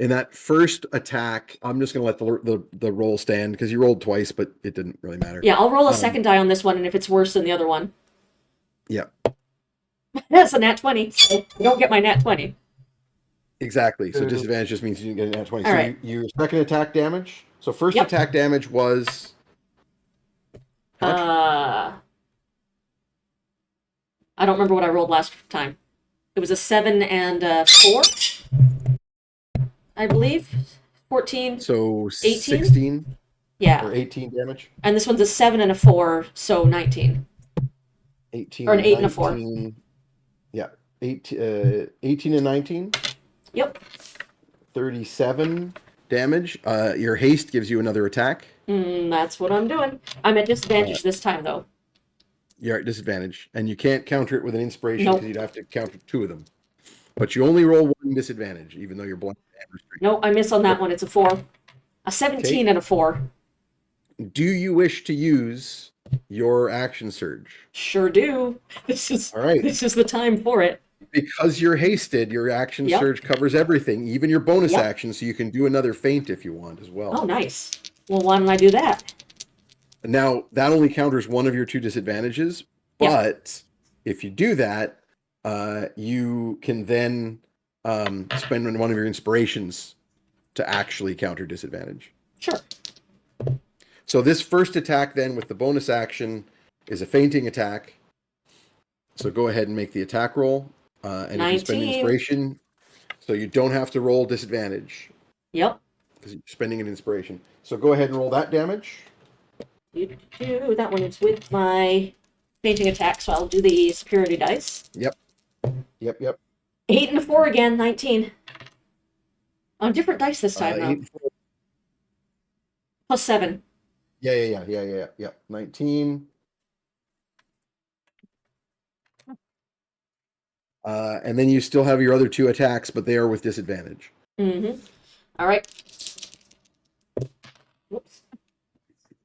[SPEAKER 2] that first attack, I'm just going to let the roll stand because you rolled twice, but it didn't really matter.
[SPEAKER 1] Yeah, I'll roll a second die on this one, and if it's worse than the other one.
[SPEAKER 2] Yeah.
[SPEAKER 1] That's a nat 20, so you don't get my nat 20.
[SPEAKER 2] Exactly. So disadvantage just means you didn't get a nat 20.
[SPEAKER 1] All
[SPEAKER 2] so
[SPEAKER 1] right.
[SPEAKER 2] your second attack damage. So first attack damage was...
[SPEAKER 1] I don't remember what I rolled last time. It was a 7 and a 4, I believe. 14.
[SPEAKER 2] So
[SPEAKER 1] 18?
[SPEAKER 2] 16?
[SPEAKER 1] Yeah.
[SPEAKER 2] Or 18 damage?
[SPEAKER 1] And this one's a 7 and a 4, so 19.
[SPEAKER 2] 18
[SPEAKER 1] or an 8
[SPEAKER 2] 19,
[SPEAKER 1] and a 4.
[SPEAKER 2] Yeah. 18 and 19?
[SPEAKER 1] Yep.
[SPEAKER 2] 37 damage. Your haste gives you another attack.
[SPEAKER 1] That's what I'm doing. I'm at disadvantage this time, though.
[SPEAKER 2] You're at disadvantage. And you can't counter it with an inspiration because
[SPEAKER 1] Nope.
[SPEAKER 2] you'd have to counter 2 of them. But you only roll 1 disadvantage, even though you're blind and restricted.
[SPEAKER 1] No, I miss on that one. It's a 4. A 17 and a 4.
[SPEAKER 2] Do you wish to use your action surge?
[SPEAKER 1] Sure do.
[SPEAKER 2] All right.
[SPEAKER 1] This is the time for it.
[SPEAKER 2] Because you're hasted, your action surge covers everything, even your bonus action, so you can do another feint if you want as well.
[SPEAKER 1] Oh, nice. Well, why don't I do that?
[SPEAKER 2] Now, that only counters one of your 2 disadvantages, but if you do that, you can then spend one of your inspirations to actually counter disadvantage.
[SPEAKER 1] Sure.
[SPEAKER 2] So this first attack then with the bonus action is a feinting attack. So go ahead and make the attack roll. And
[SPEAKER 1] 19.
[SPEAKER 2] if you spend inspiration, so you don't have to roll disadvantage.
[SPEAKER 1] Yep.
[SPEAKER 2] Because you're spending an inspiration. So go ahead and roll that damage.
[SPEAKER 1] That one is with my painting attack, so I'll do the superiority dice.
[SPEAKER 2] Yep.
[SPEAKER 1] 8 and a 4 again, 19. On different dice this time, though.
[SPEAKER 2] 8, 4.
[SPEAKER 1] Plus 7.
[SPEAKER 2] Yeah. 19. And then you still have your other 2 attacks, but they are with disadvantage.
[SPEAKER 1] Mm-hmm. All right. Whoops.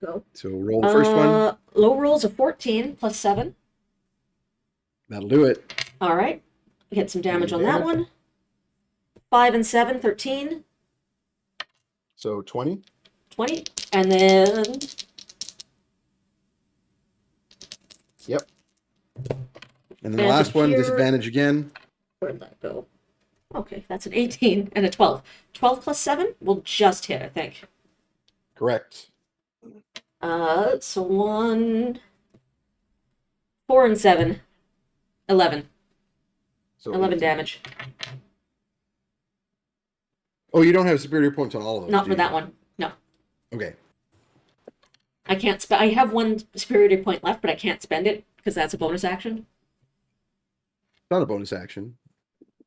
[SPEAKER 1] Go.
[SPEAKER 2] So roll the first one.
[SPEAKER 1] Low roll's a 14 plus 7.
[SPEAKER 2] That'll do it.
[SPEAKER 1] All right. Get some damage on that one. 5 and 7, 13.
[SPEAKER 2] So 20.
[SPEAKER 1] 20. And then...
[SPEAKER 2] Yep. And then the last one, disadvantage again.
[SPEAKER 1] Where'd that go? Okay, that's an 18 and a 12. 12 plus 7 will just hit, I think.
[SPEAKER 2] Correct.
[SPEAKER 1] So 1... 4 and 7. 11.
[SPEAKER 2] So
[SPEAKER 1] 11 damage.
[SPEAKER 2] Oh, you don't have superior points on all of those.
[SPEAKER 1] Not for that one. No.
[SPEAKER 2] Okay.
[SPEAKER 1] I can't I have 1 superiority point left, but I can't spend it because that's a bonus action.
[SPEAKER 2] Not a bonus action.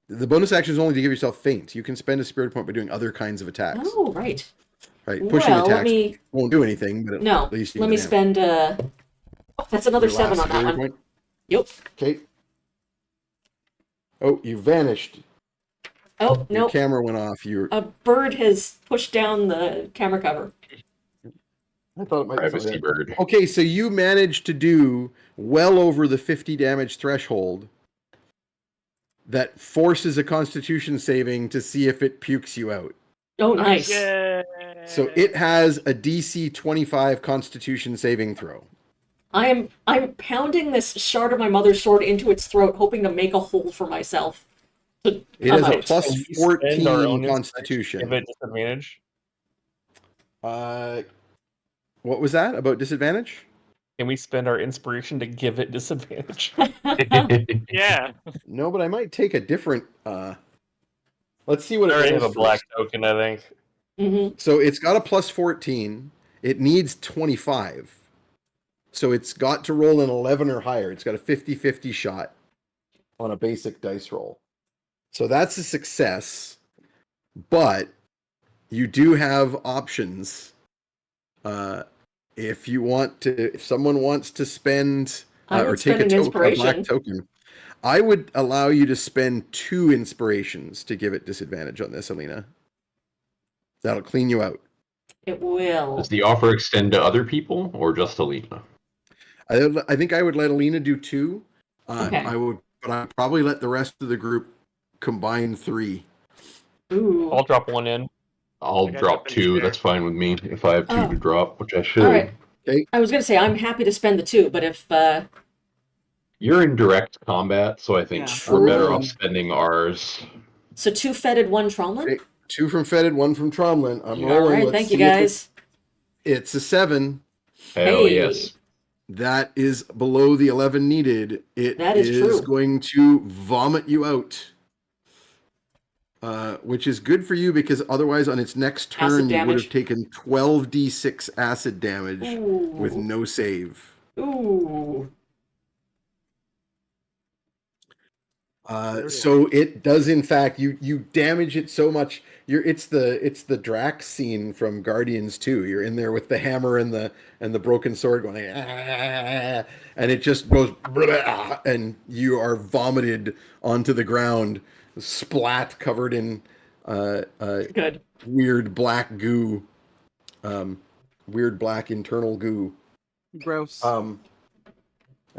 [SPEAKER 2] The bonus action is only to give yourself feints. You can spend a superiority point by doing other kinds of attacks.
[SPEAKER 1] Oh, right.
[SPEAKER 2] Right. Pushing
[SPEAKER 1] Well,
[SPEAKER 2] attacks won't do anything, but
[SPEAKER 1] No.
[SPEAKER 2] at least you
[SPEAKER 1] Let
[SPEAKER 2] can
[SPEAKER 1] me
[SPEAKER 2] have
[SPEAKER 1] spend... Oh, that's another
[SPEAKER 2] your
[SPEAKER 1] 7
[SPEAKER 2] last
[SPEAKER 1] on that
[SPEAKER 2] superior
[SPEAKER 1] one.
[SPEAKER 2] point.
[SPEAKER 1] Yep.
[SPEAKER 2] Okay. Oh, you vanished.
[SPEAKER 1] Oh,
[SPEAKER 2] Your
[SPEAKER 1] no.
[SPEAKER 2] camera went off.
[SPEAKER 1] A bird has pushed down the camera cover.
[SPEAKER 2] I thought it might be
[SPEAKER 3] Privacy
[SPEAKER 2] something.
[SPEAKER 3] bird.
[SPEAKER 2] Okay, so you managed to do well over the 50 damage threshold that forces a constitution saving to see if it pukes you out.
[SPEAKER 1] Oh, nice.
[SPEAKER 6] Yeah.
[SPEAKER 2] So it has a DC 25 constitution saving throw.
[SPEAKER 1] I'm pounding this shard of my mother's sword into its throat, hoping to make a hole for myself.
[SPEAKER 2] It has a
[SPEAKER 1] out.
[SPEAKER 2] plus
[SPEAKER 4] Can we spend our own
[SPEAKER 2] 14 constitution.
[SPEAKER 4] Give it disadvantage.
[SPEAKER 2] What was that about disadvantage?
[SPEAKER 4] Can we spend our inspiration to give it disadvantage?
[SPEAKER 6] Yeah.
[SPEAKER 2] No, but I might take a different Let's see what
[SPEAKER 4] I
[SPEAKER 2] it
[SPEAKER 4] already
[SPEAKER 2] rolls
[SPEAKER 4] have a black
[SPEAKER 2] first.
[SPEAKER 4] token, I think.
[SPEAKER 1] Mm-hmm.
[SPEAKER 2] So it's got a plus 14. It needs 25. So it's got to roll an 11 or higher. It's got a 50-50 shot on a basic dice roll. So that's a success. But you do have options. If someone wants to spend
[SPEAKER 1] I
[SPEAKER 2] or
[SPEAKER 1] would
[SPEAKER 2] take
[SPEAKER 1] spend an
[SPEAKER 2] a black
[SPEAKER 1] inspiration.
[SPEAKER 2] token, I would allow you to spend 2 inspirations to give it disadvantage on this, Alina. That'll clean you out.
[SPEAKER 1] It will.
[SPEAKER 3] Does the offer extend to other people or just Alina?
[SPEAKER 2] I think I would let Alina do 2.
[SPEAKER 1] Okay.
[SPEAKER 2] But I'd probably let the rest of the group combine 3.
[SPEAKER 1] Ooh.
[SPEAKER 4] I'll drop one in.
[SPEAKER 3] I'll
[SPEAKER 6] I got
[SPEAKER 3] drop
[SPEAKER 6] nothing to
[SPEAKER 3] 2.
[SPEAKER 6] share.
[SPEAKER 3] That's fine with me. If I have 2
[SPEAKER 1] Oh.
[SPEAKER 3] to drop, which I should.
[SPEAKER 1] All right.
[SPEAKER 2] Okay.
[SPEAKER 1] I was gonna say I'm happy to spend the 2, but if
[SPEAKER 3] You're in direct combat, so I think
[SPEAKER 5] Yeah.
[SPEAKER 3] we're better
[SPEAKER 1] True.
[SPEAKER 3] off spending ours.
[SPEAKER 1] so 2 fetid, 1 Tromlin.
[SPEAKER 2] Okay. 2 from Fetid, 1 from Tromlin. I'm
[SPEAKER 1] All
[SPEAKER 2] rolling.
[SPEAKER 1] right,
[SPEAKER 2] Let's
[SPEAKER 1] thank you
[SPEAKER 2] see if
[SPEAKER 1] guys.
[SPEAKER 2] it's a 7.
[SPEAKER 3] Hell
[SPEAKER 1] Hey.
[SPEAKER 3] yes.
[SPEAKER 2] That is below the 11 needed. It
[SPEAKER 1] That is true.
[SPEAKER 2] going to vomit you out. Which is good for you because otherwise on its next turn
[SPEAKER 1] Acid
[SPEAKER 2] you would
[SPEAKER 1] damage.
[SPEAKER 2] have taken 12d6 acid damage
[SPEAKER 1] Ooh.
[SPEAKER 2] with no save.
[SPEAKER 1] Ooh.
[SPEAKER 2] So it does in fact you damage it so much. It's the Drax scene from Guardians 2. You're in there with the hammer and the broken sword going and it just goes and you are vomited onto the ground, splat covered in
[SPEAKER 1] Good.
[SPEAKER 2] weird black goo, weird black internal goo.
[SPEAKER 5] Gross.
[SPEAKER 2] And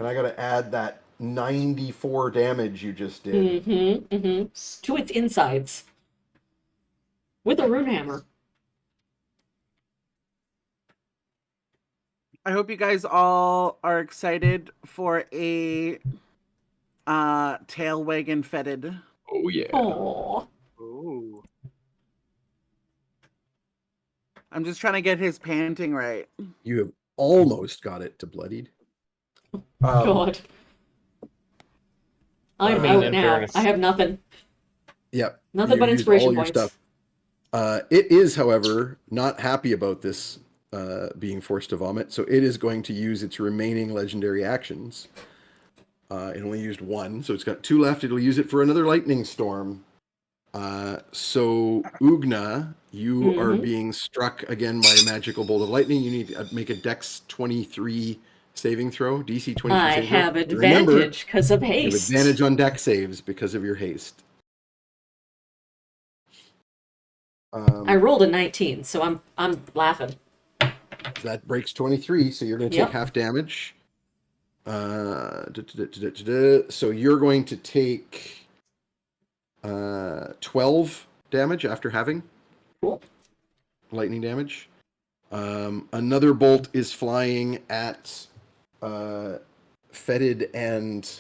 [SPEAKER 2] I got to add that 94 damage you just did.
[SPEAKER 1] Mm-hmm. Mm-hmm. To its insides. With a rune hammer.
[SPEAKER 5] I hope you guys all are excited for a tail wagon fetid.
[SPEAKER 3] Oh yeah.
[SPEAKER 1] Aww.
[SPEAKER 6] Ooh.
[SPEAKER 5] I'm just trying to get his panting right.
[SPEAKER 2] You have almost got it to bloodied.
[SPEAKER 1] God. I'm
[SPEAKER 2] I mean,
[SPEAKER 1] out
[SPEAKER 4] in
[SPEAKER 1] now.
[SPEAKER 4] fairness.
[SPEAKER 1] I have nothing.
[SPEAKER 2] Yep.
[SPEAKER 1] Nothing but
[SPEAKER 2] used
[SPEAKER 1] inspiration
[SPEAKER 2] all your
[SPEAKER 1] points.
[SPEAKER 2] stuff. It is, however, not happy about this being forced to vomit, so it is going to use its remaining legendary actions. It only used 1, so it's got 2 left. It'll use it for another lightning storm. So Ugna, you are being struck again by a magical bolt of lightning. You need to make a Dex 23 saving throw, DC 23
[SPEAKER 1] I
[SPEAKER 2] saving throw.
[SPEAKER 1] have
[SPEAKER 2] Remember,
[SPEAKER 1] advantage because of
[SPEAKER 2] you have
[SPEAKER 1] haste.
[SPEAKER 2] advantage on Dex saves because of your haste.
[SPEAKER 1] I rolled a 19, so I'm laughing.
[SPEAKER 2] That breaks 23, so you're going to
[SPEAKER 1] Yep.
[SPEAKER 2] take half damage. So you're going to take 12 damage after having
[SPEAKER 1] Cool.
[SPEAKER 2] lightning damage. Another bolt is flying at Fetid and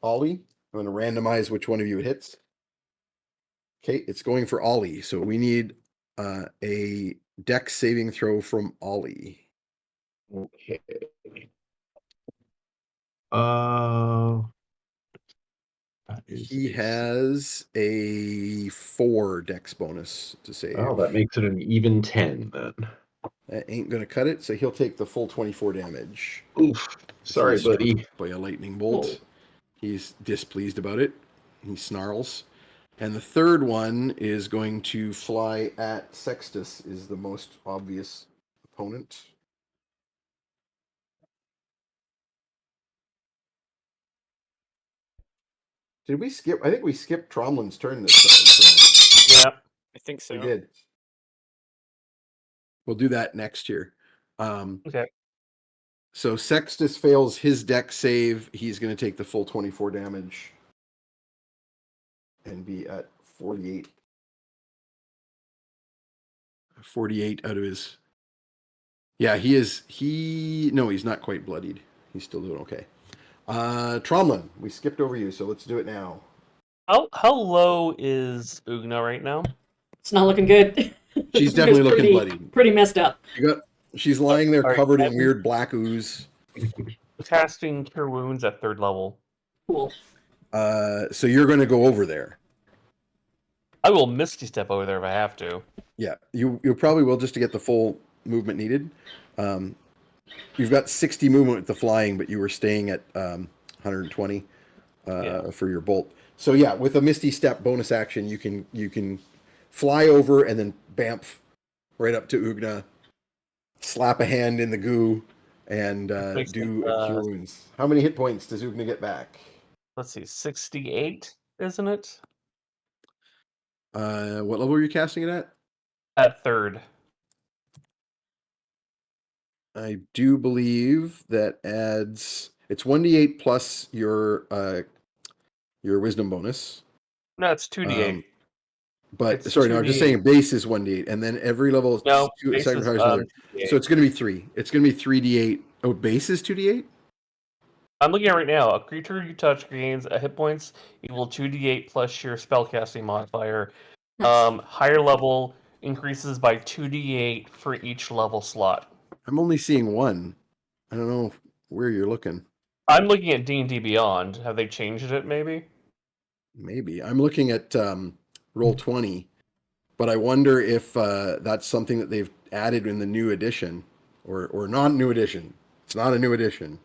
[SPEAKER 2] Ollie. I'm going to randomize which one of you it hits. Okay, it's going for Ollie, so we need a Dex saving throw from Ollie.
[SPEAKER 3] Okay. That is
[SPEAKER 2] He has a 4 Dex bonus to save.
[SPEAKER 3] Well, that makes it an even 10 then.
[SPEAKER 2] That ain't gonna cut it, so he'll take the full 24 damage.
[SPEAKER 3] Oof. Sorry,
[SPEAKER 2] He's struck
[SPEAKER 3] buddy.
[SPEAKER 2] by a lightning bolt.
[SPEAKER 1] Oh.
[SPEAKER 2] He's displeased about it. He snarls. And the third one is going to fly at Sextus, is the most obvious opponent. Did we skip? I think we skipped Tromlin's turn this time. So
[SPEAKER 4] Yeah.
[SPEAKER 6] I think so.
[SPEAKER 2] we did. We'll do that next year.
[SPEAKER 4] Okay.
[SPEAKER 2] So Sextus fails his deck save. He's going to take the full 24 damage and be at 48. 48 out of his. Yeah, he is. No, he's not quite bloodied. He's still doing okay. Tromlin, we skipped over you, so let's do it now.
[SPEAKER 4] How low is Ugna right now?
[SPEAKER 1] It's not looking good.
[SPEAKER 2] She's
[SPEAKER 1] It's
[SPEAKER 2] definitely looking
[SPEAKER 1] pretty,
[SPEAKER 2] bloodied.
[SPEAKER 1] Pretty messed up.
[SPEAKER 2] She's lying there
[SPEAKER 4] All right,
[SPEAKER 2] covered in
[SPEAKER 4] I'm-
[SPEAKER 2] weird black ooze.
[SPEAKER 4] Casting Cure Wounds at 3rd level.
[SPEAKER 1] Cool.
[SPEAKER 2] So you're going to go over there.
[SPEAKER 4] I will Misty Step over there if I have to.
[SPEAKER 2] Yeah, you probably will just to get the full movement needed. You've got 60 movement with the flying, but you were staying at 120
[SPEAKER 4] Yeah.
[SPEAKER 2] for your bolt. So yeah, with a Misty Step bonus action, you can fly over and then bamf right up to Ugna, slap a hand in the goo, and
[SPEAKER 4] Makes
[SPEAKER 2] do
[SPEAKER 4] it,
[SPEAKER 2] a cure wounds. How many hit points does Ugna get back?
[SPEAKER 4] Let's see, 68, isn't it?
[SPEAKER 2] What level are you casting it at?
[SPEAKER 4] At third.
[SPEAKER 2] I do believe that adds it's 1d8 plus your wisdom bonus.
[SPEAKER 4] No, it's 2d8.
[SPEAKER 2] But
[SPEAKER 4] It's
[SPEAKER 2] sorry, no, I'm just
[SPEAKER 4] 2d8.
[SPEAKER 2] saying base is 1d8, and then every level
[SPEAKER 4] No, base is
[SPEAKER 2] sacrifices another.
[SPEAKER 4] 2d8.
[SPEAKER 2] So it's going to be 3. It's going to be 3d8. Oh, base is 2d8?
[SPEAKER 4] I'm looking at it right now. A creature you touch gains a hit points equal 2d8 plus your spellcasting modifier.
[SPEAKER 1] Nice.
[SPEAKER 4] Higher level increases by 2d8 for each level slot.
[SPEAKER 2] I'm only seeing 1. I don't know where you're looking.
[SPEAKER 4] I'm looking at D&D Beyond. Have they changed it, maybe?
[SPEAKER 2] Maybe. I'm looking at Roll20, but I wonder if that's something that they've added in the new edition or not new edition. It's not a new edition.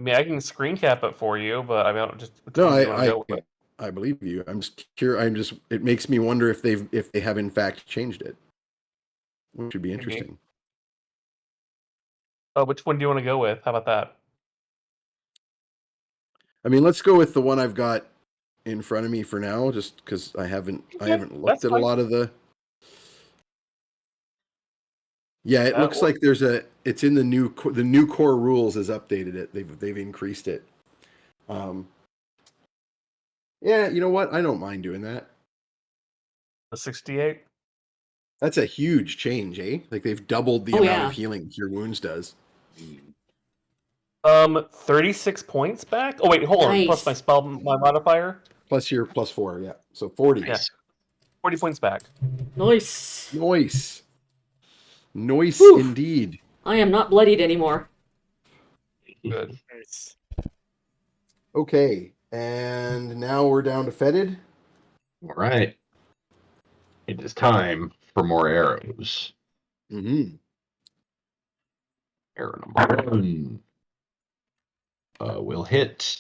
[SPEAKER 4] I mean, I can screen cap it for you, but I mean, just which
[SPEAKER 2] No,
[SPEAKER 4] one do you want to go with?
[SPEAKER 2] I believe you. I'm just curious. It makes me wonder if they have in fact changed it, which would be
[SPEAKER 4] Maybe.
[SPEAKER 2] interesting.
[SPEAKER 4] Oh, which one do you want to go with? How about that?
[SPEAKER 2] I mean, let's go with the one I've got in front of me for now, just because I haven't looked
[SPEAKER 4] that's
[SPEAKER 2] at
[SPEAKER 4] fine.
[SPEAKER 2] a lot of the. Yeah, it
[SPEAKER 4] That
[SPEAKER 2] looks like it's in the new core rules has updated it. They've increased it. Yeah, you know what? I don't mind doing that.
[SPEAKER 4] The 68?
[SPEAKER 2] That's a huge change, eh? Like they've doubled the amount of healing Cure Wounds does.
[SPEAKER 4] 36 points back? Oh wait, hold on. Plus
[SPEAKER 1] Nice.
[SPEAKER 4] my modifier?
[SPEAKER 2] Plus your +4, yeah. So 40.
[SPEAKER 4] Yeah. 40 points back.
[SPEAKER 1] Nice.
[SPEAKER 2] Nice. Nice
[SPEAKER 1] Whew.
[SPEAKER 2] indeed.
[SPEAKER 1] I am not bloodied anymore.
[SPEAKER 4] Good.
[SPEAKER 6] Nice.
[SPEAKER 2] Okay, and now we're down to Fetid.
[SPEAKER 3] All right. It is time for more arrows.
[SPEAKER 2] Mm-hmm.
[SPEAKER 3] Arrow number 1 will hit.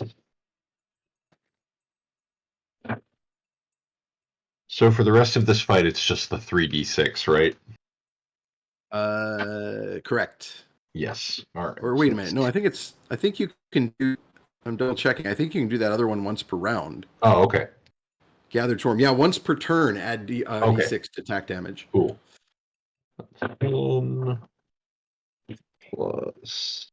[SPEAKER 3] So for the rest of this fight, it's just the 3d6, right?
[SPEAKER 2] Correct.
[SPEAKER 3] Yes. All right.
[SPEAKER 2] Or wait a minute. No, I think you can do. I'm double checking. I think you can do that other one once per round.
[SPEAKER 3] Oh, okay.
[SPEAKER 2] Gathered Storm. Yeah, once per turn, add D6 to attack damage.
[SPEAKER 3] Cool. 10 plus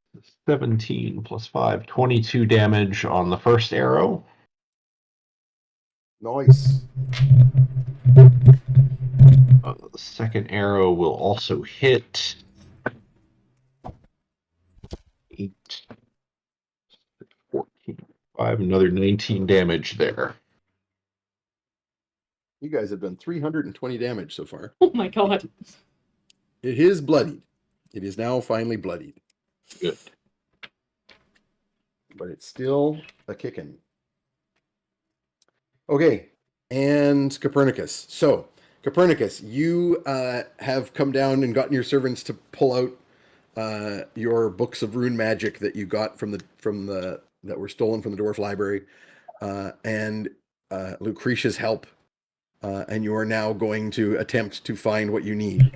[SPEAKER 3] 17 plus 5, 22 damage on the first arrow.
[SPEAKER 2] Nice.
[SPEAKER 3] The second arrow will also hit. 8, 14, 5, another 19 damage there.
[SPEAKER 2] You guys have done 320 damage so far.
[SPEAKER 1] Oh my god.
[SPEAKER 2] It is bloodied. It is now finally bloodied.
[SPEAKER 3] Good.
[SPEAKER 2] But it's still a kicking. Okay, and Copernicus. So, Copernicus, you have come down and gotten your servants to pull out your books of rune magic that you got from the that were stolen from the dwarf library, and Lucretia's help, and you are now going to attempt to find what you need.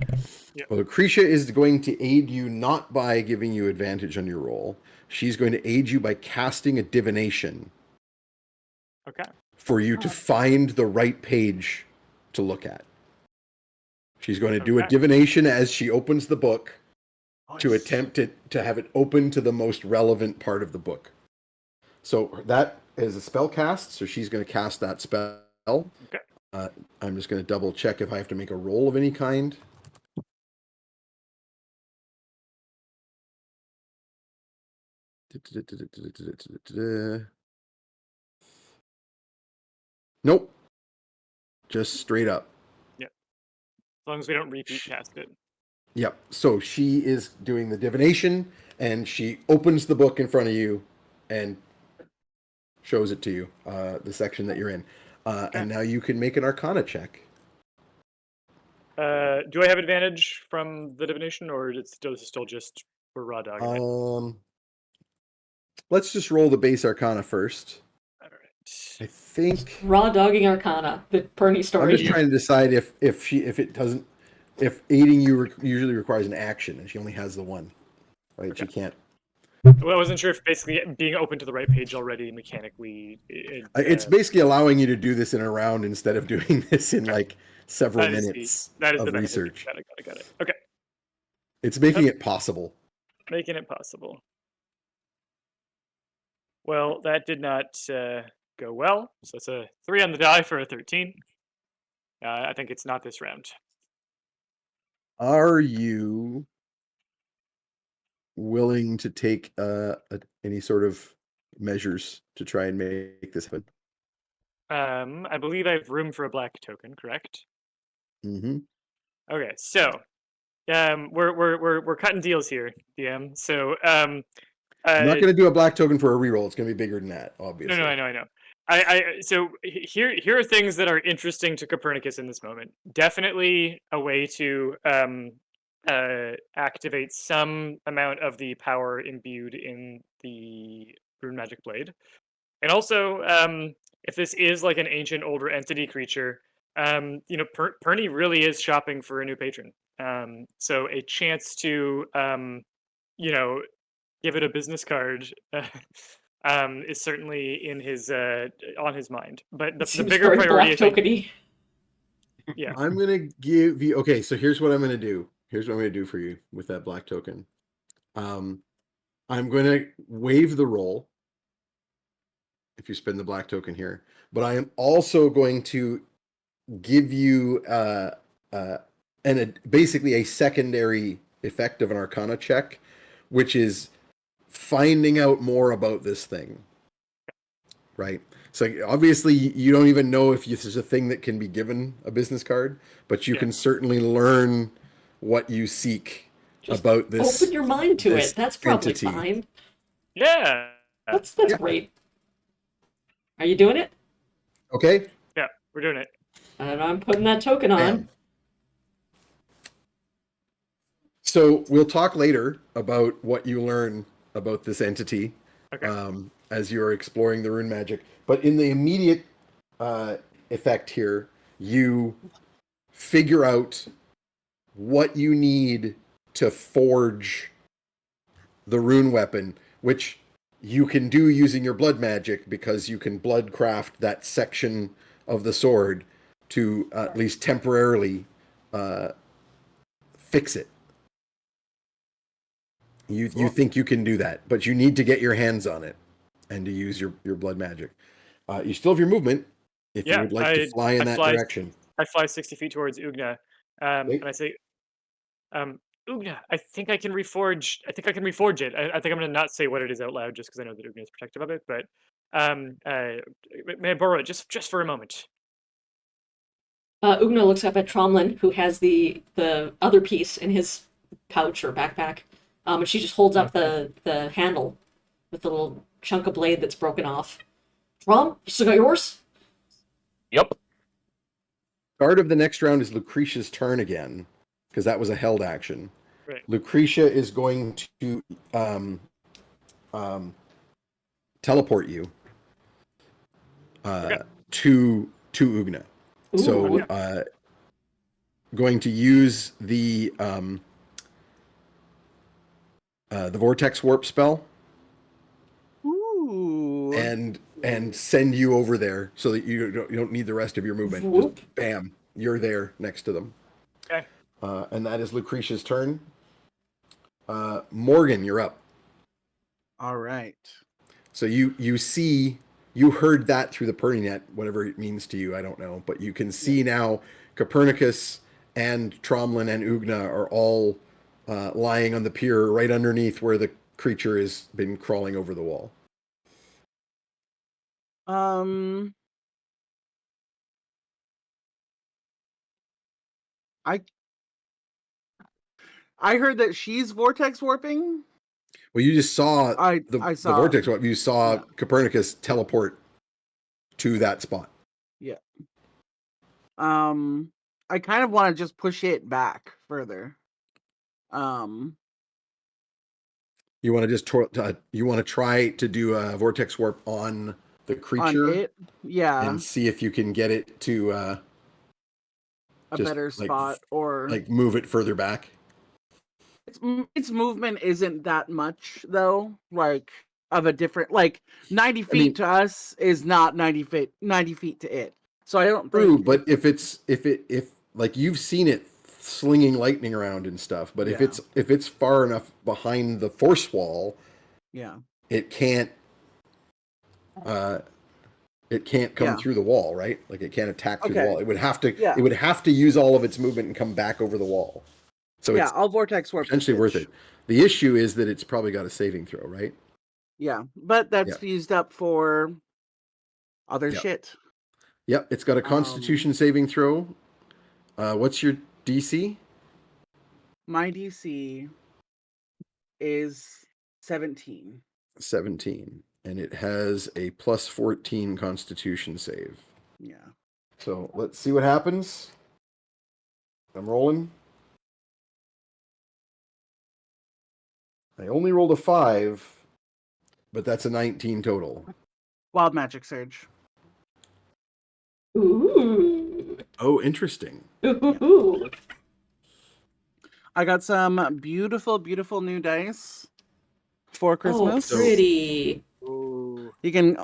[SPEAKER 6] Yep.
[SPEAKER 2] Well, Lucretia is going to aid you not by giving you advantage on your roll. She's going to aid you by casting a divination.
[SPEAKER 6] Okay.
[SPEAKER 2] For you to find the right page to look at. She's going to do a
[SPEAKER 6] Okay.
[SPEAKER 2] divination as she opens the book to attempt to have it open to the most relevant part of the book. So that is a spell cast, so she's going to cast that spell.
[SPEAKER 6] Okay.
[SPEAKER 2] I'm just going to double check if I have to make a roll of any kind. Nope. Just straight up.
[SPEAKER 6] As long as we don't repeat cast it.
[SPEAKER 2] Yep. So she is doing the divination, and she opens the book in front of you and shows it to you, the section that you're in. And now you can make an Arcana check.
[SPEAKER 6] Do I have advantage from the divination, or is it still just for raw dogging it?
[SPEAKER 2] Let's just roll the base Arcana first.
[SPEAKER 6] All right.
[SPEAKER 2] I think
[SPEAKER 1] Raw dogging Arcana, the Pernie
[SPEAKER 2] I'm
[SPEAKER 1] story.
[SPEAKER 2] just trying to decide if aiding you usually requires an action, and she only has the one, right?
[SPEAKER 6] Okay.
[SPEAKER 2] She can't.
[SPEAKER 6] Well, I wasn't sure if basically being open to the right page already mechanically.
[SPEAKER 2] It's basically allowing you to do this in a round instead of doing this in like several minutes
[SPEAKER 6] that is
[SPEAKER 2] of
[SPEAKER 6] the benefit.
[SPEAKER 2] research.
[SPEAKER 6] Got it. Okay,
[SPEAKER 2] It's making it possible.
[SPEAKER 6] making it possible. Well, that did not go well. So it's a 3 on the die for a 13. I think it's not this round.
[SPEAKER 2] Are you willing to take any sort of measures to try and make this happen?
[SPEAKER 6] I believe I have room for a black token, correct?
[SPEAKER 2] Mm-hmm.
[SPEAKER 6] Okay, so we're cutting deals here, DM. So
[SPEAKER 2] I'm not going to do a black token for a reroll. It's going to be bigger than that, obviously.
[SPEAKER 6] No, I know. So here are things that are interesting to Copernicus in this moment. Definitely a way to activate some amount of the power imbued in the rune magic blade, and also if this is like an ancient older entity creature, Pernie really is shopping for a new patron. So a chance to give it a business card is certainly in his on his mind. But the bigger
[SPEAKER 1] very
[SPEAKER 6] priority,
[SPEAKER 1] black
[SPEAKER 6] I think,
[SPEAKER 1] tokeny.
[SPEAKER 6] yeah.
[SPEAKER 2] I'm going to give you. Okay, so here's what I'm going to do. Here's what I'm going to do for you with that black token. I'm going to waive the roll if you spend the black token here, but I am also going to give you basically a secondary effect of an Arcana check, which is finding out more about this thing. Right. So obviously you don't even know if this is a thing that can be given a business card, but you can certainly learn what you seek
[SPEAKER 1] Just
[SPEAKER 2] about this.
[SPEAKER 1] Open your mind to
[SPEAKER 2] this
[SPEAKER 1] it. That's probably
[SPEAKER 2] entity.
[SPEAKER 1] fine.
[SPEAKER 6] Yeah.
[SPEAKER 1] That's great. Are you doing it?
[SPEAKER 2] Okay.
[SPEAKER 6] Yeah, we're doing it.
[SPEAKER 1] And I'm putting that token on.
[SPEAKER 2] Bam. So we'll talk later about what you learn about this entity as you're exploring the rune magic. But in the immediate effect here, you figure out what you need to forge the rune weapon, which you can do using your blood magic because you can blood craft that section of the sword to at least temporarily fix it. You think you can do that, but you need to get your hands on it and to use your blood magic. You still have your movement if you would like to fly in that direction.
[SPEAKER 6] I fly 60 feet towards Ugna, and I say, Ugna, I think I can reforge. I think I can reforge it. I think I'm going to not say what it is out loud, just because I know that Ugna is protective of it. But may I borrow it just for a moment?
[SPEAKER 1] Ugna looks up at Tromlin, who has the other piece in his pouch or backpack. And she just holds up the handle with the little chunk of blade that's broken off. Trom, you still got yours?
[SPEAKER 4] Yep.
[SPEAKER 2] Start of the next round is Lucretia's turn again, because that was a held action.
[SPEAKER 6] Right.
[SPEAKER 2] Lucretia is going to teleport you to Ugna.
[SPEAKER 1] Ooh,
[SPEAKER 2] so going to use the vortex warp spell.
[SPEAKER 5] Ooh.
[SPEAKER 2] And send you over there so that you don't need the rest of your movement.
[SPEAKER 1] Whoop.
[SPEAKER 2] Just bam, you're there next to them.
[SPEAKER 6] Okay.
[SPEAKER 2] And that is Lucretia's turn. Morgan, you're up.
[SPEAKER 5] All right.
[SPEAKER 2] So you heard that through the Pernie net, whatever it means to you, I don't know. But you can see now Copernicus and Tromlin and Ugna are all lying on the pier right underneath where the creature has been crawling over the wall.
[SPEAKER 5] I heard that she's vortex warping.
[SPEAKER 2] Well, you just saw
[SPEAKER 5] I
[SPEAKER 2] the
[SPEAKER 5] saw
[SPEAKER 2] vortex warp. You saw Copernicus teleport to that spot.
[SPEAKER 5] I kind of want to just push it back further.
[SPEAKER 2] You want to just you want to try to do a vortex warp on the
[SPEAKER 5] On
[SPEAKER 2] creature
[SPEAKER 5] it, yeah,
[SPEAKER 2] and see if you can get it to
[SPEAKER 5] a
[SPEAKER 2] just
[SPEAKER 5] better spot, or
[SPEAKER 2] like move it further back.
[SPEAKER 5] its movement isn't that much though. Like of a different, like 90 feet to us is not 90 feet to it. So I don't
[SPEAKER 2] True,
[SPEAKER 5] think.
[SPEAKER 2] but if like you've seen it slinging lightning around and stuff, but if
[SPEAKER 5] Yeah.
[SPEAKER 2] it's far enough behind the force wall,
[SPEAKER 5] Yeah.
[SPEAKER 2] it can't come
[SPEAKER 5] Yeah.
[SPEAKER 2] through the wall, right? Like it can't attack through the
[SPEAKER 5] Okay.
[SPEAKER 2] wall. It would
[SPEAKER 5] Yeah.
[SPEAKER 2] have to use all of its movement and come back over the wall. So
[SPEAKER 5] Yeah,
[SPEAKER 2] it's
[SPEAKER 5] I'll vortex warp.
[SPEAKER 2] potentially worth it. The issue is that it's probably got a saving throw, right?
[SPEAKER 5] Yeah, but that's
[SPEAKER 2] Yeah.
[SPEAKER 5] used up for other
[SPEAKER 2] Yeah.
[SPEAKER 5] shit.
[SPEAKER 2] Yep, it's got a Constitution saving throw. What's your DC?
[SPEAKER 5] My DC is 17.
[SPEAKER 2] 17, and it has a plus 14 Constitution save.
[SPEAKER 5] Yeah.
[SPEAKER 2] So let's see what happens. I'm rolling. I only rolled a 5, but that's a 19 total.
[SPEAKER 5] Wild Magic Surge.
[SPEAKER 1] Ooh.
[SPEAKER 2] Oh, interesting.
[SPEAKER 1] Ooh.
[SPEAKER 5] I got some beautiful, beautiful new dice for
[SPEAKER 1] Oh,
[SPEAKER 5] Christmas.
[SPEAKER 1] pretty.
[SPEAKER 6] Ooh.
[SPEAKER 5] You can,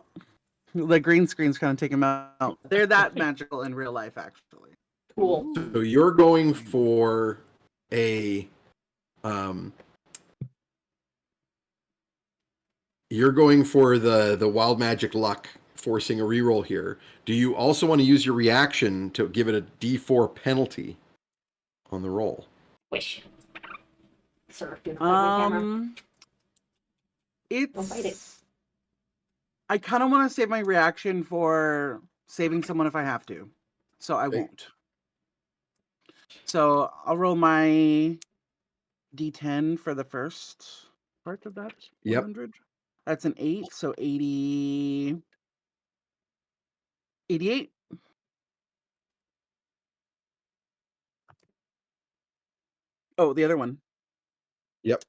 [SPEAKER 5] the green screen's kind of take them out. They're that magical in real life, actually.
[SPEAKER 1] Cool.
[SPEAKER 2] So you're going for a you're going for the wild magic luck, forcing a reroll here. Do you also want to use your reaction to give it a D4 penalty on the roll?
[SPEAKER 1] Wish. Sir, do not bite my camera.
[SPEAKER 5] It's.
[SPEAKER 1] Don't bite it.
[SPEAKER 5] I kind of want to save my reaction for saving someone if I have to, so I won't. So I'll roll my D10 for the first part of that.
[SPEAKER 2] Yep.
[SPEAKER 5] 100. That's an 8, so 80. 88. Oh, the other one.
[SPEAKER 2] Yep.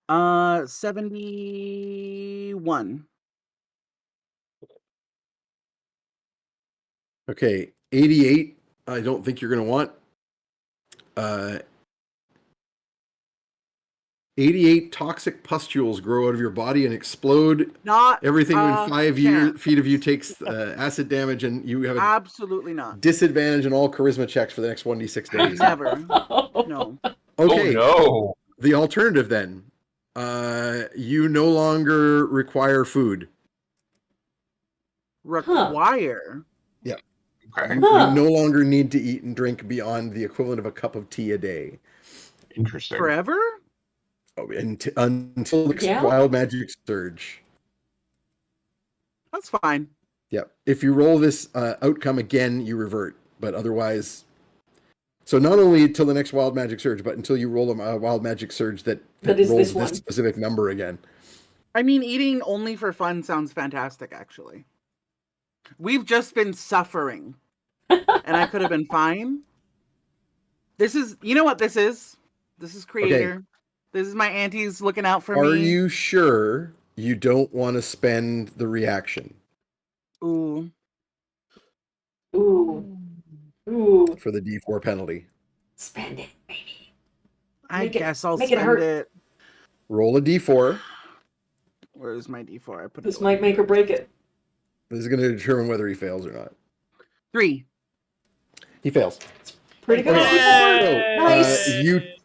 [SPEAKER 5] 71.
[SPEAKER 2] Okay, 88. I don't think you're going to want. 88 toxic pustules grow out of your body and explode.
[SPEAKER 5] Not
[SPEAKER 2] Everything within
[SPEAKER 5] a
[SPEAKER 2] 5
[SPEAKER 5] chance.
[SPEAKER 2] feet of you takes acid damage, and you have a
[SPEAKER 5] Absolutely not.
[SPEAKER 2] disadvantage on all charisma checks for the next 1d6 days.
[SPEAKER 5] Never. No.
[SPEAKER 2] Okay,
[SPEAKER 4] Oh
[SPEAKER 2] the alternative then. You no longer require food.
[SPEAKER 5] Require.
[SPEAKER 2] Yeah.
[SPEAKER 3] Okay.
[SPEAKER 2] You no longer need to eat and drink beyond the equivalent of a cup of tea a day.
[SPEAKER 3] Interesting.
[SPEAKER 5] Forever?
[SPEAKER 2] Oh, until the
[SPEAKER 1] Yeah.
[SPEAKER 2] wild magic surge.
[SPEAKER 5] That's fine.
[SPEAKER 2] Yeah. If you roll this outcome again, you revert. But otherwise, so not only until the next wild magic surge, but until you roll a wild magic surge that
[SPEAKER 1] That is
[SPEAKER 2] rolls
[SPEAKER 1] this one.
[SPEAKER 2] specific number again.
[SPEAKER 5] I mean, eating only for fun sounds fantastic, actually. We've just been suffering. And I could have been fine. This is, you know what this is? This is Creator.
[SPEAKER 2] Okay.
[SPEAKER 5] This is my aunties looking out for me.
[SPEAKER 2] Are you sure you don't want to spend the reaction
[SPEAKER 5] Ooh.
[SPEAKER 1] Ooh. Ooh.
[SPEAKER 2] for the D4 penalty?
[SPEAKER 1] Spend it, baby.
[SPEAKER 5] I
[SPEAKER 1] Make it-
[SPEAKER 5] guess I'll
[SPEAKER 1] make it
[SPEAKER 5] spend
[SPEAKER 1] hurt.
[SPEAKER 5] it.
[SPEAKER 2] Roll a D4.
[SPEAKER 5] Where's my D4? I put
[SPEAKER 1] This
[SPEAKER 5] it
[SPEAKER 1] might make or break it.
[SPEAKER 2] This is going to determine whether he fails or not.
[SPEAKER 5] 3.
[SPEAKER 2] He fails.
[SPEAKER 1] Pretty good.
[SPEAKER 2] So,
[SPEAKER 1] Nice.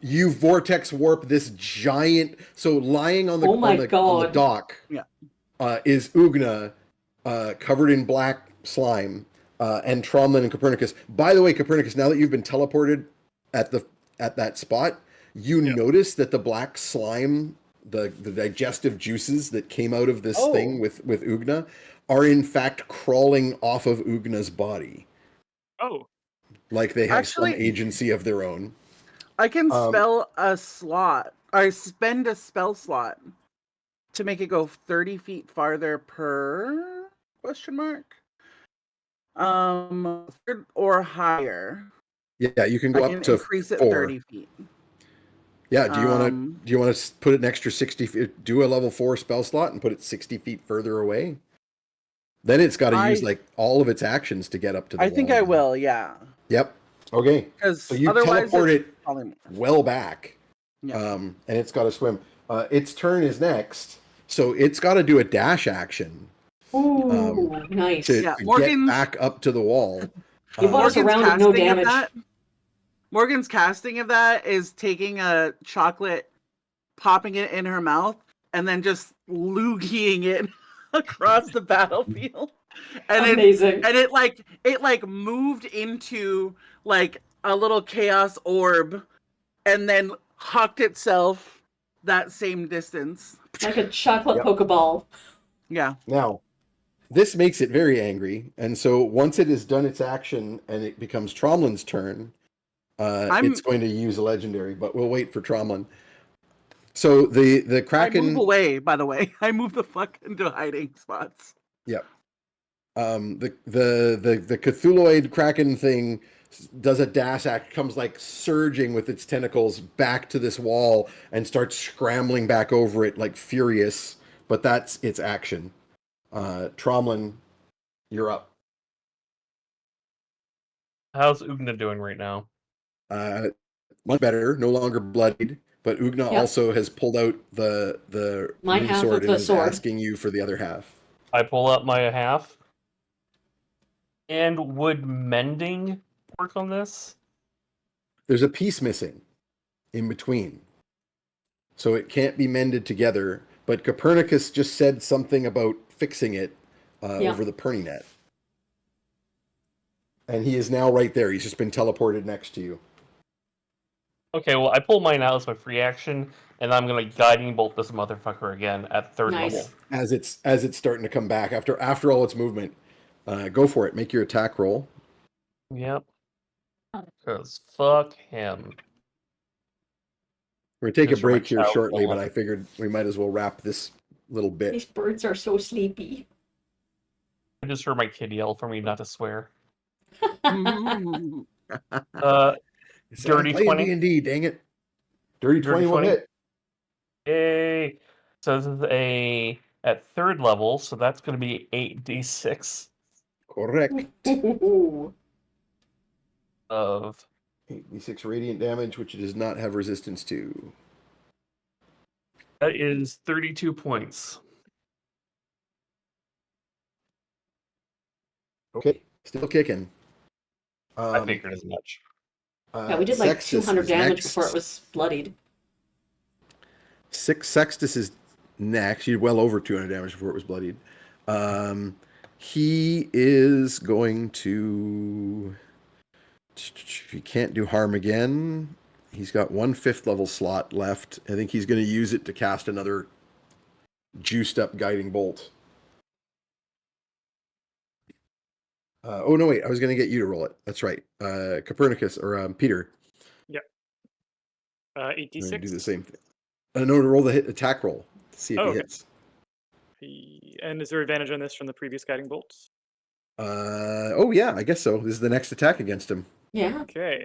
[SPEAKER 2] you vortex warp this giant. So lying on the
[SPEAKER 1] Oh my
[SPEAKER 2] on the
[SPEAKER 1] God.
[SPEAKER 2] dock,
[SPEAKER 5] Yeah.
[SPEAKER 2] is Ugna, covered in black slime, and Tromlin and Copernicus. By the way, Copernicus, now that you've been teleported at that spot, you notice that the black slime, the digestive juices that came out of this thing with Ugna, are in fact crawling off of Ugna's body.
[SPEAKER 6] Oh.
[SPEAKER 2] Like they have some
[SPEAKER 5] Actually-
[SPEAKER 2] agency of their own.
[SPEAKER 5] I can spell a slot. Or spend a spell slot to make it go 30 feet farther per question mark. Third or higher.
[SPEAKER 2] Yeah, you can
[SPEAKER 5] I
[SPEAKER 2] go
[SPEAKER 5] can
[SPEAKER 2] up to
[SPEAKER 5] increase it
[SPEAKER 2] 4.
[SPEAKER 5] 30 feet.
[SPEAKER 2] Yeah, do you want to put an extra 60 feet, do a level 4 spell slot and put it 60 feet further away? Then it's got to use like all of its actions to get up to the
[SPEAKER 5] I
[SPEAKER 2] wall.
[SPEAKER 5] think I will, yeah.
[SPEAKER 2] Yep. Okay.
[SPEAKER 5] Because
[SPEAKER 2] So you
[SPEAKER 5] otherwise
[SPEAKER 2] teleport
[SPEAKER 5] it's
[SPEAKER 2] it
[SPEAKER 5] probably more.
[SPEAKER 2] well back.
[SPEAKER 5] Yeah.
[SPEAKER 2] And it's got to swim. Its turn is next, so it's got to do a dash action
[SPEAKER 1] Ooh, nice.
[SPEAKER 2] to
[SPEAKER 5] Yeah,
[SPEAKER 2] get
[SPEAKER 5] Morgan's-
[SPEAKER 2] back up to the wall.
[SPEAKER 1] You bought us a
[SPEAKER 5] Morgan's
[SPEAKER 1] round of no
[SPEAKER 5] casting of
[SPEAKER 1] damage.
[SPEAKER 5] that. Morgan's casting of that is taking a chocolate, popping it in her mouth, and then just loogiing it across the battlefield. And
[SPEAKER 1] Amazing.
[SPEAKER 5] it like moved into like a little chaos orb, and then hucked itself that same distance.
[SPEAKER 1] Like a chocolate
[SPEAKER 2] Yep.
[SPEAKER 1] Pokeball.
[SPEAKER 5] Yeah.
[SPEAKER 2] Now, this makes it very angry, and so once it has done its action and it becomes Tromlin's turn, it's going to use a legendary, but we'll wait for Tromlin. So the Kraken.
[SPEAKER 5] I move away, by the way. I move the fuck into hiding spots.
[SPEAKER 2] Yep. The Cthulhuoid Kraken thing does a dash act, comes like surging with its tentacles back to this wall and starts scrambling back over it like furious. But that's its action. Tromlin, you're up.
[SPEAKER 4] How's Ugna doing right now?
[SPEAKER 2] Much better, no longer bloodied. But Ugna also has pulled out the
[SPEAKER 1] My
[SPEAKER 2] rune
[SPEAKER 1] half
[SPEAKER 2] sword
[SPEAKER 1] of the
[SPEAKER 2] and is
[SPEAKER 1] sword.
[SPEAKER 2] asking you for the other half.
[SPEAKER 4] I pull out my half. And would mending work on this?
[SPEAKER 2] There's a piece missing in between, so it can't be mended together. But Copernicus just said something about fixing it over the Pernie net. And he is now right there. He's just been teleported next to you.
[SPEAKER 4] Okay, well, I pull mine out as my free action, and I'm gonna guiding bolt this motherfucker again at third
[SPEAKER 1] Nice.
[SPEAKER 4] level.
[SPEAKER 2] As it's starting to come back after all its movement. Go for it. Make your attack roll.
[SPEAKER 4] Yep. Because fuck him.
[SPEAKER 2] We're going to take
[SPEAKER 4] Just
[SPEAKER 2] a
[SPEAKER 4] for my
[SPEAKER 2] break here
[SPEAKER 4] child
[SPEAKER 2] shortly,
[SPEAKER 4] roll.
[SPEAKER 2] but I figured we might as well wrap this little bit.
[SPEAKER 1] These birds are so sleepy.
[SPEAKER 4] I just heard my kid yell for me not to swear.
[SPEAKER 2] It's
[SPEAKER 4] Dirty
[SPEAKER 2] playing
[SPEAKER 4] 20.
[SPEAKER 2] D&D, dang it. Dirty 20 will
[SPEAKER 4] 20.
[SPEAKER 2] hit.
[SPEAKER 4] Yay! So this is at third level, so that's going to be 8d6
[SPEAKER 2] Correct.
[SPEAKER 1] Ooh.
[SPEAKER 4] of
[SPEAKER 2] 8d6 radiant damage, which it does not have resistance to.
[SPEAKER 4] that is 32 points.
[SPEAKER 2] Okay, still kicking.
[SPEAKER 4] I figured as much.
[SPEAKER 1] Yeah, we did like
[SPEAKER 2] Sextus
[SPEAKER 1] 200
[SPEAKER 2] is
[SPEAKER 1] damage
[SPEAKER 2] next.
[SPEAKER 1] before it was bloodied.
[SPEAKER 2] Sextus is next. He did well over 200 damage before it was bloodied. He is going to. He can't do harm again. He's got 1 5th level slot left. I think he's going to use it to cast another juiced up guiding bolt. Oh no! Wait, I was going to get you to roll it. That's right, Copernicus or Peter.
[SPEAKER 6] Yep.
[SPEAKER 2] I'm
[SPEAKER 6] 8d6.
[SPEAKER 2] gonna do the same thing. No, to roll the attack roll to see if he
[SPEAKER 6] Okay.
[SPEAKER 2] hits.
[SPEAKER 6] And is there advantage on this from the previous guiding bolts?
[SPEAKER 2] Oh yeah, I guess so. This is the next attack against him.
[SPEAKER 6] Okay,
[SPEAKER 1] Yeah.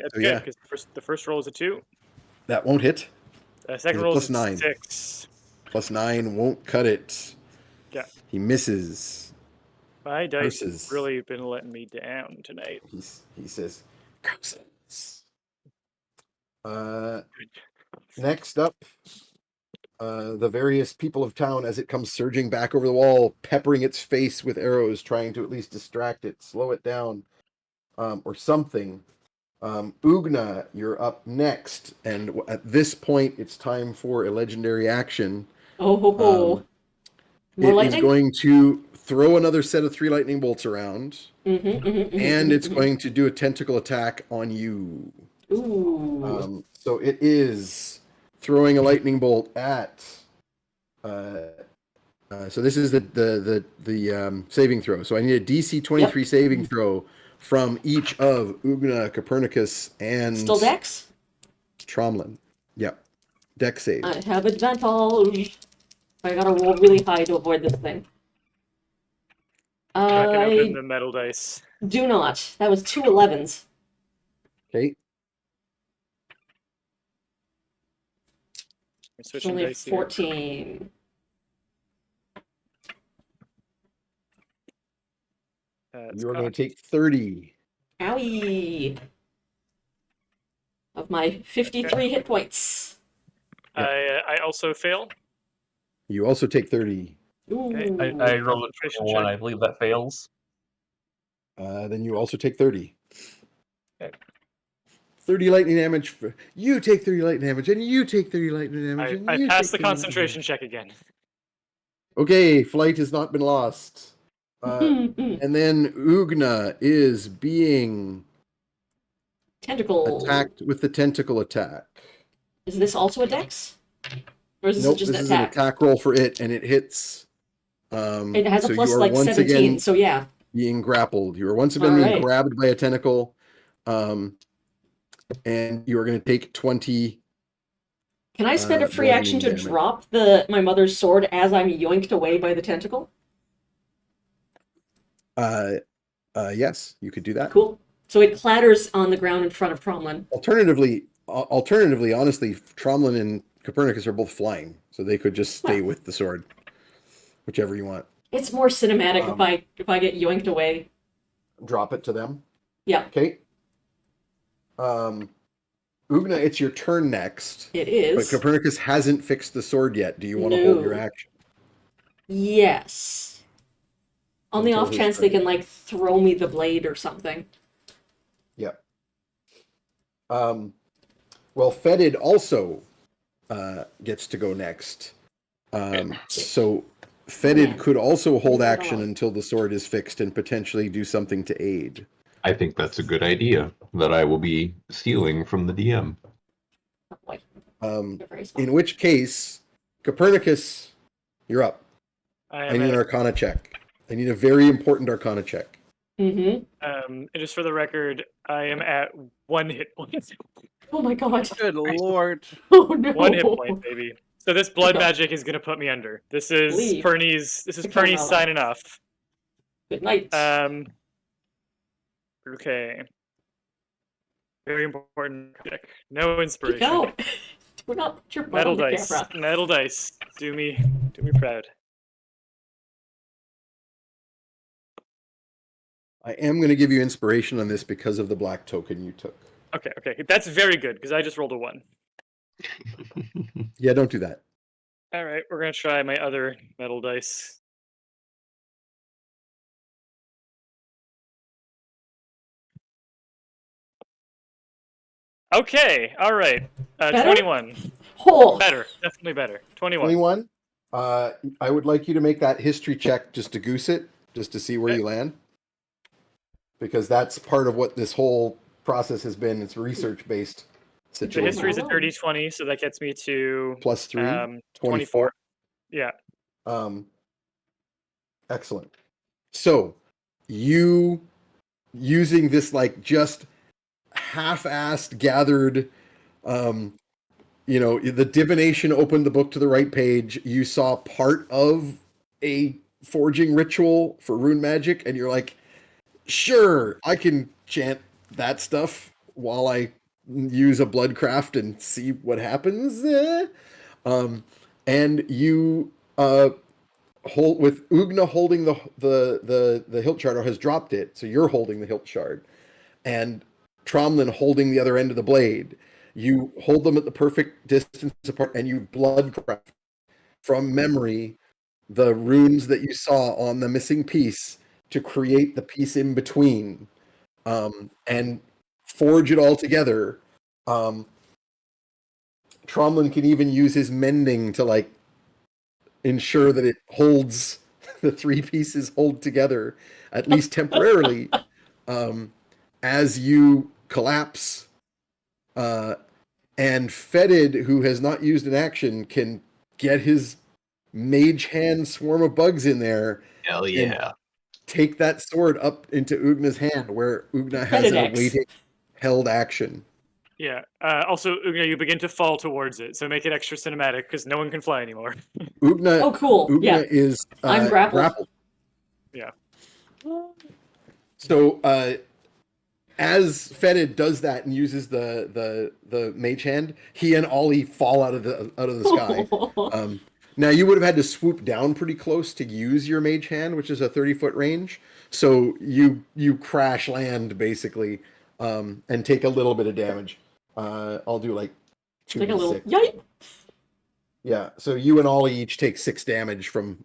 [SPEAKER 6] that's
[SPEAKER 2] So,
[SPEAKER 6] good
[SPEAKER 2] yeah.
[SPEAKER 6] because the first roll is a 2.
[SPEAKER 2] That won't hit.
[SPEAKER 6] Second
[SPEAKER 2] Is it
[SPEAKER 6] roll
[SPEAKER 2] plus
[SPEAKER 6] is
[SPEAKER 2] 9?
[SPEAKER 6] 6.
[SPEAKER 2] +9 won't cut it.
[SPEAKER 6] Yeah.
[SPEAKER 2] He misses.
[SPEAKER 6] My dice
[SPEAKER 2] Curses.
[SPEAKER 6] have really been letting me down tonight.
[SPEAKER 2] He says, curses. Next up, the various people of town as it comes surging back over the wall, peppering its face with arrows, trying to at least distract it, slow it down, or something. Ugna, you're up next, and at this point, it's time for a legendary action.
[SPEAKER 1] Oh ho ho. More
[SPEAKER 2] It
[SPEAKER 1] lightning?
[SPEAKER 2] is going to throw another set of 3 lightning bolts around, and it's
[SPEAKER 1] Mm-hmm.
[SPEAKER 2] going to do a tentacle attack on you.
[SPEAKER 1] Ooh.
[SPEAKER 2] So it is throwing a lightning bolt at. So this is the saving throw. So I need a DC 23 saving throw from each of Ugna, Copernicus, and
[SPEAKER 1] Still Dex?
[SPEAKER 2] Tromlin. Yep. Dex save.
[SPEAKER 1] I have advantage. I gotta roll really high to avoid this thing.
[SPEAKER 6] Cracking open
[SPEAKER 1] I
[SPEAKER 6] the metal dice.
[SPEAKER 1] Do not. That was 2 11s.
[SPEAKER 2] Okay.
[SPEAKER 6] We're
[SPEAKER 1] It's
[SPEAKER 6] switching
[SPEAKER 1] only
[SPEAKER 6] dice here.
[SPEAKER 1] 14.
[SPEAKER 6] It's
[SPEAKER 2] You are going
[SPEAKER 6] cocked.
[SPEAKER 2] to take 30.
[SPEAKER 1] Owie! Of my 53 hit points.
[SPEAKER 6] I also fail.
[SPEAKER 2] You also take 30.
[SPEAKER 1] Ooh.
[SPEAKER 4] I rolled a
[SPEAKER 6] Concentration
[SPEAKER 4] 21.
[SPEAKER 6] check.
[SPEAKER 4] I believe that fails.
[SPEAKER 2] Then you also take 30.
[SPEAKER 4] Okay.
[SPEAKER 2] 30 lightning damage. You take 30 lightning damage, and you take 30 lightning damage, and
[SPEAKER 6] I
[SPEAKER 2] you
[SPEAKER 6] passed the
[SPEAKER 2] take 30 lightning
[SPEAKER 6] concentration
[SPEAKER 2] damage.
[SPEAKER 6] check again.
[SPEAKER 2] Okay, flight has not been lost. And then Ugna is being
[SPEAKER 1] Tentacle.
[SPEAKER 2] attacked with the tentacle attack.
[SPEAKER 1] Is this also a dex? Or is this
[SPEAKER 2] Nope,
[SPEAKER 1] just
[SPEAKER 2] this
[SPEAKER 1] an
[SPEAKER 2] is an
[SPEAKER 1] attack?
[SPEAKER 2] attack roll for it, and it hits.
[SPEAKER 1] It has a
[SPEAKER 2] so
[SPEAKER 1] plus
[SPEAKER 2] you are
[SPEAKER 1] like
[SPEAKER 2] once
[SPEAKER 1] 17,
[SPEAKER 2] again
[SPEAKER 1] so yeah.
[SPEAKER 2] being grappled. You are once again
[SPEAKER 1] All
[SPEAKER 2] being
[SPEAKER 1] right.
[SPEAKER 2] grabbed by a tentacle, and you are going to take 20.
[SPEAKER 1] Can I spend a free action
[SPEAKER 2] bludgeoning
[SPEAKER 1] to
[SPEAKER 2] damage.
[SPEAKER 1] drop my mother's sword as I'm yoinked away by the tentacle?
[SPEAKER 2] Yes, you could do that.
[SPEAKER 1] Cool. So it clatters on the ground in front of Tromlin.
[SPEAKER 2] Alternatively, honestly, Tromlin and Copernicus are both flying, so they could just stay with the sword, whichever you want.
[SPEAKER 1] It's more cinematic if I get yoinked away.
[SPEAKER 2] Drop it to them.
[SPEAKER 1] Yeah,
[SPEAKER 2] Okay. Ugna, it's your turn next.
[SPEAKER 1] it
[SPEAKER 2] But
[SPEAKER 1] is.
[SPEAKER 2] Copernicus hasn't fixed the sword yet. Do you want to hold your
[SPEAKER 1] No.
[SPEAKER 2] action?
[SPEAKER 1] Yes. On the
[SPEAKER 2] Until
[SPEAKER 1] off
[SPEAKER 2] his
[SPEAKER 1] chance they
[SPEAKER 2] turn.
[SPEAKER 1] can like throw me the blade or something.
[SPEAKER 2] Yep. Well, Fetid also gets to go next. So Fetid
[SPEAKER 1] Man.
[SPEAKER 2] could also hold
[SPEAKER 1] Hold
[SPEAKER 2] action
[SPEAKER 1] on.
[SPEAKER 2] until the sword is fixed and potentially do something to aid.
[SPEAKER 3] I think that's a good idea that I will be stealing from the DM.
[SPEAKER 1] Oh, boy. They're very small.
[SPEAKER 2] In which case, Copernicus, you're up.
[SPEAKER 6] I
[SPEAKER 2] I
[SPEAKER 6] am
[SPEAKER 2] need an
[SPEAKER 6] at,
[SPEAKER 2] Arcana check. I need a very important Arcana check.
[SPEAKER 1] Mm-hmm.
[SPEAKER 6] and just for the record, I am at 1 hit point.
[SPEAKER 1] Oh my god.
[SPEAKER 5] Good lord.
[SPEAKER 1] Oh no.
[SPEAKER 6] 1 hit point, baby. So this blood
[SPEAKER 1] Okay.
[SPEAKER 6] magic is gonna put me under. This is
[SPEAKER 1] Leave.
[SPEAKER 6] Pernie's
[SPEAKER 1] The camera
[SPEAKER 6] Pernie's
[SPEAKER 1] on.
[SPEAKER 6] signing off.
[SPEAKER 1] Good night.
[SPEAKER 6] Okay. Very important check. No
[SPEAKER 1] Speak
[SPEAKER 6] inspiration.
[SPEAKER 1] out. Do not put your butt
[SPEAKER 6] Metal
[SPEAKER 1] on the
[SPEAKER 6] dice.
[SPEAKER 1] camera.
[SPEAKER 6] Metal dice. Do me proud.
[SPEAKER 2] I am going to give you inspiration on this because of the black token you took.
[SPEAKER 6] Okay, that's very good because I just rolled a 1.
[SPEAKER 2] Yeah, don't do that.
[SPEAKER 6] All right, we're gonna try my other metal dice. Okay, all right.
[SPEAKER 1] Better?
[SPEAKER 6] 21.
[SPEAKER 1] Oh.
[SPEAKER 6] Better, definitely better. 21.
[SPEAKER 2] 21. I would like you to make that history check just to goose it, just to see where
[SPEAKER 6] Okay.
[SPEAKER 2] you land. Because that's part of what this whole process has been. It's research-based
[SPEAKER 6] The
[SPEAKER 2] situation.
[SPEAKER 6] history is a
[SPEAKER 1] Wow.
[SPEAKER 6] dirty 20, so that gets me to
[SPEAKER 2] Plus 3,
[SPEAKER 6] 24. Yeah.
[SPEAKER 2] Excellent. So, you using this like just half-assed gathered the divination opened the book to the right page. You saw part of a forging ritual for rune magic, and you're like, sure, I can chant that stuff while I use a bloodcraft and see what happens. And you hold with Ugna holding the hilt shard, or has dropped it, so you're holding the hilt shard, and Tromlin holding the other end of the blade. You hold them at the perfect distance apart, and you bloodcraft from memory the runes that you saw on the missing piece to create the piece in between, and forge it all together. Tromlin can even use his mending to like ensure that it holds the 3 pieces hold together, at least temporarily, as you collapse. And Fetid, who has not used an action, can get his mage hand swarm of bugs in there.
[SPEAKER 3] Hell yeah.
[SPEAKER 2] Take that sword up into Ugna's hand, where Ugna has a
[SPEAKER 1] Fetidex.
[SPEAKER 2] waiting held action.
[SPEAKER 6] Yeah. Also, Ugna, you begin to fall towards it, so make it extra cinematic because no one can fly anymore.
[SPEAKER 2] Ugna,
[SPEAKER 1] Oh, cool.
[SPEAKER 2] Ugna
[SPEAKER 1] Yeah.
[SPEAKER 2] is
[SPEAKER 1] I'm grappled.
[SPEAKER 6] Yeah.
[SPEAKER 2] So as Fetid does that and uses the mage hand, he and Ollie fall out of the sky. Now you would have had to swoop down pretty close to use your mage hand, which is a 30-foot range. So you crash land basically, and take a little bit of damage. I'll do like 2d6.
[SPEAKER 1] Take a little yike.
[SPEAKER 2] Yeah. So you and Ollie each take 6 damage from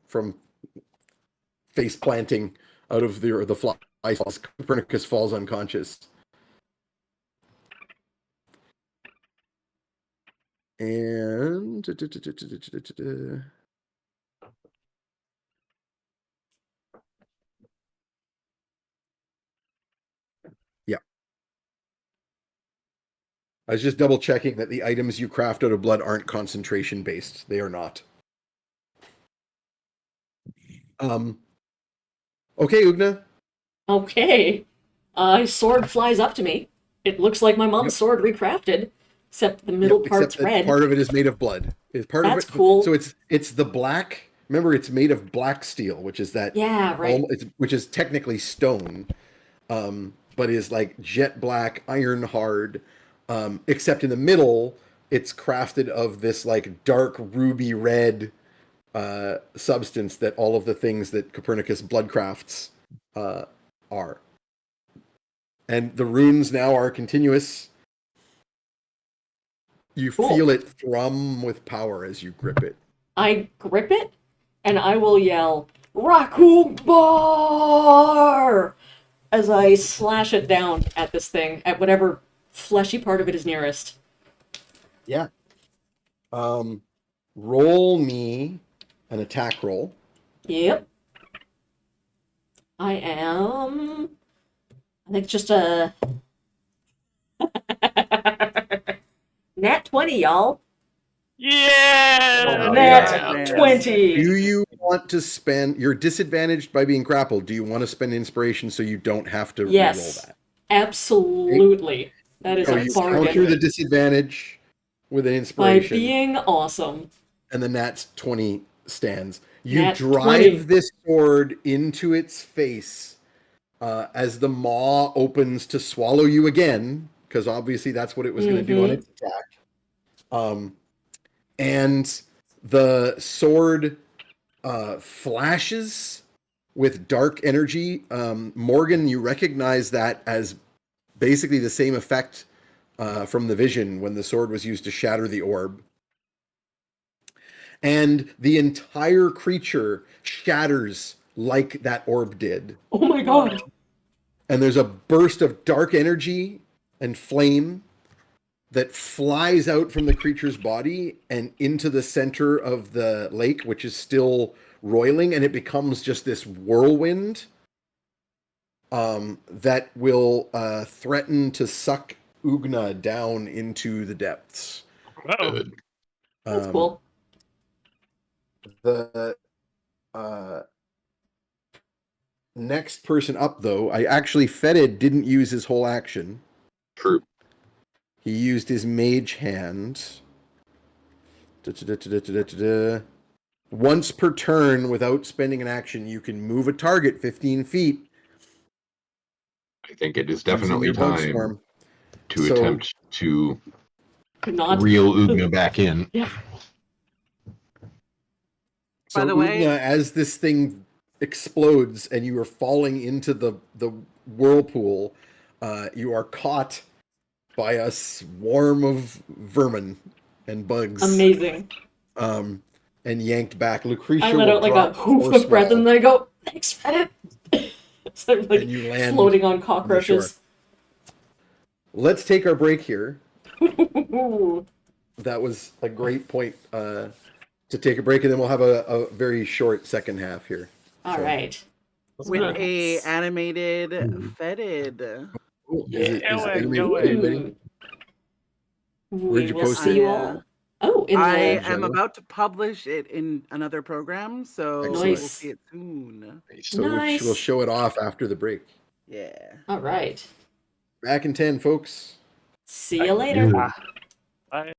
[SPEAKER 2] face planting out of the fly. Copernicus falls unconscious. And yeah. I was just double checking that the items you craft out of blood aren't concentration based. They are not. Okay, Ugna.
[SPEAKER 1] Okay. Sword flies up to me. It looks like my mom's sword recrafted, except the middle part's
[SPEAKER 2] except that
[SPEAKER 1] red.
[SPEAKER 2] part of it is made of blood. Is part
[SPEAKER 1] That's
[SPEAKER 2] of it
[SPEAKER 1] cool.
[SPEAKER 2] So it's the black. Remember, it's made of black steel, which is that
[SPEAKER 1] right.
[SPEAKER 2] which is technically stone, but is like jet black, iron hard. Except in the middle, it's crafted of this like dark ruby red substance that all of the things that Copernicus blood crafts are. And the runes now are continuous. You feel it thrum with power as you grip it.
[SPEAKER 1] I grip it, and I will yell, Raku Bar! As I slash it down at this thing, at whatever fleshy part of it is nearest.
[SPEAKER 2] Yeah. Roll me an attack roll.
[SPEAKER 1] Yep. I think just a... Nat 20, y'all.
[SPEAKER 6] Yeah!
[SPEAKER 1] Nat 20!
[SPEAKER 2] Do you want to spend... You're disadvantaged by being grappled. Do you want to spend inspiration so you don't have to reroll that?
[SPEAKER 1] Absolutely. That is
[SPEAKER 2] So
[SPEAKER 1] a
[SPEAKER 2] you
[SPEAKER 1] bargain.
[SPEAKER 2] counter the disadvantage with an
[SPEAKER 1] By
[SPEAKER 2] inspiration.
[SPEAKER 1] being awesome.
[SPEAKER 2] And the Nat 20 stands. You
[SPEAKER 1] Nat
[SPEAKER 2] drive
[SPEAKER 1] 20.
[SPEAKER 2] this sword into its face as the maw opens to swallow you again, because obviously that's what it was going to do on its attack. And the sword flashes with dark energy. Morgan, you recognize that as basically the same effect from the vision when the sword was used to shatter the orb. And the entire creature shatters like that orb did.
[SPEAKER 1] Oh my god.
[SPEAKER 2] And there's a burst of dark energy and flame that flies out from the creature's body and into the center of the lake, which is still roiling, and it becomes just this whirlwind that will threaten to suck Ugna down into the depths.
[SPEAKER 3] Good.
[SPEAKER 1] That's cool.
[SPEAKER 2] The next person up, though, Fetid didn't use his whole action.
[SPEAKER 3] True.
[SPEAKER 2] He used his mage hand. Once per turn, without spending an action, you can move a target 15 feet.
[SPEAKER 3] I think it is
[SPEAKER 2] using
[SPEAKER 3] definitely
[SPEAKER 2] your bug
[SPEAKER 3] time
[SPEAKER 2] swarm.
[SPEAKER 3] to attempt to
[SPEAKER 1] Not
[SPEAKER 3] reel Ugna back in.
[SPEAKER 1] Yeah.
[SPEAKER 2] So
[SPEAKER 5] By the way,
[SPEAKER 2] Ugna, as this thing explodes and you are falling into the whirlpool, you are caught by a swarm of vermin and bugs.
[SPEAKER 1] Amazing.
[SPEAKER 2] And yanked back. Lucretia
[SPEAKER 1] I let
[SPEAKER 2] will
[SPEAKER 1] out like
[SPEAKER 2] drop
[SPEAKER 1] a hoof of breath and then I go, thanks, Fetid. So I'm like
[SPEAKER 2] and you land
[SPEAKER 1] floating on
[SPEAKER 2] on the shore.
[SPEAKER 1] cockroaches.
[SPEAKER 2] Let's take our break here.
[SPEAKER 1] Ooh.
[SPEAKER 2] That was a great point to take a break, and then we'll have a very short second half here.
[SPEAKER 1] All right.
[SPEAKER 5] with a animated Fetid.
[SPEAKER 2] Is animated
[SPEAKER 6] go
[SPEAKER 2] anybody? Where'd you
[SPEAKER 1] We will
[SPEAKER 2] post
[SPEAKER 1] see
[SPEAKER 2] it?
[SPEAKER 1] you all. Oh, in
[SPEAKER 5] I
[SPEAKER 1] the
[SPEAKER 5] am
[SPEAKER 2] General?
[SPEAKER 5] about to publish it in another program, so
[SPEAKER 2] Excellent.
[SPEAKER 5] we'll
[SPEAKER 1] Nice.
[SPEAKER 5] see it soon.
[SPEAKER 2] So
[SPEAKER 1] Nice.
[SPEAKER 2] we'll show it off after the break.
[SPEAKER 5] Yeah.
[SPEAKER 1] All right.
[SPEAKER 2] Back in 10, folks.
[SPEAKER 1] See you later.
[SPEAKER 6] Bye.